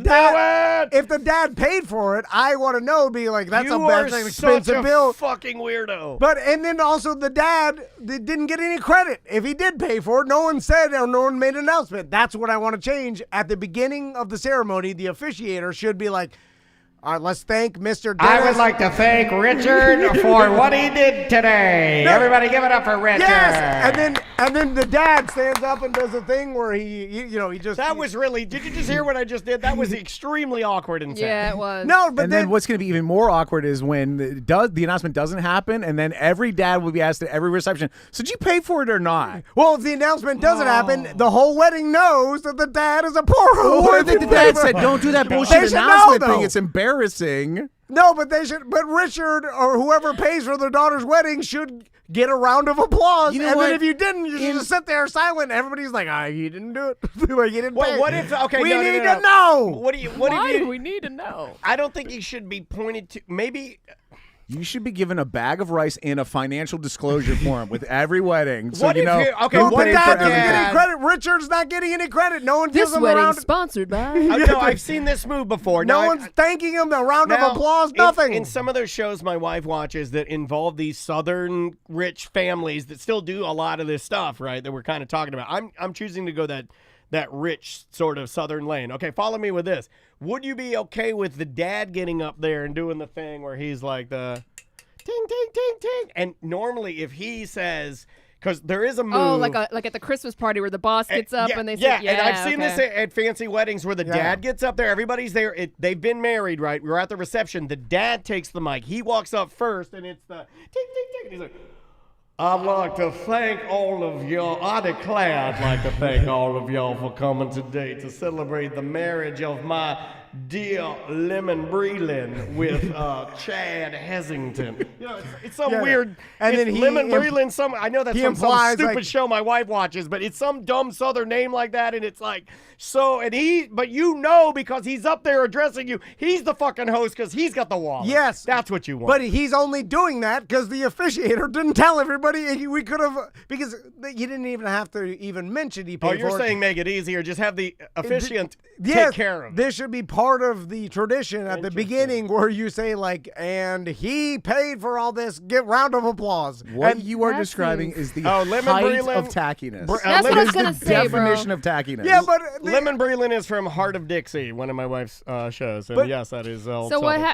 if the dad paid for it, I want to know. Be like, that's you a bad are thing, such expensive a bill. fucking weirdo. But and then also the dad didn't get any credit if he did pay for it. No one said or no one made an announcement. That's what I want to change at the beginning of the ceremony. The officiator should be like, all right, let's thank Mr. Dennis. I would like to thank Richard for what he did today. No. Everybody give it up for Richard. Yes, and then the dad stands up and does a thing where he just. That was really. Did you just hear what I just did? That was extremely awkward and sad. Yeah, it was. No, but and then what's going to be even more awkward is when the announcement doesn't happen, and then every dad will be asked at every reception, so did you pay for it or not? Well, if the announcement doesn't happen, the whole wedding knows that the dad is a porno. Or that the dad said, don't do that They bullshit should know, announcement though. thing. It's embarrassing. No, but they should. But Richard or whoever pays for their daughter's wedding should get a round of applause. You know and what? then if you didn't, you should just sit there silent. And everybody's like, you didn't do it. Like you didn't. Well, pay. what if? Okay, we no, need no, to know. What do you? Why do we need to know? I don't think he should be pointed to. Maybe. You should be given a bag of rice in a financial disclosure form with every wedding, so What you if know. okay, who what paid if for Dad doesn't everything. get any credit. Richard's not getting any credit. No one gives This him a round. wedding's sponsored by. No, I've seen this move before. No Now, one's thanking him. A round Now, of applause. Nothing. In some of those shows my wife watches that involve these southern rich families that still do a lot of this stuff, right? That we're kind of talking about. I'm choosing to go that rich sort of southern lane. Okay, follow me with this. Would you be okay with the dad getting up there and doing the thing where he's like the ting ting ting ting? And normally if he says, because there is a move. Oh, like at the Christmas party where the boss gets up and they say, and I've seen this at fancy weddings where the dad gets up there. Everybody's there. They've been married, right? We're at the reception. The dad takes the mic. He walks up first, and it's the ting, ting, ting. And he's like, I'd like to thank all of y'all. I'd like to thank all of y'all for coming today to celebrate the marriage of my dear Lemon Breland with Chad Hesington. You know, it's some weird. And it's then Lemon Breland. I know that's he some implies, stupid like- show my wife watches, but it's some dumb southern name like that, and it's like so. But you know because he's up there addressing you, he's the fucking host because he's got the wallet. Yes, that's what you want. But he's only doing that because the officiator didn't tell everybody. We could have because you didn't even have to even mention he paid Oh, you're for it. saying make it easier. Just have the officiant Yes, take care of it. this should be part of the tradition at the beginning where you say like, and he paid for all this. Get round of applause. What And you are describing is the Lemon height Breland- of tackiness. That's what I was It gonna is the say, bro. definition of tackiness. Yeah, but Lemon Breland is from Heart of Dixie, one of my wife's shows, and But- yes, that is. So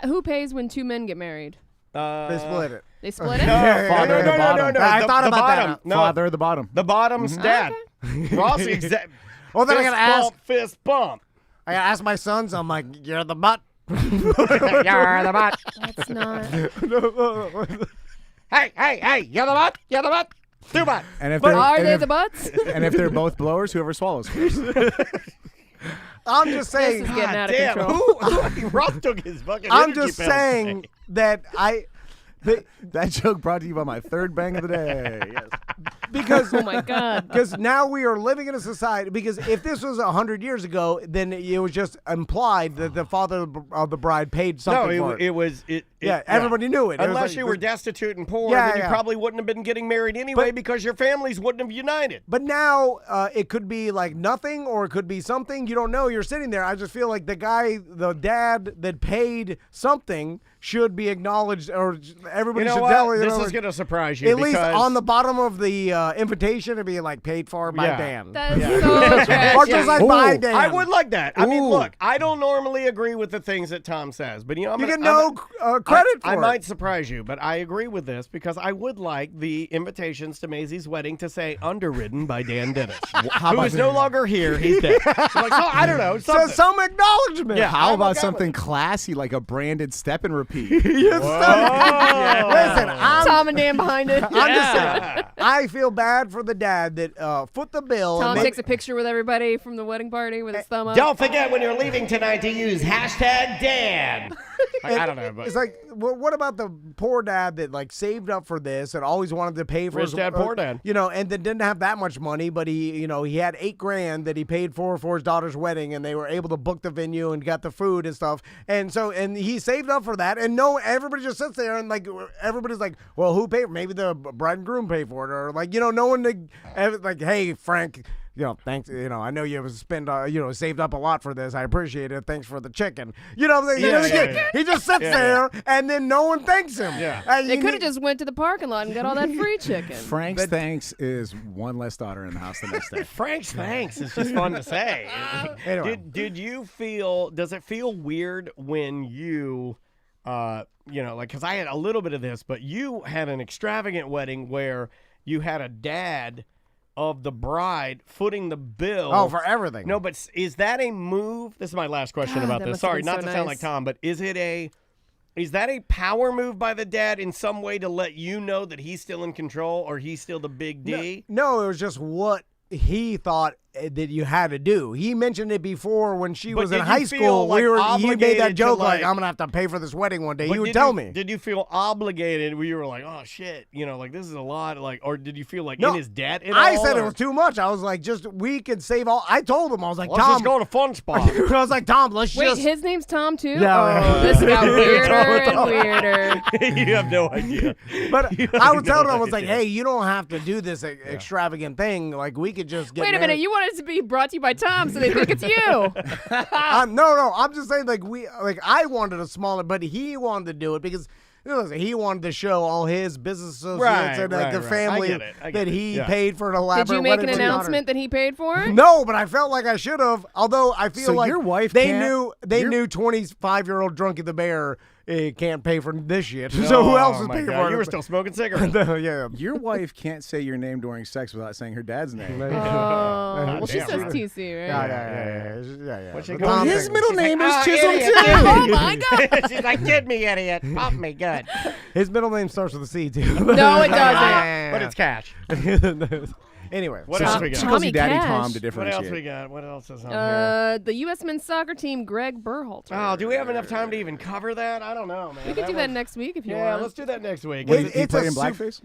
who pays when two men get married? they split it. They split it? Father at the bottom. I thought the about bottom. that. No, Father at the bottom. the bottom's dad. Ross, Well, then I gotta ask. Fist bump. I gotta ask my sons. I'm like, you're the butt. You're the butt. That's not. Hey, you're the butt. You're the butt. Two butt. And if Are and they if- the butts? And if they're both blowers, whoever swallows first. I'm just saying. This is getting out of Damn, control. Ross took his fucking I'm energy just pills saying today. that That joke brought to you by my third bang of the day. Yes. because Oh my God. because now we are living in a society. Because if this was 100 years ago, then it was just implied that the father of the bride paid something for it. Yeah, everybody knew it. It was Unless like- you were destitute and poor, Yeah, then you yeah. probably wouldn't have been getting married anyway But- because your families wouldn't have united. But now it could be like nothing, or it could be something. You don't know. You're sitting there. I just feel like the dad that paid something should be acknowledged, or everybody You know should what? tell. This is going to surprise you. At least because- on the bottom of the invitation, it'd be like paid for by Yeah. Dan. That's so trash. Or just like by Ooh. Dan. I would like that. I mean, Ooh. look, I don't normally agree with the things that Tom says, but you know, You get no credit for I it. might surprise you, but I agree with this because I would like the invitations to Maisie's wedding to say underwritten by Dan Dennis, who is no longer here. He's dead. Like, so, I don't know. So Something. some acknowledgement. Yeah. How I'm about okay something with classy like a branded step and repeat? Yes, Listen, Tom and Dan behind it. I'm just saying. I feel bad for the dad that foot the bill. Tom and takes a picture with everybody from the wedding party with his thumb up. Don't forget when you're leaving tonight to use hashtag Dan. I don't know, but it's like, what about the poor dad that like saved up for this and always wanted to pay for Rich dad, poor dad. You know, and then didn't have that much money, but he had $8,000 that he paid for his daughter's wedding, and they were able to book the venue and got the food and stuff, and he saved up for that, and everybody just sits there and like everybody's like, well, who paid? Maybe the bride and groom paid for it, or like no one like, hey Frank. Thanks. I know you saved up a lot for this. I appreciate it. Thanks for the chicken. You know what I'm saying? He just sits there, and then no one thanks him. Yeah. They could have just went to the parking lot and got all that free chicken. Frank's thanks is one less daughter in the house the next day. Frank's thanks is just fun to say. Anyway. Did you feel? Does it feel weird when you, because I had a little bit of this, but you had an extravagant wedding where you had a dad of the bride footing the bill. Oh, for everything. No, but is that a move? This is my last question about this. Sorry, not to sound like Tom, but is that a power move by the dad in some way to let you know that he's still in control or he's still the big D? No, it was just what he thought that you had to do. He mentioned it before when she was in high school. He made that joke like, I'm gonna have to pay for this wedding one day. He would tell me. Did you feel obligated where you were like, oh shit, like this is a lot, like, or did you feel like in his debt? I said it was too much. I was like, we could save all. I told him, I was like, let's Tom, just go to Fun Spot. I was like, Tom, let's Wait, just. his name's Tom too? Yeah. This got weirder and weirder. You have no idea. But I would tell him, I was like, hey, you don't have to do this extravagant thing. Like, we could just get. Wait a minute, you want it to be brought to you by Tom, so they think it's you. No, I'm just saying, I wanted a smaller, but he wanted to do it because he wanted to show all his business associates and the family that he paid for an elaborate. Did you make an wedding announcement that he paid for it? No, but I felt like I should have. Although I feel like your wife they knew 25-year-old Drunky the Bear can't pay for this shit. So who else is paying for it? You were still smoking cigarettes. Yeah. Your wife can't say your name during sex without saying her dad's name. Well, she says TC, right? Yeah. What's she The called? Tom His thing. middle name is Chisholm idiot. too. Oh my God! She's like, "Kid me, idiot. Pop me good." His middle name starts with a C too. No, it doesn't. But it's Cash. Anyway, What else we got? She calls you Daddy Cash. Tom to What differentiate. else we got? What else is on here? The U.S. men's soccer team, Greg Berhalter. Oh, do we have enough time to even cover that? I don't know, man. We could do that next week if you Yeah, want. let's do that next week. Did he It's play a in sup- blackface?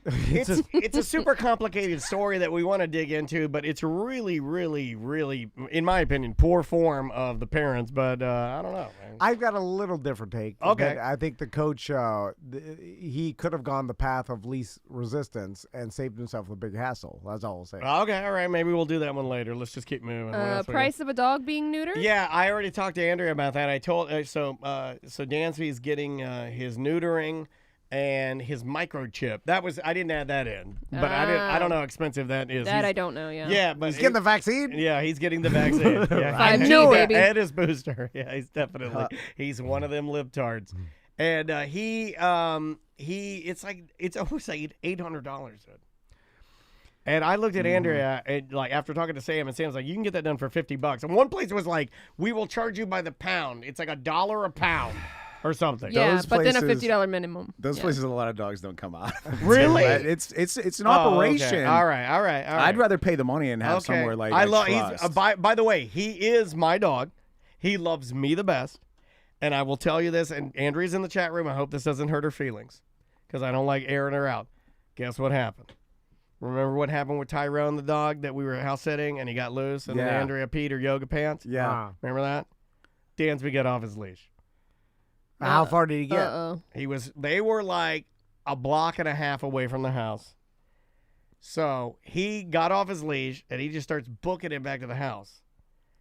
It's a super complicated story that we want to dig into, but it's really, really, really, in my opinion, poor form of the parents. But I don't know, man. I've got a little different take. Okay. I think the coach, he could have gone the path of least resistance and saved himself a big hassle. That's all I'll say. Okay, all right. Maybe we'll do that one later. Let's just keep moving. What else we got? Price of a dog being neutered? Yeah, I already talked to Andrea about that. I told so Dansby's getting his neutering and his microchip. That was I didn't add that in, but I don't know how expensive that is. I don't know. Yeah. Yeah, but He's getting the vaccine? Yeah, he's getting the vaccine. Yeah, 5G, baby. And his booster. Yeah, he's definitely he's one of them libtards. And it's almost like $800. And I looked at Andrea, and like after talking to Sam, and Sam's like, "You can get that done for $50." And one place was like, "We will charge you by the pound. It's like $1 a pound, or something." Yeah, Those but then a places- $50 minimum. Those Yeah. places, a lot of dogs don't come out. Really? It's an Oh, operation. okay. All right. I'd rather pay the money and have somewhere like I love. trust. By the way, he is my dog. He loves me the best, and I will tell you this. And Andrea's in the chat room. I hope this doesn't hurt her feelings, because I don't like airing her out. Guess what happened? Remember what happened with Tyrone the dog that we were house sitting and he got loose and then Yeah. Andrea peed her yoga pants? Yeah. Remember that? Dansby got off his leash. How far did he get? They were like a block and a half away from the house. So he got off his leash and he just starts booking it back to the house.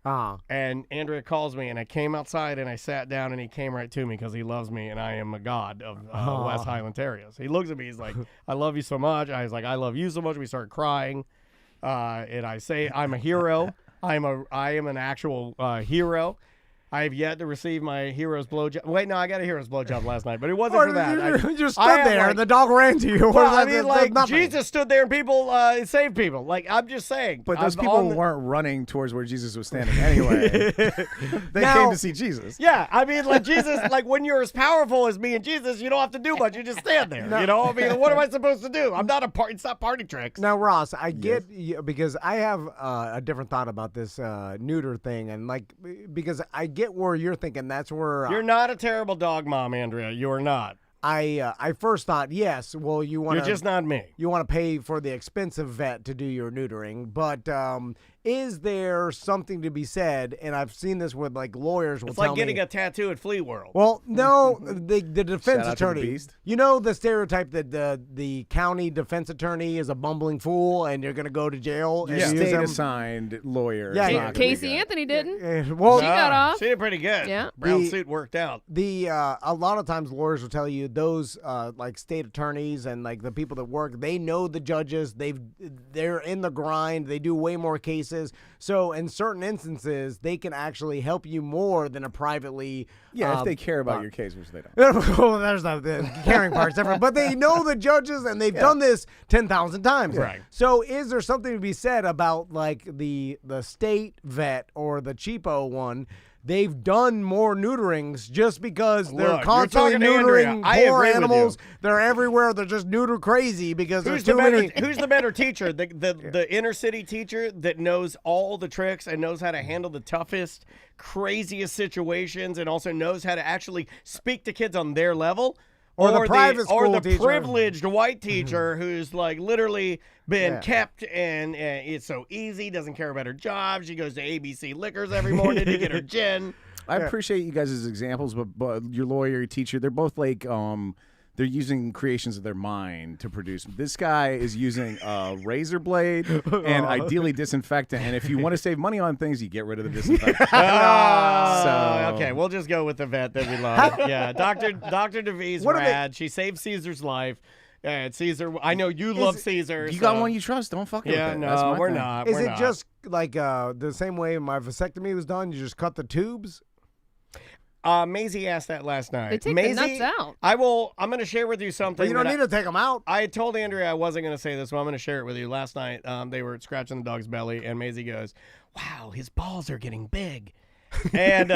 And Andrea calls me and I came outside and I sat down and he came right to me because he loves me and I am a god of West Highland Terriers. He looks at me, he's like, "I love you so much." I was like, "I love you so much." We started crying. And I say, "I'm a hero. I am an actual hero. I have yet to receive my hero's blowjob." Wait, no, I got a hero's blowjob last night, but it wasn't for that. You just stood there and the dog ran to you. Well, I mean, like, Jesus stood there and people saved people. Like, I'm just saying. But those people weren't running towards where Jesus was standing anyway. They Now- came to see Jesus. Yeah, I mean, like, Jesus, like, when you're as powerful as me and Jesus, you don't have to do much. You just stand there. You know? I mean, what am I supposed to do? I'm not it's not party tricks. Now, Ross, I get because I have a different thought about this neuter thing, and like because I get get where you're thinking. That's where You're not a terrible dog mom, Andrea. You're not. I first thought, yes, well, you want You're just not me. You want to pay for the expensive vet to do your neutering, but is there something to be said? And I've seen this with like lawyers. It's like getting a tattoo at Flea World. Well, no, the defense Shout out to the attorney. beast. You know the stereotype that the county defense attorney is a bumbling fool and you're going to go to jail. Your and use state them? assigned lawyer. Yeah, is yeah. not gonna be Casey good. Anthony didn't. Well, she got off. She did pretty good. Yeah. Brown suit worked out. A lot of times lawyers will tell you those like state attorneys and like the people that work, they know the judges. They're in the grind. They do way more cases. So in certain instances, they can actually help you more than a privately. Yeah, if they care about your case, which they don't. Well, there's the caring part's different, but they know the judges and they've done this 10,000 times. Right. So is there something to be said about like the state vet or the cheapo one? They've done more neuterings just because they're Look, constantly you're talking to Andrea. neutering I poor agree with animals. you. They're everywhere. They're just neuter crazy because Who's there's the too better? many. Who's the better teacher? The inner city teacher that knows all the tricks and knows how to handle the toughest, craziest situations, and also knows how to actually speak to kids on their level. Or the private or school the teacher. privileged white teacher who's like literally been kept and it's so easy, doesn't care about her job. She goes to ABC Liquors every morning to get her gin. I appreciate you guys as examples, but your lawyer, your teacher, they're both like they're using creations of their mind to produce. This guy is using a razor blade and ideally disinfectant. And if you want to save money on things, you get rid of the disinfectant. Okay, we'll just go with the vet that we love. Yeah, Dr. DeVee's rad. She saved Caesar's life. And Caesar, I know you love Caesar. You got one you trust. Don't fuck with it. Yeah, That's my no, we're thing. not. Is we're it not. just like the same way my vasectomy was done? You just cut the tubes? Maisie asked that last night. They take Maisie, the nuts out. I'm going to share with you something. But you don't need to take them out. I told Andrea I wasn't going to say this, but I'm going to share it with you. Last night, they were scratching the dog's belly, and Maisie goes, "Wow, his balls are getting big." and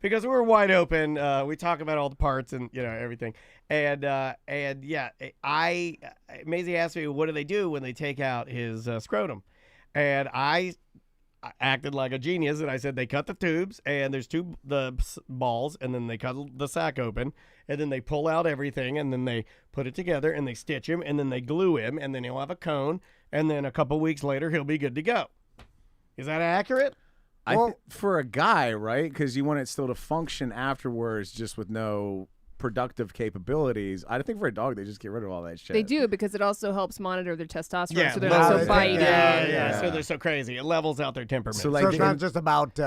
because we were wide open, we talk about all the parts and everything. And yeah, Maisie asked me, "What do they do when they take out his scrotum?" And I acted like a genius, and I said they cut the tubes, and there's the balls, and then they cut the sack open, and then they pull out everything, and then they put it together, and they stitch him, and then they glue him, and then he'll have a cone, and then a couple weeks later he'll be good to go. Is that accurate? For a guy, right? Because you want it still to function afterwards, just with no productive capabilities. I think for a dog, they just get rid of all that shit. They do because it also helps monitor their testosterone, Yeah, so they're not so bitey. Yeah, so they're so crazy. It levels out their temperament. So it's not just about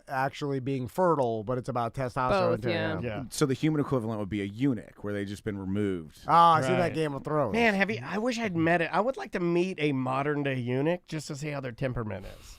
actually being fertile, but it's about testosterone Both, too. yeah. So the human equivalent would be a eunuch, where they just been removed. I see that Game of Thrones. Man, I wish I'd met it. I would like to meet a modern day eunuch just to see how their temperament is.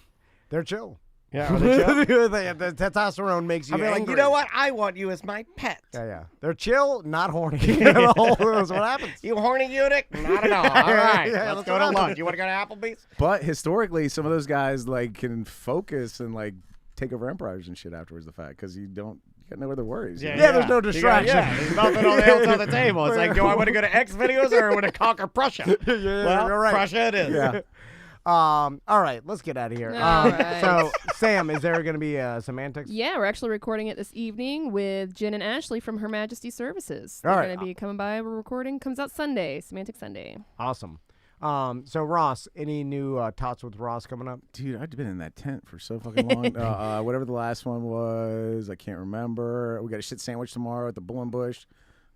They're chill. Yeah, are they chill? The testosterone makes you I mean, like, angry. you know what? I want you as my pet. Yeah. They're chill, not horny. That's what happens. You horny eunuch? Not at all. All right, Yeah, let's that's go what to happens. lunch. You want to go to Applebee's? But historically, some of those guys like can focus and like take over empires and shit afterwards. The fact because you got no other worries. Yeah, there's no distraction. There's nothing else on the table. It's like, do I want to go to X videos or I want to conquer Prussia? Well, you're right. Prussia it is. Yeah. All right, let's get out of here. All right. So, Sam, is there going to be semantics? Yeah, we're actually recording it this evening with Jen and Ashley from Her Majesty Services. All They're right. going to be coming by. We're recording. Comes out Sunday, Semantic Sunday. Awesome. So, Ross, any new Tots with Ross coming up? Dude, I've been in that tent for so fucking long. Whatever the last one was, I can't remember. We got a shit sandwich tomorrow at the Bull and Bush.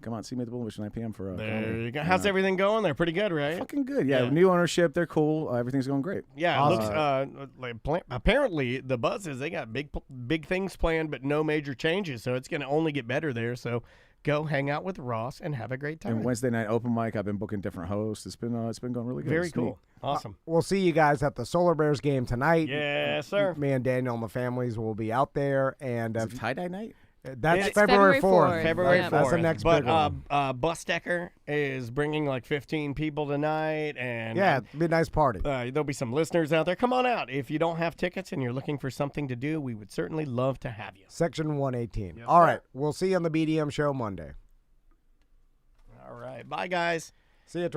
Come on, see me at the Bull and Bush at 9 p.m. for There you go. How's everything going? They're pretty good, right? Fucking good. Yeah, new ownership. They're cool. Everything's going great. Yeah, it looks apparently the buzz is they got big things planned, but no major changes. So it's going to only get better there. So go hang out with Ross and have a great time. And Wednesday night open mic, I've been booking different hosts. It's been going really good. Very It's cool. neat. Awesome. We'll see you guys at the Solar Bears game tonight. Yes, sir. Me and Daniel and the families will be out there. And Is it tie-dye night? That's It's February 4th. February 4th. That's the next but, big one. Bus Decker is bringing like 15 people tonight. And Yeah, it'll be a nice party. there'll be some listeners out there. Come on out. If you don't have tickets and you're looking for something to do, we would certainly love to have you. Section 118. Yes, All sir. right, we'll see you on the BDM show Monday. All right. Bye, guys. See you,